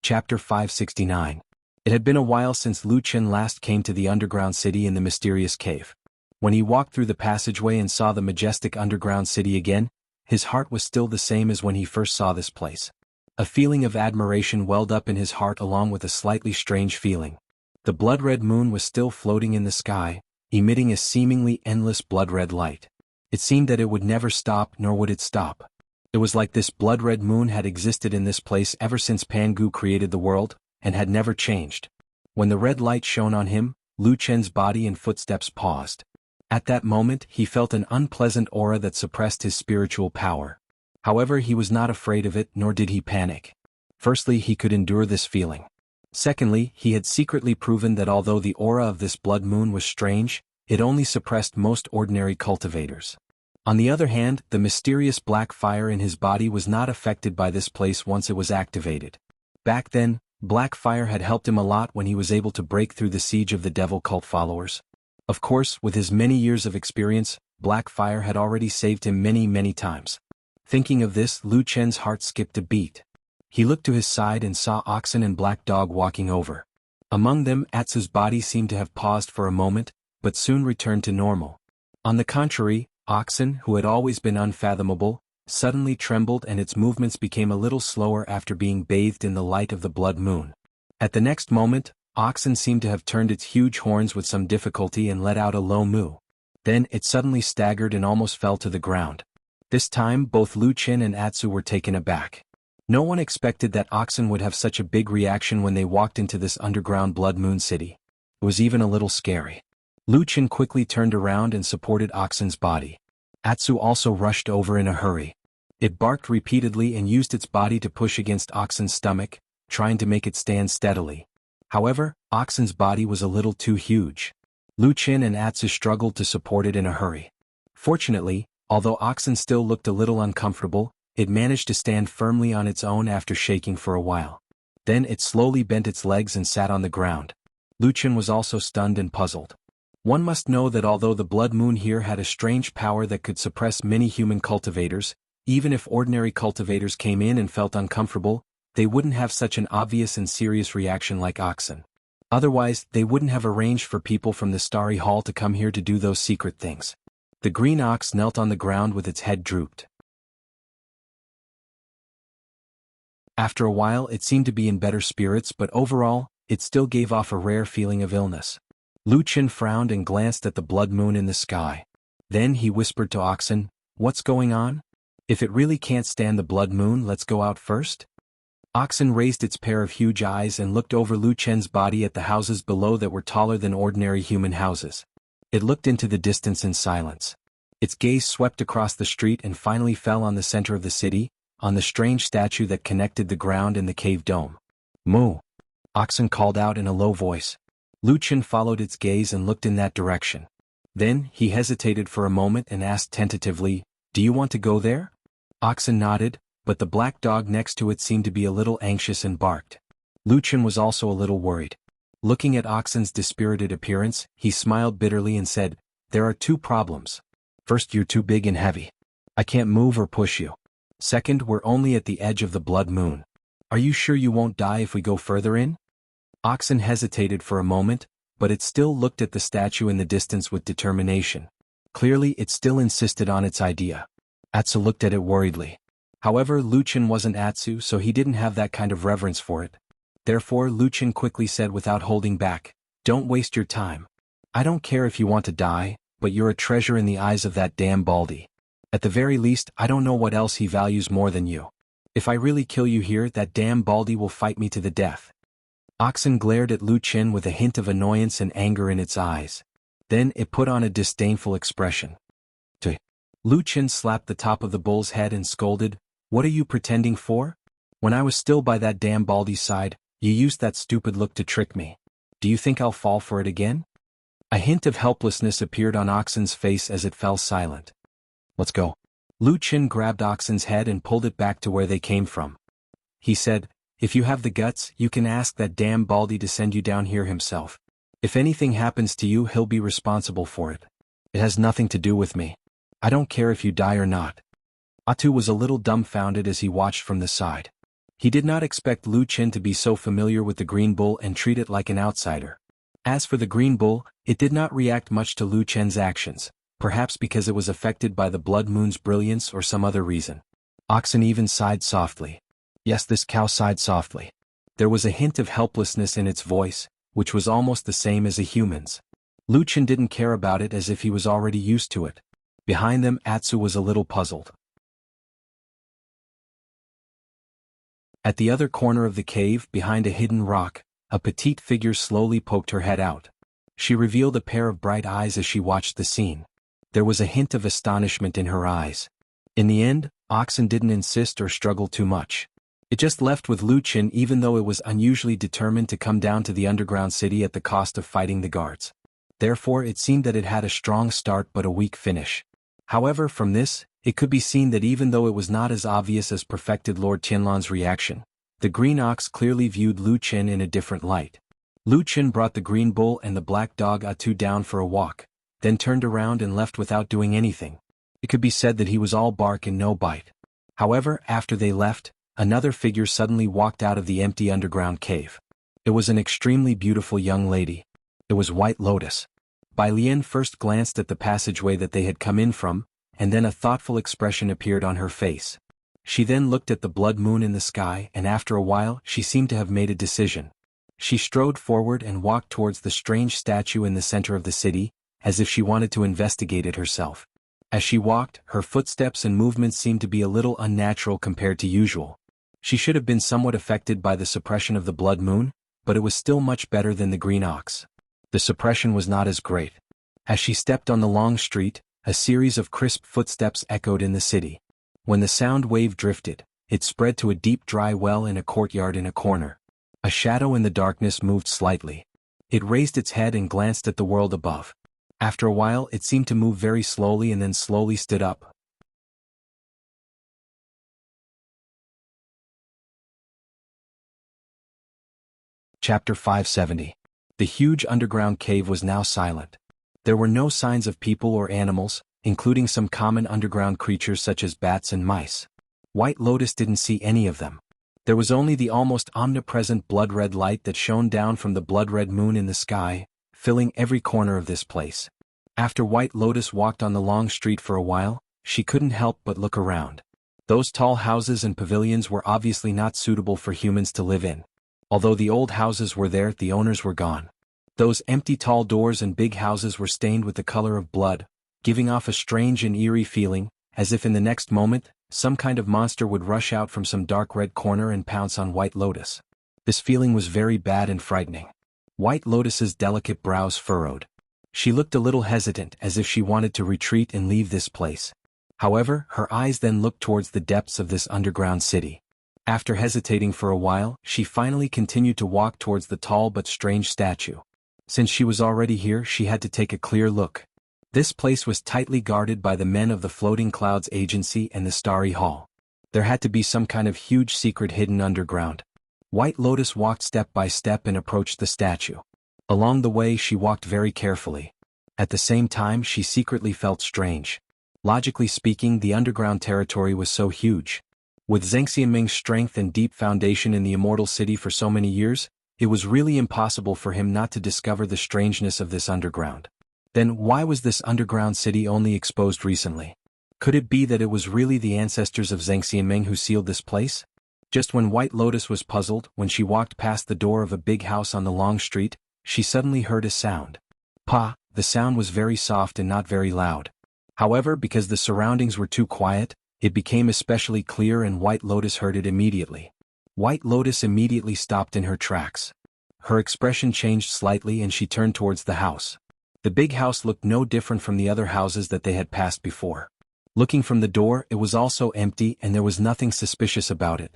Chapter 569. It had been a while since Lu Qin last came to the underground city in the mysterious cave. When he walked through the passageway and saw the majestic underground city again, his heart was still the same as when he first saw this place. A feeling of admiration welled up in his heart along with a slightly strange feeling. The blood-red moon was still floating in the sky, emitting a seemingly endless blood-red light. It seemed that it would never stop, nor would it stop. It was like this blood-red moon had existed in this place ever since Pangu created the world, and had never changed. When the red light shone on him, Lu Qin's body and footsteps paused. At that moment he felt an unpleasant aura that suppressed his spiritual power. However, he was not afraid of it, nor did he panic. Firstly, he could endure this feeling. Secondly, he had secretly proven that although the aura of this blood moon was strange, it only suppressed most ordinary cultivators. On the other hand, the mysterious black fire in his body was not affected by this place once it was activated. Back then, black fire had helped him a lot when he was able to break through the siege of the devil cult followers. Of course, with his many years of experience, black fire had already saved him many times. Thinking of this, Lu Qin's heart skipped a beat. He looked to his side and saw Oxen and Black Dog walking over. Among them, Atsu's body seemed to have paused for a moment, but soon returned to normal. On the contrary, Oxen, who had always been unfathomable, suddenly trembled and its movements became a little slower after being bathed in the light of the blood moon. At the next moment, Oxen seemed to have turned its huge horns with some difficulty and let out a low moo. Then it suddenly staggered and almost fell to the ground. This time both Lu Qin and Atsu were taken aback. No one expected that Oxen would have such a big reaction when they walked into this underground blood moon city. It was even a little scary. Lu Qin quickly turned around and supported Oxen's body. Atsu also rushed over in a hurry. It barked repeatedly and used its body to push against Oxen's stomach, trying to make it stand steadily. However, Oxen's body was a little too huge. Lu Qin and Atsu struggled to support it in a hurry. Fortunately, although Oxen still looked a little uncomfortable, it managed to stand firmly on its own after shaking for a while. Then it slowly bent its legs and sat on the ground. Lu Qin was also stunned and puzzled. One must know that although the blood moon here had a strange power that could suppress many human cultivators, even if ordinary cultivators came in and felt uncomfortable, they wouldn't have such an obvious and serious reaction like Oxen. Otherwise, they wouldn't have arranged for people from the Starry Hall to come here to do those secret things. The green ox knelt on the ground with its head drooped. After a while it seemed to be in better spirits, but overall, it still gave off a rare feeling of illness. Lu Qin frowned and glanced at the blood moon in the sky. Then he whispered to Oxen, "What's going on? If it really can't stand the blood moon, let's go out first?" Oxen raised its pair of huge eyes and looked over Lu Chen's body at the houses below that were taller than ordinary human houses. It looked into the distance in silence. Its gaze swept across the street and finally fell on the center of the city, on the strange statue that connected the ground and the cave dome. "Moo!" Oxen called out in a low voice. Lu Chen followed its gaze and looked in that direction. Then, he hesitated for a moment and asked tentatively, "Do you want to go there?" Oxen nodded, but the black dog next to it seemed to be a little anxious and barked. Lu Chen was also a little worried. Looking at Oxen's dispirited appearance, he smiled bitterly and said, "There are two problems. First, you're too big and heavy. I can't move or push you. Second, we're only at the edge of the blood moon. Are you sure you won't die if we go further in?" Oxen hesitated for a moment, but it still looked at the statue in the distance with determination. Clearly it still insisted on its idea. Atsu looked at it worriedly. However, Lu Chen wasn't Atsu, so he didn't have that kind of reverence for it. Therefore Lu Chen quickly said without holding back, "Don't waste your time. I don't care if you want to die, but you're a treasure in the eyes of that damn Baldy. At the very least, I don't know what else he values more than you. If I really kill you here, that damn Baldy will fight me to the death." Oxen glared at Lu Chen with a hint of annoyance and anger in its eyes. Then it put on a disdainful expression. Lu Chen slapped the top of the bull's head and scolded, "What are you pretending for? When I was still by that damn Baldy's side, you used that stupid look to trick me. Do you think I'll fall for it again?" A hint of helplessness appeared on Oxen's face as it fell silent. "Let's go." Lu Chen grabbed Oxen's head and pulled it back to where they came from. He said, "If you have the guts, you can ask that damn Baldy to send you down here himself. If anything happens to you, he'll be responsible for it. It has nothing to do with me. I don't care if you die or not." Atu was a little dumbfounded as he watched from the side. He did not expect Lu Chen to be so familiar with the green bull and treat it like an outsider. As for the green bull, it did not react much to Lu Chen's actions, perhaps because it was affected by the blood moon's brilliance or some other reason. Oxen even sighed softly. Yes, this cow sighed softly. There was a hint of helplessness in its voice, which was almost the same as a human's. Lu Chen didn't care about it as if he was already used to it. Behind them, Atsu was a little puzzled. At the other corner of the cave, behind a hidden rock, a petite figure slowly poked her head out. She revealed a pair of bright eyes as she watched the scene. There was a hint of astonishment in her eyes. In the end, Oxen didn't insist or struggle too much. It just left with Lu Chen, even though it was unusually determined to come down to the underground city at the cost of fighting the guards. Therefore it seemed that it had a strong start but a weak finish. However, from this, it could be seen that even though it was not as obvious as perfected Lord Tianlan's reaction, the green ox clearly viewed Lu Chen in a different light. Lu Chen brought the green bull and the black dog Atu down for a walk, then turned around and left without doing anything. It could be said that he was all bark and no bite. However, after they left, another figure suddenly walked out of the empty underground cave. It was an extremely beautiful young lady. It was White Lotus. Bai Lian first glanced at the passageway that they had come in from, and then a thoughtful expression appeared on her face. She then looked at the blood moon in the sky, and after a while she seemed to have made a decision. She strode forward and walked towards the strange statue in the center of the city, as if she wanted to investigate it herself. As she walked, her footsteps and movements seemed to be a little unnatural compared to usual. She should have been somewhat affected by the suppression of the blood moon, but it was still much better than the green ox. The suppression was not as great. As she stepped on the long street, a series of crisp footsteps echoed in the city. When the sound wave drifted, it spread to a deep dry well in a courtyard in a corner. A shadow in the darkness moved slightly. It raised its head and glanced at the world above. After a while it seemed to move very slowly and then slowly stood up. Chapter 570. The huge underground cave was now silent. There were no signs of people or animals, including some common underground creatures such as bats and mice. White Lotus didn't see any of them. There was only the almost omnipresent blood-red light that shone down from the blood-red moon in the sky, filling every corner of this place. After White Lotus walked on the long street for a while, she couldn't help but look around. Those tall houses and pavilions were obviously not suitable for humans to live in. Although the old houses were there, the owners were gone. Those empty tall doors and big houses were stained with the color of blood, giving off a strange and eerie feeling, as if in the next moment, some kind of monster would rush out from some dark red corner and pounce on White Lotus. This feeling was very bad and frightening. White Lotus's delicate brows furrowed. She looked a little hesitant, as if she wanted to retreat and leave this place. However, her eyes then looked towards the depths of this underground city. After hesitating for a while, she finally continued to walk towards the tall but strange statue. Since she was already here, she had to take a clear look. This place was tightly guarded by the men of the Floating Clouds Agency and the Starry Hall. There had to be some kind of huge secret hidden underground. White Lotus walked step by step and approached the statue. Along the way, she walked very carefully. At the same time, she secretly felt strange. Logically speaking, the underground territory was so huge. With Zheng Xianming's strength and deep foundation in the Immortal City for so many years, it was really impossible for him not to discover the strangeness of this underground. Then why was this underground city only exposed recently? Could it be that it was really the ancestors of Zheng Xianming who sealed this place? Just when White Lotus was puzzled, when she walked past the door of a big house on the long street, she suddenly heard a sound. Pa! The sound was very soft and not very loud. However, because the surroundings were too quiet, it became especially clear and White Lotus heard it immediately. White Lotus immediately stopped in her tracks. Her expression changed slightly and she turned towards the house. The big house looked no different from the other houses that they had passed before. Looking from the door, it was also empty and there was nothing suspicious about it.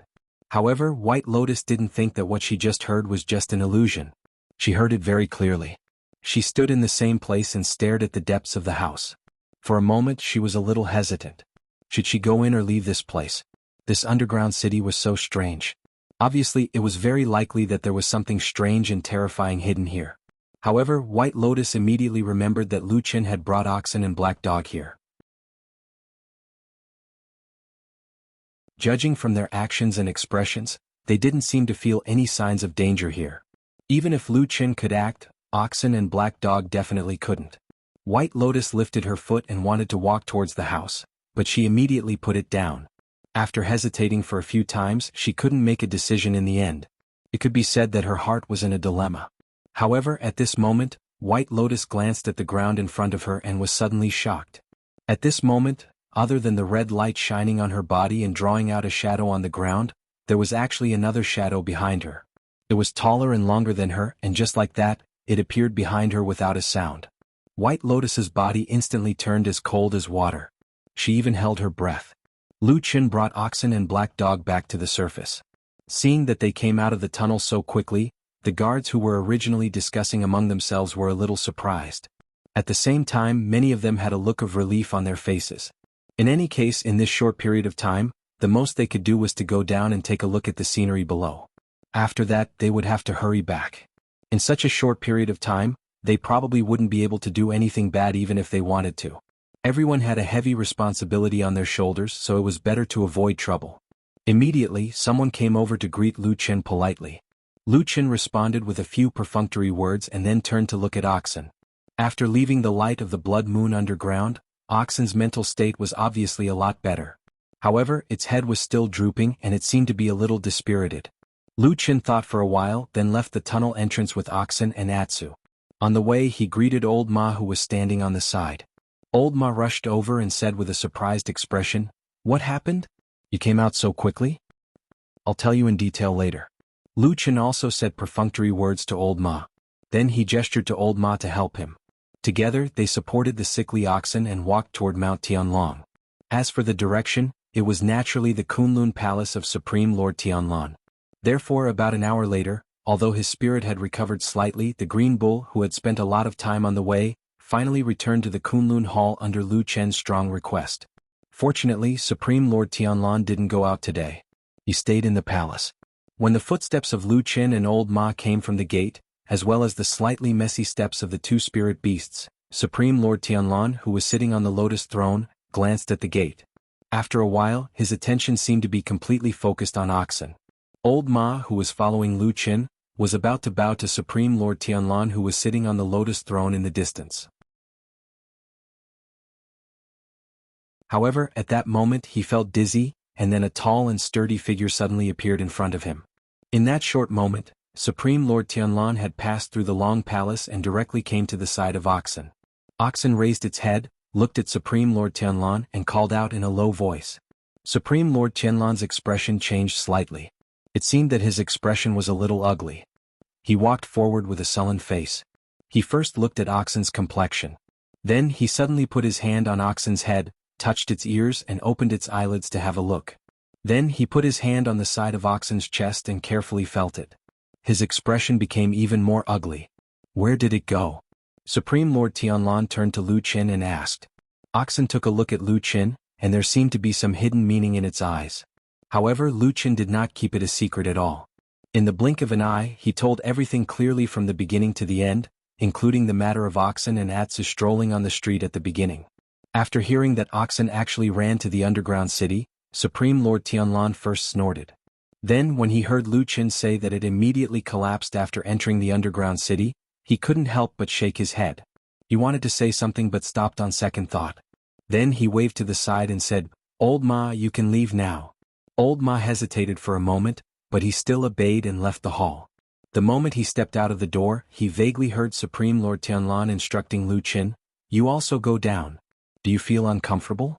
However, White Lotus didn't think that what she just heard was just an illusion. She heard it very clearly. She stood in the same place and stared at the depths of the house. For a moment she was a little hesitant. Should she go in or leave this place? This underground city was so strange. Obviously, it was very likely that there was something strange and terrifying hidden here. However, White Lotus immediately remembered that Lu Qin had brought Oxen and Black Dog here. Judging from their actions and expressions, they didn't seem to feel any signs of danger here. Even if Lu Qin could act, Oxen and Black Dog definitely couldn't. White Lotus lifted her foot and wanted to walk towards the house, but she immediately put it down. After hesitating for a few times, she couldn't make a decision in the end. It could be said that her heart was in a dilemma. However, at this moment, White Lotus glanced at the ground in front of her and was suddenly shocked. At this moment, other than the red light shining on her body and drawing out a shadow on the ground, there was actually another shadow behind her. It was taller and longer than her, and just like that, it appeared behind her without a sound. White Lotus's body instantly turned as cold as water. She even held her breath. Lu Qin brought Oxen and Black Dog back to the surface. Seeing that they came out of the tunnel so quickly, the guards who were originally discussing among themselves were a little surprised. At the same time, many of them had a look of relief on their faces. In any case, in this short period of time, the most they could do was to go down and take a look at the scenery below. After that, they would have to hurry back. In such a short period of time, they probably wouldn't be able to do anything bad even if they wanted to. Everyone had a heavy responsibility on their shoulders, so it was better to avoid trouble. Immediately, someone came over to greet Lu Qin politely. Lu Qin responded with a few perfunctory words and then turned to look at Oxen. After leaving the light of the blood moon underground, Oxen's mental state was obviously a lot better. However, its head was still drooping and it seemed to be a little dispirited. Lu Qin thought for a while, then left the tunnel entrance with Oxen and Atsu. On the way, he greeted Old Ma, who was standing on the side. Old Ma rushed over and said with a surprised expression, "What happened? You came out so quickly?" "I'll tell you in detail later." Lu Qin also said perfunctory words to Old Ma. Then he gestured to Old Ma to help him. Together, they supported the sickly Oxen and walked toward Mount Tianlong. As for the direction, it was naturally the Kunlun Palace of Supreme Lord Tianlan. Therefore, about an hour later, although his spirit had recovered slightly, the Green Bull, who had spent a lot of time on the way, finally returned to the Kunlun Hall under Lu Chen's strong request. Fortunately, Supreme Lord Tianlan didn't go out today. He stayed in the palace. When the footsteps of Lu Qin and Old Ma came from the gate, as well as the slightly messy steps of the two spirit beasts, Supreme Lord Tianlan, who was sitting on the lotus throne, glanced at the gate. After a while, his attention seemed to be completely focused on Oxen. Old Ma, who was following Lu Qin, was about to bow to Supreme Lord Tianlan, who was sitting on the lotus throne in the distance. However, at that moment he felt dizzy, and then a tall and sturdy figure suddenly appeared in front of him. In that short moment, Supreme Lord Tianlan had passed through the long palace and directly came to the side of Oxen. Oxen raised its head, looked at Supreme Lord Tianlan and called out in a low voice. Supreme Lord Tianlan's expression changed slightly. It seemed that his expression was a little ugly. He walked forward with a sullen face. He first looked at Oxen's complexion. Then he suddenly put his hand on Oxen's head, touched its ears and opened its eyelids to have a look. Then he put his hand on the side of Oxen's chest and carefully felt it. His expression became even more ugly. Where did it go? Supreme Lord Tianlan turned to Lu Qin and asked. Oxen took a look at Lu Qin, and there seemed to be some hidden meaning in its eyes. However, Lu Qin did not keep it a secret at all. In the blink of an eye, he told everything clearly from the beginning to the end, including the matter of Oxen and Atsu strolling on the street at the beginning. After hearing that Oxen actually ran to the underground city, Supreme Lord Tianlan first snorted. Then, when he heard Lu Qin say that it immediately collapsed after entering the underground city, he couldn't help but shake his head. He wanted to say something but stopped on second thought. Then he waved to the side and said, "Old Ma, you can leave now." Old Ma hesitated for a moment, but he still obeyed and left the hall. The moment he stepped out of the door, he vaguely heard Supreme Lord Tianlan instructing Lu Qin, "You also go down. Do you feel uncomfortable?"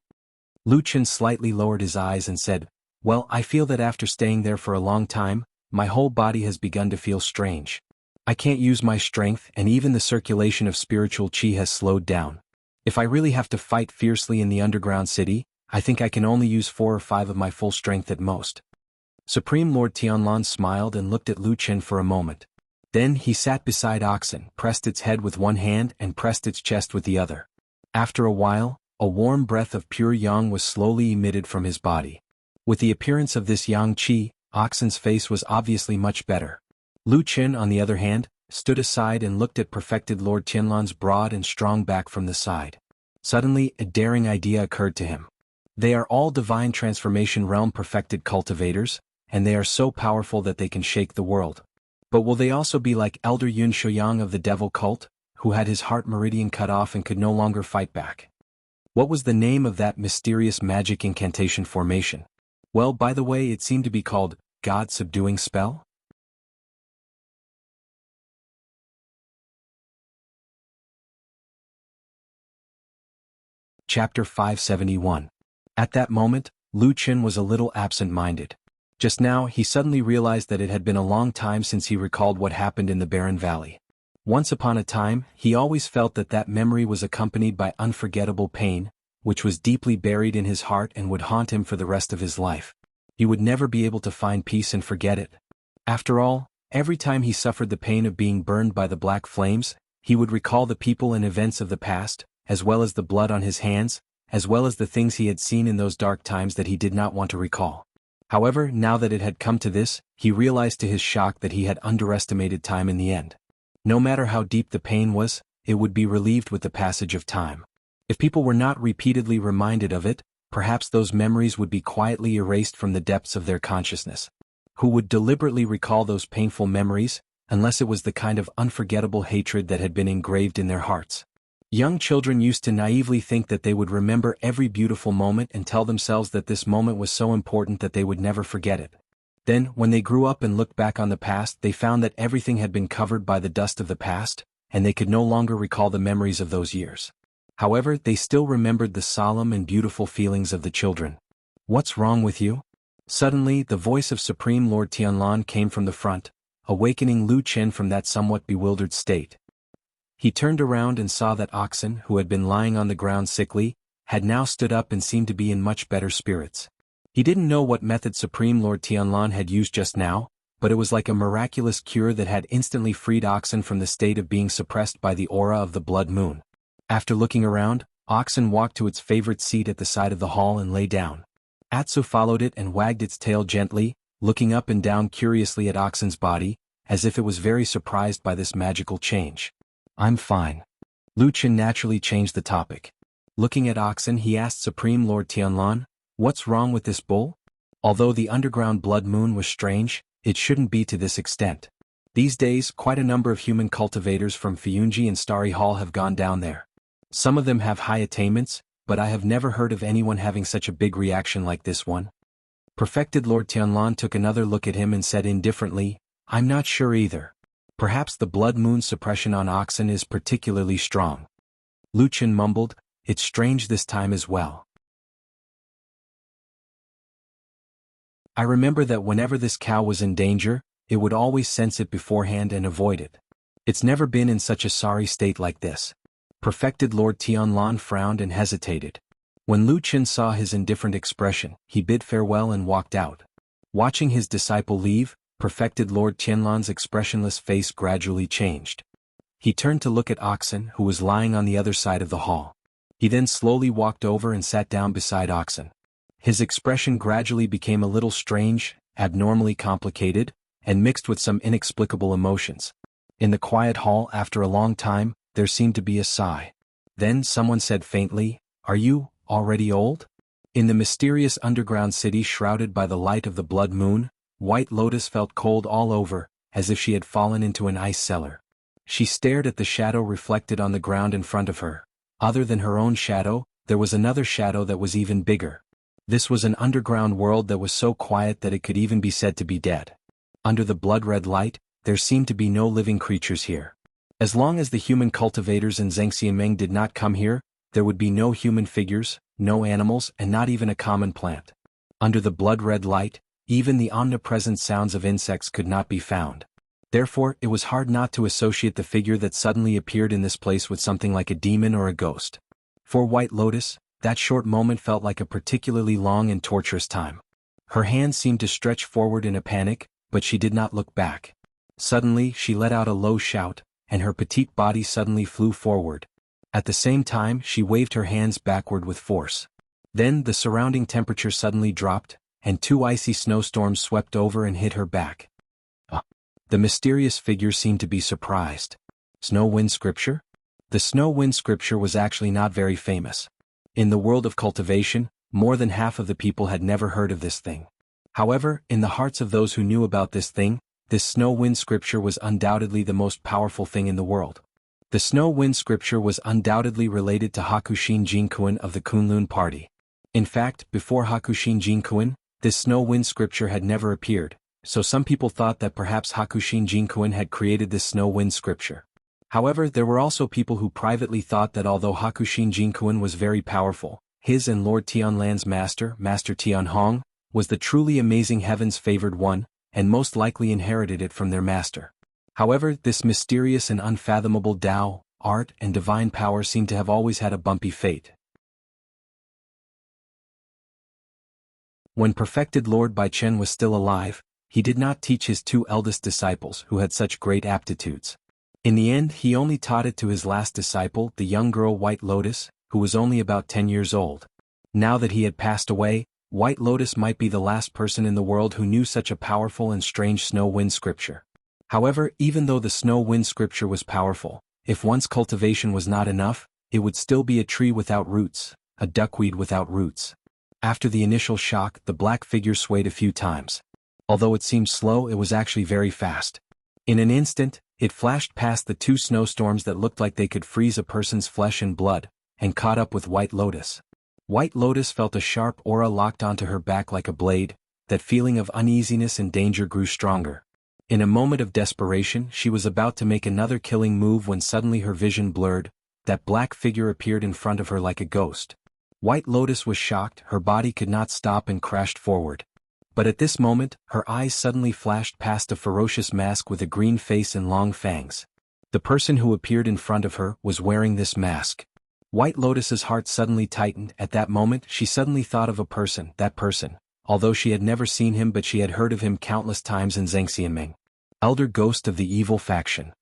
Lu Qin slightly lowered his eyes and said, "Well, I feel that after staying there for a long time, my whole body has begun to feel strange. I can't use my strength and even the circulation of spiritual qi has slowed down. If I really have to fight fiercely in the underground city, I think I can only use 4 or 5 of my full strength at most." Supreme Lord Tianlan smiled and looked at Lu Qin for a moment. Then he sat beside Oxen, pressed its head with one hand and pressed its chest with the other. After a while, a warm breath of pure yang was slowly emitted from his body. With the appearance of this yang qi, Oxen's face was obviously much better. Lu Qin, on the other hand, stood aside and looked at perfected Lord Tianlan's broad and strong back from the side. Suddenly, a daring idea occurred to him. They are all divine transformation realm perfected cultivators, and they are so powerful that they can shake the world. But will they also be like Elder Yun Shouyang of the devil cult, who had his heart meridian cut off and could no longer fight back? What was the name of that mysterious magic incantation formation? Well, by the way, it seemed to be called God Subduing Spell? Chapter 571. At that moment, Lu Qin was a little absent-minded. Just now, he suddenly realized that it had been a long time since he recalled what happened in the Barren Valley. Once upon a time, he always felt that that memory was accompanied by unforgettable pain, which was deeply buried in his heart and would haunt him for the rest of his life. He would never be able to find peace and forget it. After all, every time he suffered the pain of being burned by the black flames, he would recall the people and events of the past, as well as the blood on his hands, as well as the things he had seen in those dark times that he did not want to recall. However, now that it had come to this, he realized to his shock that he had underestimated time in the end. No matter how deep the pain was, it would be relieved with the passage of time. If people were not repeatedly reminded of it, perhaps those memories would be quietly erased from the depths of their consciousness. Who would deliberately recall those painful memories, unless it was the kind of unforgettable hatred that had been engraved in their hearts? Young children used to naively think that they would remember every beautiful moment and tell themselves that this moment was so important that they would never forget it. Then, when they grew up and looked back on the past, they found that everything had been covered by the dust of the past, and they could no longer recall the memories of those years. However, they still remembered the solemn and beautiful feelings of the children. "What's wrong with you?" Suddenly, the voice of Supreme Lord Tianlan came from the front, awakening Lu Qin from that somewhat bewildered state. He turned around and saw that Oxen, who had been lying on the ground sickly, had now stood up and seemed to be in much better spirits. He didn't know what method Supreme Lord Tianlan had used just now, but it was like a miraculous cure that had instantly freed Oxen from the state of being suppressed by the aura of the blood moon. After looking around, Oxen walked to its favorite seat at the side of the hall and lay down. Atsu followed it and wagged its tail gently, looking up and down curiously at Oxen's body, as if it was very surprised by this magical change. "I'm fine." Lu Qin naturally changed the topic. Looking at Oxen, he asked Supreme Lord Tianlan, "What's wrong with this bull?" Although the underground blood moon was strange, It shouldn't be to this extent. These days, quite a number of human cultivators from Fiyunji and Starry Hall have gone down there. Some of them have high attainments, but I have never heard of anyone having such a big reaction like this one. Perfected Lord Tianlan took another look at him and said indifferently, I'm not sure either. Perhaps the blood moon suppression on oxen is particularly strong. Lu Chen mumbled, it's strange this time as well. I remember that whenever this cow was in danger, it would always sense it beforehand and avoid it. It's never been in such a sorry state like this. Perfected Lord Tianlan frowned and hesitated. When Lu Chen saw his indifferent expression, he bid farewell and walked out. Watching his disciple leave, Perfected Lord Tianlan's expressionless face gradually changed. He turned to look at Oxen, who was lying on the other side of the hall. He then slowly walked over and sat down beside Oxen. His expression gradually became a little strange, abnormally complicated, and mixed with some inexplicable emotions. In the quiet hall after a long time, there seemed to be a sigh. Then someone said faintly, Are you already old? In the mysterious underground city shrouded by the light of the blood moon, White Lotus felt cold all over, as if she had fallen into an ice cellar. She stared at the shadow reflected on the ground in front of her. Other than her own shadow, there was another shadow that was even bigger. This was an underground world that was so quiet that it could even be said to be dead. Under the blood-red light, there seemed to be no living creatures here. As long as the human cultivators in Zhengxianmeng did not come here, there would be no human figures, no animals, and not even a common plant. Under the blood-red light, even the omnipresent sounds of insects could not be found. Therefore, it was hard not to associate the figure that suddenly appeared in this place with something like a demon or a ghost. For White Lotus, that short moment felt like a particularly long and torturous time. Her hands seemed to stretch forward in a panic, but she did not look back. Suddenly, she let out a low shout, and her petite body suddenly flew forward. At the same time, she waved her hands backward with force. Then the surrounding temperature suddenly dropped, and 2 icy snowstorms swept over and hit her back. The mysterious figure seemed to be surprised. Snow Wind Scripture? The Snow Wind Scripture was actually not very famous. In the world of cultivation, more than half of the people had never heard of this thing. However, in the hearts of those who knew about this thing, this Snow Wind Scripture was undoubtedly the most powerful thing in the world. The Snow Wind Scripture was undoubtedly related to Hakushin Jinkuin of the Kunlun party. In fact, before Hakushin Jinkuin, this Snow Wind Scripture had never appeared, so some people thought that perhaps Hakushin Jinkuin had created this Snow Wind Scripture. However, there were also people who privately thought that although Hakushin Jinkuin was very powerful, his and Lord Tianlan's master, Master Tianhong, was the truly amazing heaven's favored one, and most likely inherited it from their master. However, this mysterious and unfathomable Tao, art, and divine power seemed to have always had a bumpy fate. When perfected Lord Baichen was still alive, he did not teach his 2 eldest disciples who had such great aptitudes. In the end, he only taught it to his last disciple, the young girl White Lotus, who was only about 10 years old. Now that he had passed away, White Lotus might be the last person in the world who knew such a powerful and strange Snow Wind Scripture. However, even though the Snow Wind Scripture was powerful, if one's cultivation was not enough, it would still be a tree without roots, a duckweed without roots. After the initial shock, the black figure swayed a few times. Although it seemed slow, it was actually very fast. In an instant, it flashed past the 2 snowstorms that looked like they could freeze a person's flesh and blood, and caught up with White Lotus. White Lotus felt a sharp aura locked onto her back like a blade. That feeling of uneasiness and danger grew stronger. In a moment of desperation, she was about to make another killing move when suddenly her vision blurred. That black figure appeared in front of her like a ghost. White Lotus was shocked, her body could not stop and crashed forward. But at this moment, her eyes suddenly flashed past a ferocious mask with a green face and long fangs. The person who appeared in front of her was wearing this mask. White Lotus's heart suddenly tightened. At that moment, she suddenly thought of a person, that person, although she had never seen him but she had heard of him countless times in Zhengxianmeng. Elder Ghost of the Evil Faction.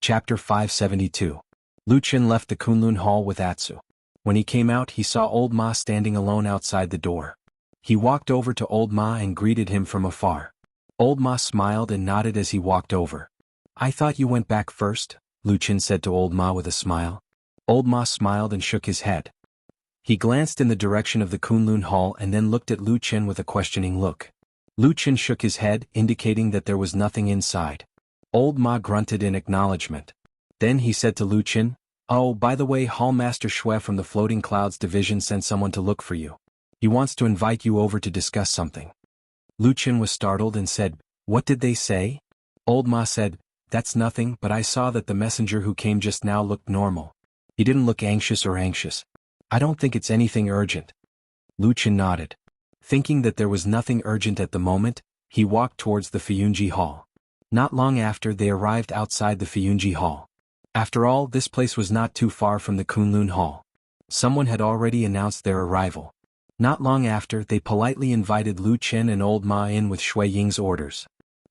Chapter 572. Lu Chen left the Kunlun Hall with Atsu. When he came out, he saw Old Ma standing alone outside the door. He walked over to Old Ma and greeted him from afar. Old Ma smiled and nodded as he walked over. "I thought you went back first," Lu Chen said to Old Ma with a smile. Old Ma smiled and shook his head. He glanced in the direction of the Kunlun Hall and then looked at Lu Chen with a questioning look. Lu Chen shook his head, indicating that there was nothing inside. Old Ma grunted in acknowledgement. Then he said to Lu Chen, "Oh, by the way, Hallmaster Xue from the Floating Clouds Division sent someone to look for you. He wants to invite you over to discuss something." Lu Chen was startled and said, "What did they say?" Old Ma said, "That's nothing, but I saw that the messenger who came just now looked normal. He didn't look anxious. I don't think it's anything urgent." Lu Chen nodded. Thinking that there was nothing urgent at the moment, he walked towards the Fiyunji Hall. Not long after, they arrived outside the Fiyunji Hall. After all, this place was not too far from the Kunlun Hall. Someone had already announced their arrival. Not long after, they politely invited Lu Chen and Old Ma in with Shui Ying's orders.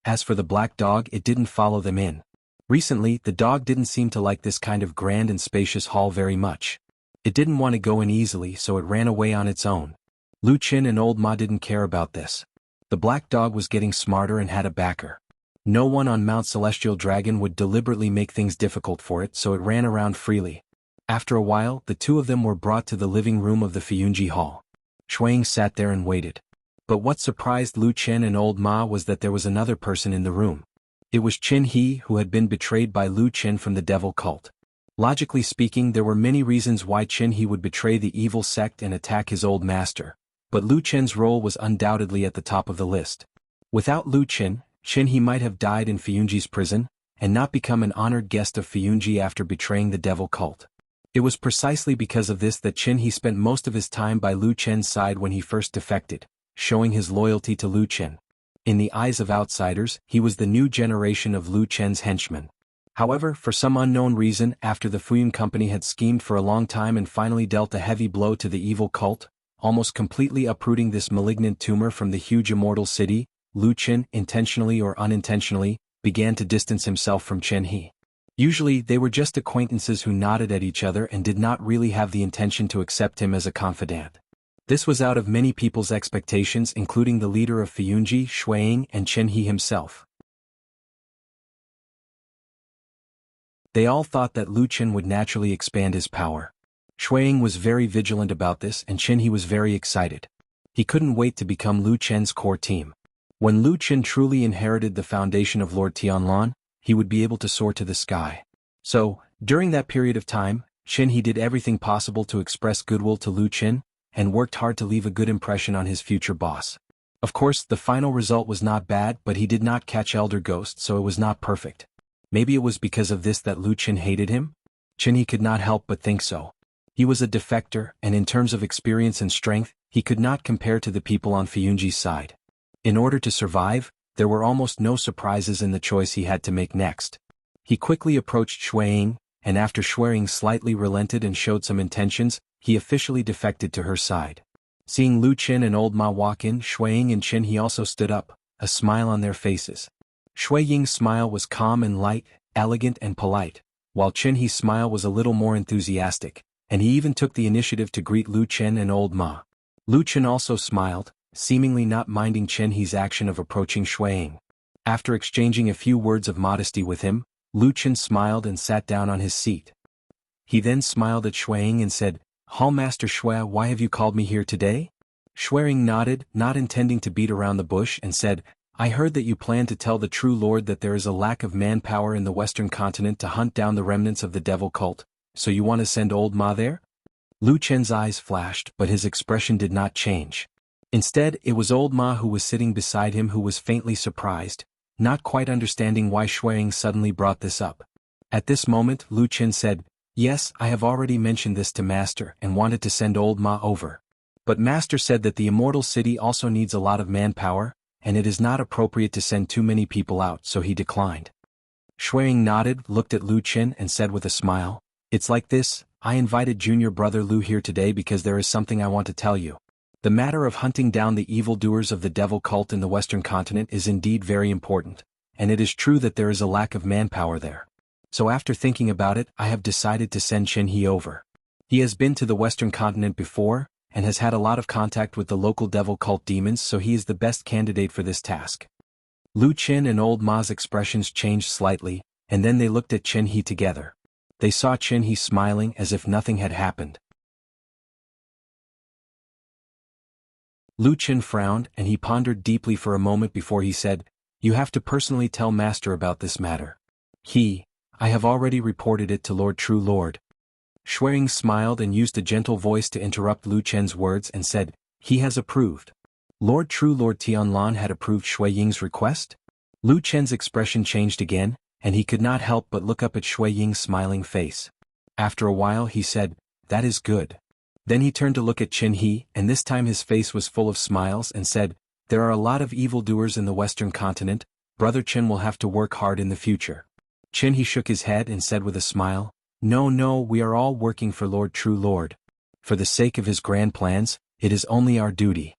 As for the black dog, it didn't follow them in. Recently, the dog didn't seem to like this kind of grand and spacious hall very much. It didn't want to go in easily, so it ran away on its own. Lu Chen and Old Ma didn't care about this. The black dog was getting smarter and had a backer. No one on Mount Celestial Dragon would deliberately make things difficult for it, so it ran around freely. After a while, the two of them were brought to the living room of the Fiyunji Hall. Shuang sat there and waited. But what surprised Lu Chen and Old Ma was that there was another person in the room. It was Qin He, who had been betrayed by Lu Chen from the devil cult. Logically speaking, there were many reasons why Qin He would betray the evil sect and attack his old master. But Lu Chen's role was undoubtedly at the top of the list. Without Lu Chen, Qin He might have died in Fiyunji's prison, and not become an honored guest of Fiyunji after betraying the devil cult. It was precisely because of this that Qin He spent most of his time by Lu Chen's side when he first defected, showing his loyalty to Lu Chen. In the eyes of outsiders, he was the new generation of Lu Chen's henchmen. However, for some unknown reason, after the Fuyun Company had schemed for a long time and finally dealt a heavy blow to the evil cult, almost completely uprooting this malignant tumor from the huge immortal city, Lu Chen, intentionally or unintentionally, began to distance himself from Qin He. Usually, they were just acquaintances who nodded at each other and did not really have the intention to accept him as a confidant. This was out of many people's expectations, including the leader of Fiyunji, Shuang, and Qin He himself. They all thought that Lu Chen would naturally expand his power. Shuang was very vigilant about this, and Qin He was very excited. He couldn't wait to become Lu Chen's core team. When Lu Chen truly inherited the foundation of Lord Tianlan, he would be able to soar to the sky. So, during that period of time, Qin He did everything possible to express goodwill to Lu Chen, and worked hard to leave a good impression on his future boss. Of course, the final result was not bad, but he did not catch Elder Ghost, so it was not perfect. Maybe it was because of this that Lu Chen hated him? Qin He could not help but think so. He was a defector, and in terms of experience and strength, he could not compare to the people on Fiyunji's side. In order to survive, there were almost no surprises in the choice he had to make next. He quickly approached Shuang, and after Shuang slightly relented and showed some intentions, he officially defected to her side. Seeing Lu Chen and Old Ma walk in, Shuang and Qin He also stood up, a smile on their faces. Shui Ying's smile was calm and light, elegant and polite, while Qin He's smile was a little more enthusiastic, and he even took the initiative to greet Lu Chen and Old Ma. Lu Chen also smiled, seemingly not minding Qin He's action of approaching Shuang. After exchanging a few words of modesty with him, Lu Chen smiled and sat down on his seat. He then smiled at Shuang and said, "Hallmaster Xue, why have you called me here today?" Shuang nodded, not intending to beat around the bush, and said, "I heard that you plan to tell the true Lord that there is a lack of manpower in the Western continent to hunt down the remnants of the devil cult, so you want to send Old Ma there?" Lu Chen's eyes flashed, but his expression did not change. Instead, it was Old Ma who was sitting beside him who was faintly surprised, not quite understanding why Shuang suddenly brought this up. At this moment, Lu Chen said, "Yes, I have already mentioned this to Master and wanted to send Old Ma over. But Master said that the immortal city also needs a lot of manpower, and it is not appropriate to send too many people out, so he declined." Shuang nodded, looked at Lu Chen and said with a smile, "It's like this, I invited junior brother Lu here today because there is something I want to tell you. The matter of hunting down the evildoers of the devil cult in the Western continent is indeed very important, and it is true that there is a lack of manpower there. So after thinking about it, I have decided to send Qin He over. He has been to the Western continent before, and has had a lot of contact with the local devil cult demons, so he is the best candidate for this task." Lu Chen and Old Ma's expressions changed slightly, and then they looked at Qin He together. They saw Qin He smiling as if nothing had happened. Lu Qin frowned and he pondered deeply for a moment before he said, "You have to personally tell Master about this matter." I have already reported it to Lord True Lord." Shui Ying smiled and used a gentle voice to interrupt Lu Chen's words and said, "He has approved." Lord True Lord Tianlan had approved Shui Ying's request? Lu Chen's expression changed again, and he could not help but look up at Shui Ying's smiling face. After a while he said, "That is good." Then he turned to look at Qin He, and this time his face was full of smiles and said, "There are a lot of evildoers in the Western continent, Brother Qin will have to work hard in the future." Qin He shook his head and said with a smile, No, we are all working for Lord True Lord. For the sake of his grand plans, it is only our duty."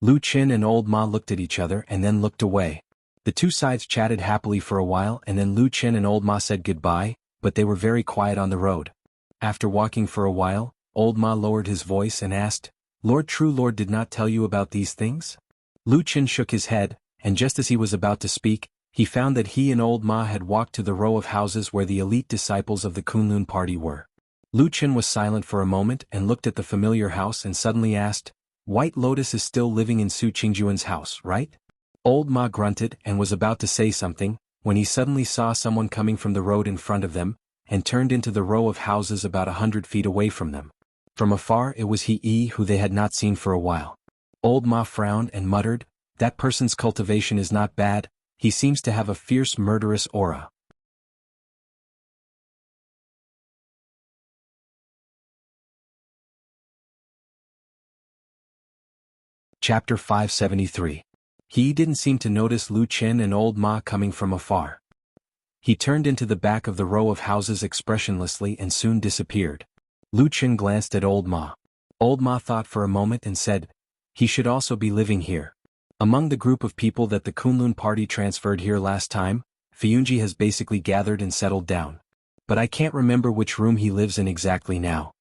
Lu Qin and Old Ma looked at each other and then looked away. The two sides chatted happily for a while and then Lu Qin and Old Ma said goodbye, but they were very quiet on the road. After walking for a while, Old Ma lowered his voice and asked, "Lord True Lord did not tell you about these things?" Lu Qin shook his head, and just as he was about to speak, he found that he and Old Ma had walked to the row of houses where the elite disciples of the Kunlun party were. Lu Qin was silent for a moment and looked at the familiar house and suddenly asked, "White Lotus is still living in Su Qingjuan's house, right?" Old Ma grunted and was about to say something, when he suddenly saw someone coming from the road in front of them, and turned into the row of houses about 100 feet away from them. From afar it was He who they had not seen for a while. Old Ma frowned and muttered, "That person's cultivation is not bad, he seems to have a fierce murderous aura." Chapter 573. He didn't seem to notice Lu Qin and Old Ma coming from afar. He turned into the back of the row of houses expressionlessly and soon disappeared. Lu Qin glanced at Old Ma. Old Ma thought for a moment and said, "He should also be living here. Among the group of people that the Kunlun party transferred here last time, Fiyunji has basically gathered and settled down. But I can't remember which room he lives in exactly now."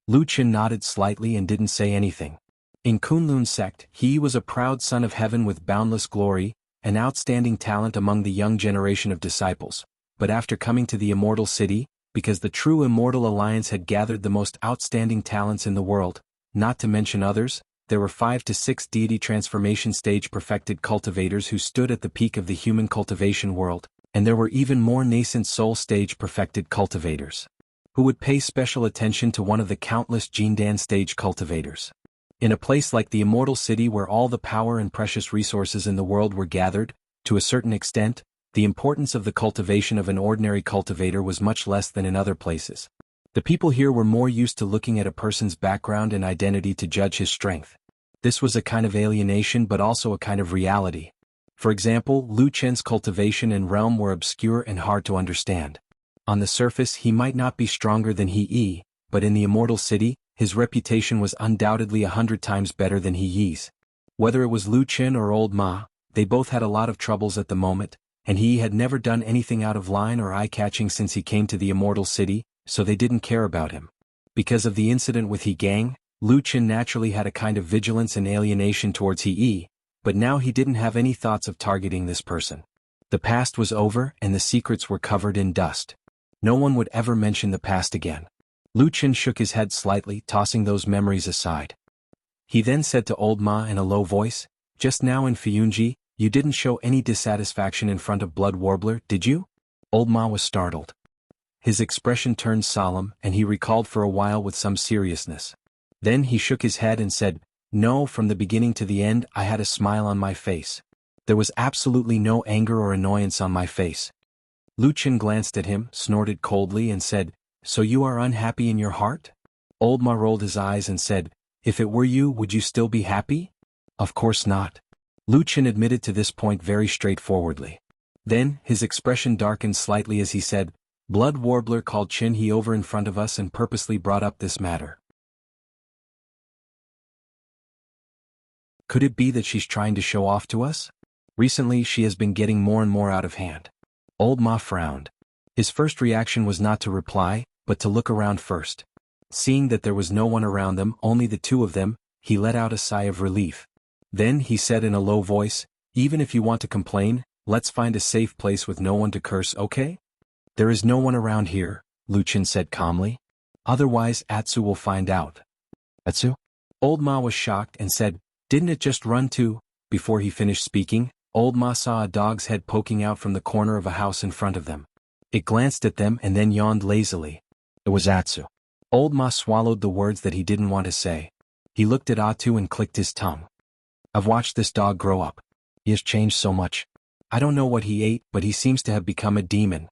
Lu Qin nodded slightly and didn't say anything. In Kunlun's sect, he was a proud son of heaven with boundless glory, an outstanding talent among the young generation of disciples. But after coming to the Immortal City, because the true Immortal Alliance had gathered the most outstanding talents in the world, not to mention others, there were 5 to 6 deity transformation stage perfected cultivators who stood at the peak of the human cultivation world, and there were even more nascent soul stage perfected cultivators, who would pay special attention to one of the countless Jindan stage cultivators. In a place like the Immortal City where all the power and precious resources in the world were gathered, to a certain extent, the importance of the cultivation of an ordinary cultivator was much less than in other places. The people here were more used to looking at a person's background and identity to judge his strength. This was a kind of alienation but also a kind of reality. For example, Lu Chen's cultivation and realm were obscure and hard to understand. On the surface he might not be stronger than He, but in the Immortal City, his reputation was undoubtedly 100 times better than He's. Whether it was Lu Chen or Old Ma, they both had a lot of troubles at the moment, and He had never done anything out of line or eye-catching since he came to the Immortal City, so they didn't care about him. Because of the incident with He Gang, Lu Chen naturally had a kind of vigilance and alienation towards He, but now he didn't have any thoughts of targeting this person. The past was over and the secrets were covered in dust. No one would ever mention the past again. Lu Chen shook his head slightly, tossing those memories aside. He then said to Old Ma in a low voice, "Just now in Fiyunji, you didn't show any dissatisfaction in front of Blood Warbler, did you?" Old Ma was startled. His expression turned solemn and he recalled for a while with some seriousness. Then he shook his head and said, "No, from the beginning to the end I had a smile on my face. There was absolutely no anger or annoyance on my face." Lu Chen glanced at him, snorted coldly and said, "So you are unhappy in your heart?" Old Ma rolled his eyes and said, "If it were you, would you still be happy?" "Of course not." Lu Chen admitted to this point very straightforwardly. Then, his expression darkened slightly as he said, "Blood Warbler called Qin He over in front of us and purposely brought up this matter. Could it be that she's trying to show off to us? Recently she has been getting more and more out of hand." Old Ma frowned. His first reaction was not to reply, but to look around first. Seeing that there was no one around them, only the two of them, he let out a sigh of relief. Then he said in a low voice, "Even if you want to complain, let's find a safe place with no one to curse, okay?" "There is no one around here," Lu Chen said calmly. "Otherwise Atsu will find out." "Atsu?" Old Ma was shocked and said, Didn't it just run too? Before he finished speaking, old Ma saw a dog's head poking out from the corner of a house in front of them. It glanced at them and then yawned lazily. It was Atsu. Old Ma swallowed the words that he didn't want to say. He looked at Atsu and clicked his tongue. I've watched this dog grow up. He has changed so much. I don't know what he ate, but he seems to have become a demon.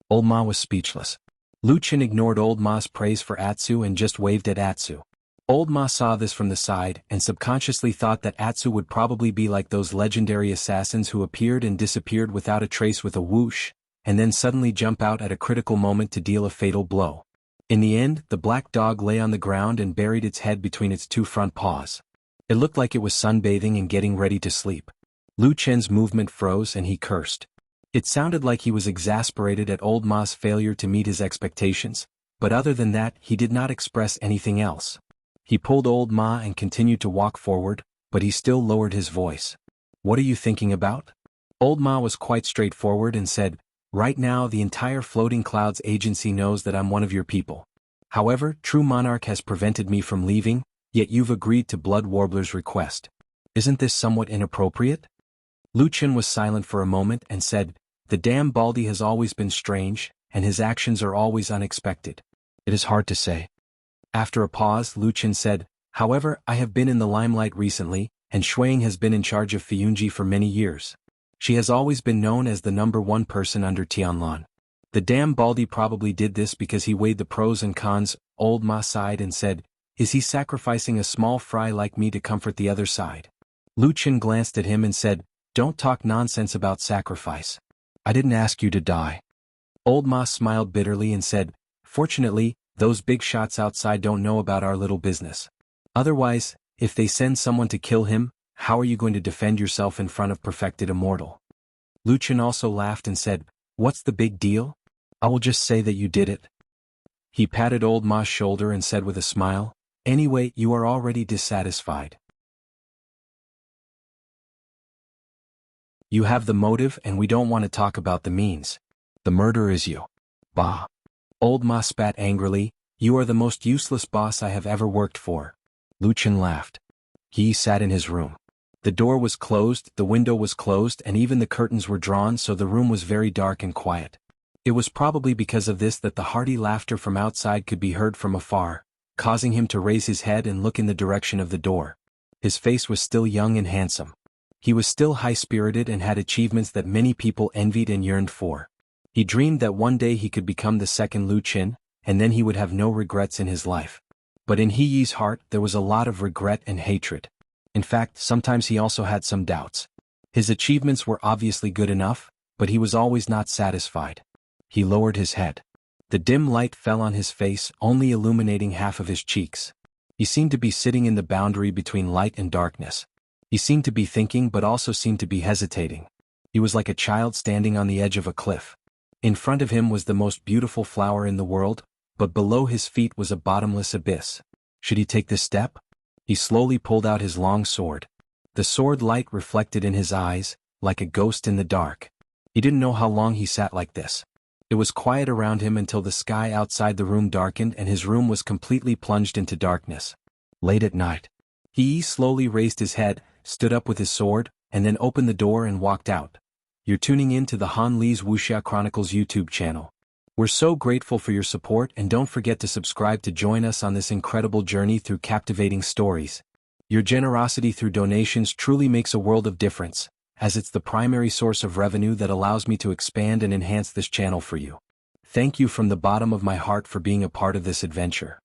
Old Ma was speechless. Lu Chen ignored Old Ma's praise for Atsu and just waved at Atsu. Old Ma saw this from the side and subconsciously thought that Atsu would probably be like those legendary assassins who appeared and disappeared without a trace with a whoosh, and then suddenly jump out at a critical moment to deal a fatal blow. In the end, the black dog lay on the ground and buried its head between its two front paws. It looked like it was sunbathing and getting ready to sleep. Lu Chen's movement froze and he cursed. It sounded like he was exasperated at Old Ma's failure to meet his expectations, but other than that he did not express anything else. He pulled Old Ma and continued to walk forward, but he still lowered his voice. What are you thinking about? Old Ma was quite straightforward and said, right now the entire Floating Clouds agency knows that I'm one of your people. However, True Monarch has prevented me from leaving, yet you've agreed to Blood Warbler's request. Isn't this somewhat inappropriate? Lu Chen was silent for a moment and said, the damn Baldy has always been strange, and his actions are always unexpected. It is hard to say. After a pause, Lu Chen said, however, I have been in the limelight recently, and Shuang has been in charge of Fiunji for many years. She has always been known as the #1 person under Tianlan. The damn Baldy probably did this because he weighed the pros and cons. Old Ma sighed and said, is he sacrificing a small fry like me to comfort the other side? Lu Chen glanced at him and said, don't talk nonsense about sacrifice. I didn't ask you to die. Old Ma smiled bitterly and said, fortunately, those big shots outside don't know about our little business. Otherwise, if they send someone to kill him, how are you going to defend yourself in front of perfected immortal? Lu Chen also laughed and said, what's the big deal? I will just say that you did it. He patted Old Ma's shoulder and said with a smile, anyway, you are already dissatisfied. You have the motive and we don't want to talk about the means. The murder is you. Bah. Old Ma spat angrily, you are the most useless boss I have ever worked for. Lu Chen laughed. He sat in his room. The door was closed, the window was closed, and even the curtains were drawn, so the room was very dark and quiet. It was probably because of this that the hearty laughter from outside could be heard from afar, causing him to raise his head and look in the direction of the door. His face was still young and handsome. He was still high-spirited and had achievements that many people envied and yearned for. He dreamed that one day he could become the second Lu Chen, and then he would have no regrets in his life. But in He Yi's heart there was a lot of regret and hatred. In fact, sometimes he also had some doubts. His achievements were obviously good enough, but he was always not satisfied. He lowered his head. The dim light fell on his face, only illuminating half of his cheeks. He seemed to be sitting in the boundary between light and darkness. He seemed to be thinking but also seemed to be hesitating. He was like a child standing on the edge of a cliff. In front of him was the most beautiful flower in the world, but below his feet was a bottomless abyss. Should he take this step? He slowly pulled out his long sword. The sword light reflected in his eyes, like a ghost in the dark. He didn't know how long he sat like this. It was quiet around him until the sky outside the room darkened and his room was completely plunged into darkness. Late at night. He slowly raised his head, stood up with his sword, and then opened the door and walked out. You're tuning in to the Han Li's Wuxia Chronicles YouTube channel. We're so grateful for your support and don't forget to subscribe to join us on this incredible journey through captivating stories. Your generosity through donations truly makes a world of difference, as it's the primary source of revenue that allows me to expand and enhance this channel for you. Thank you from the bottom of my heart for being a part of this adventure.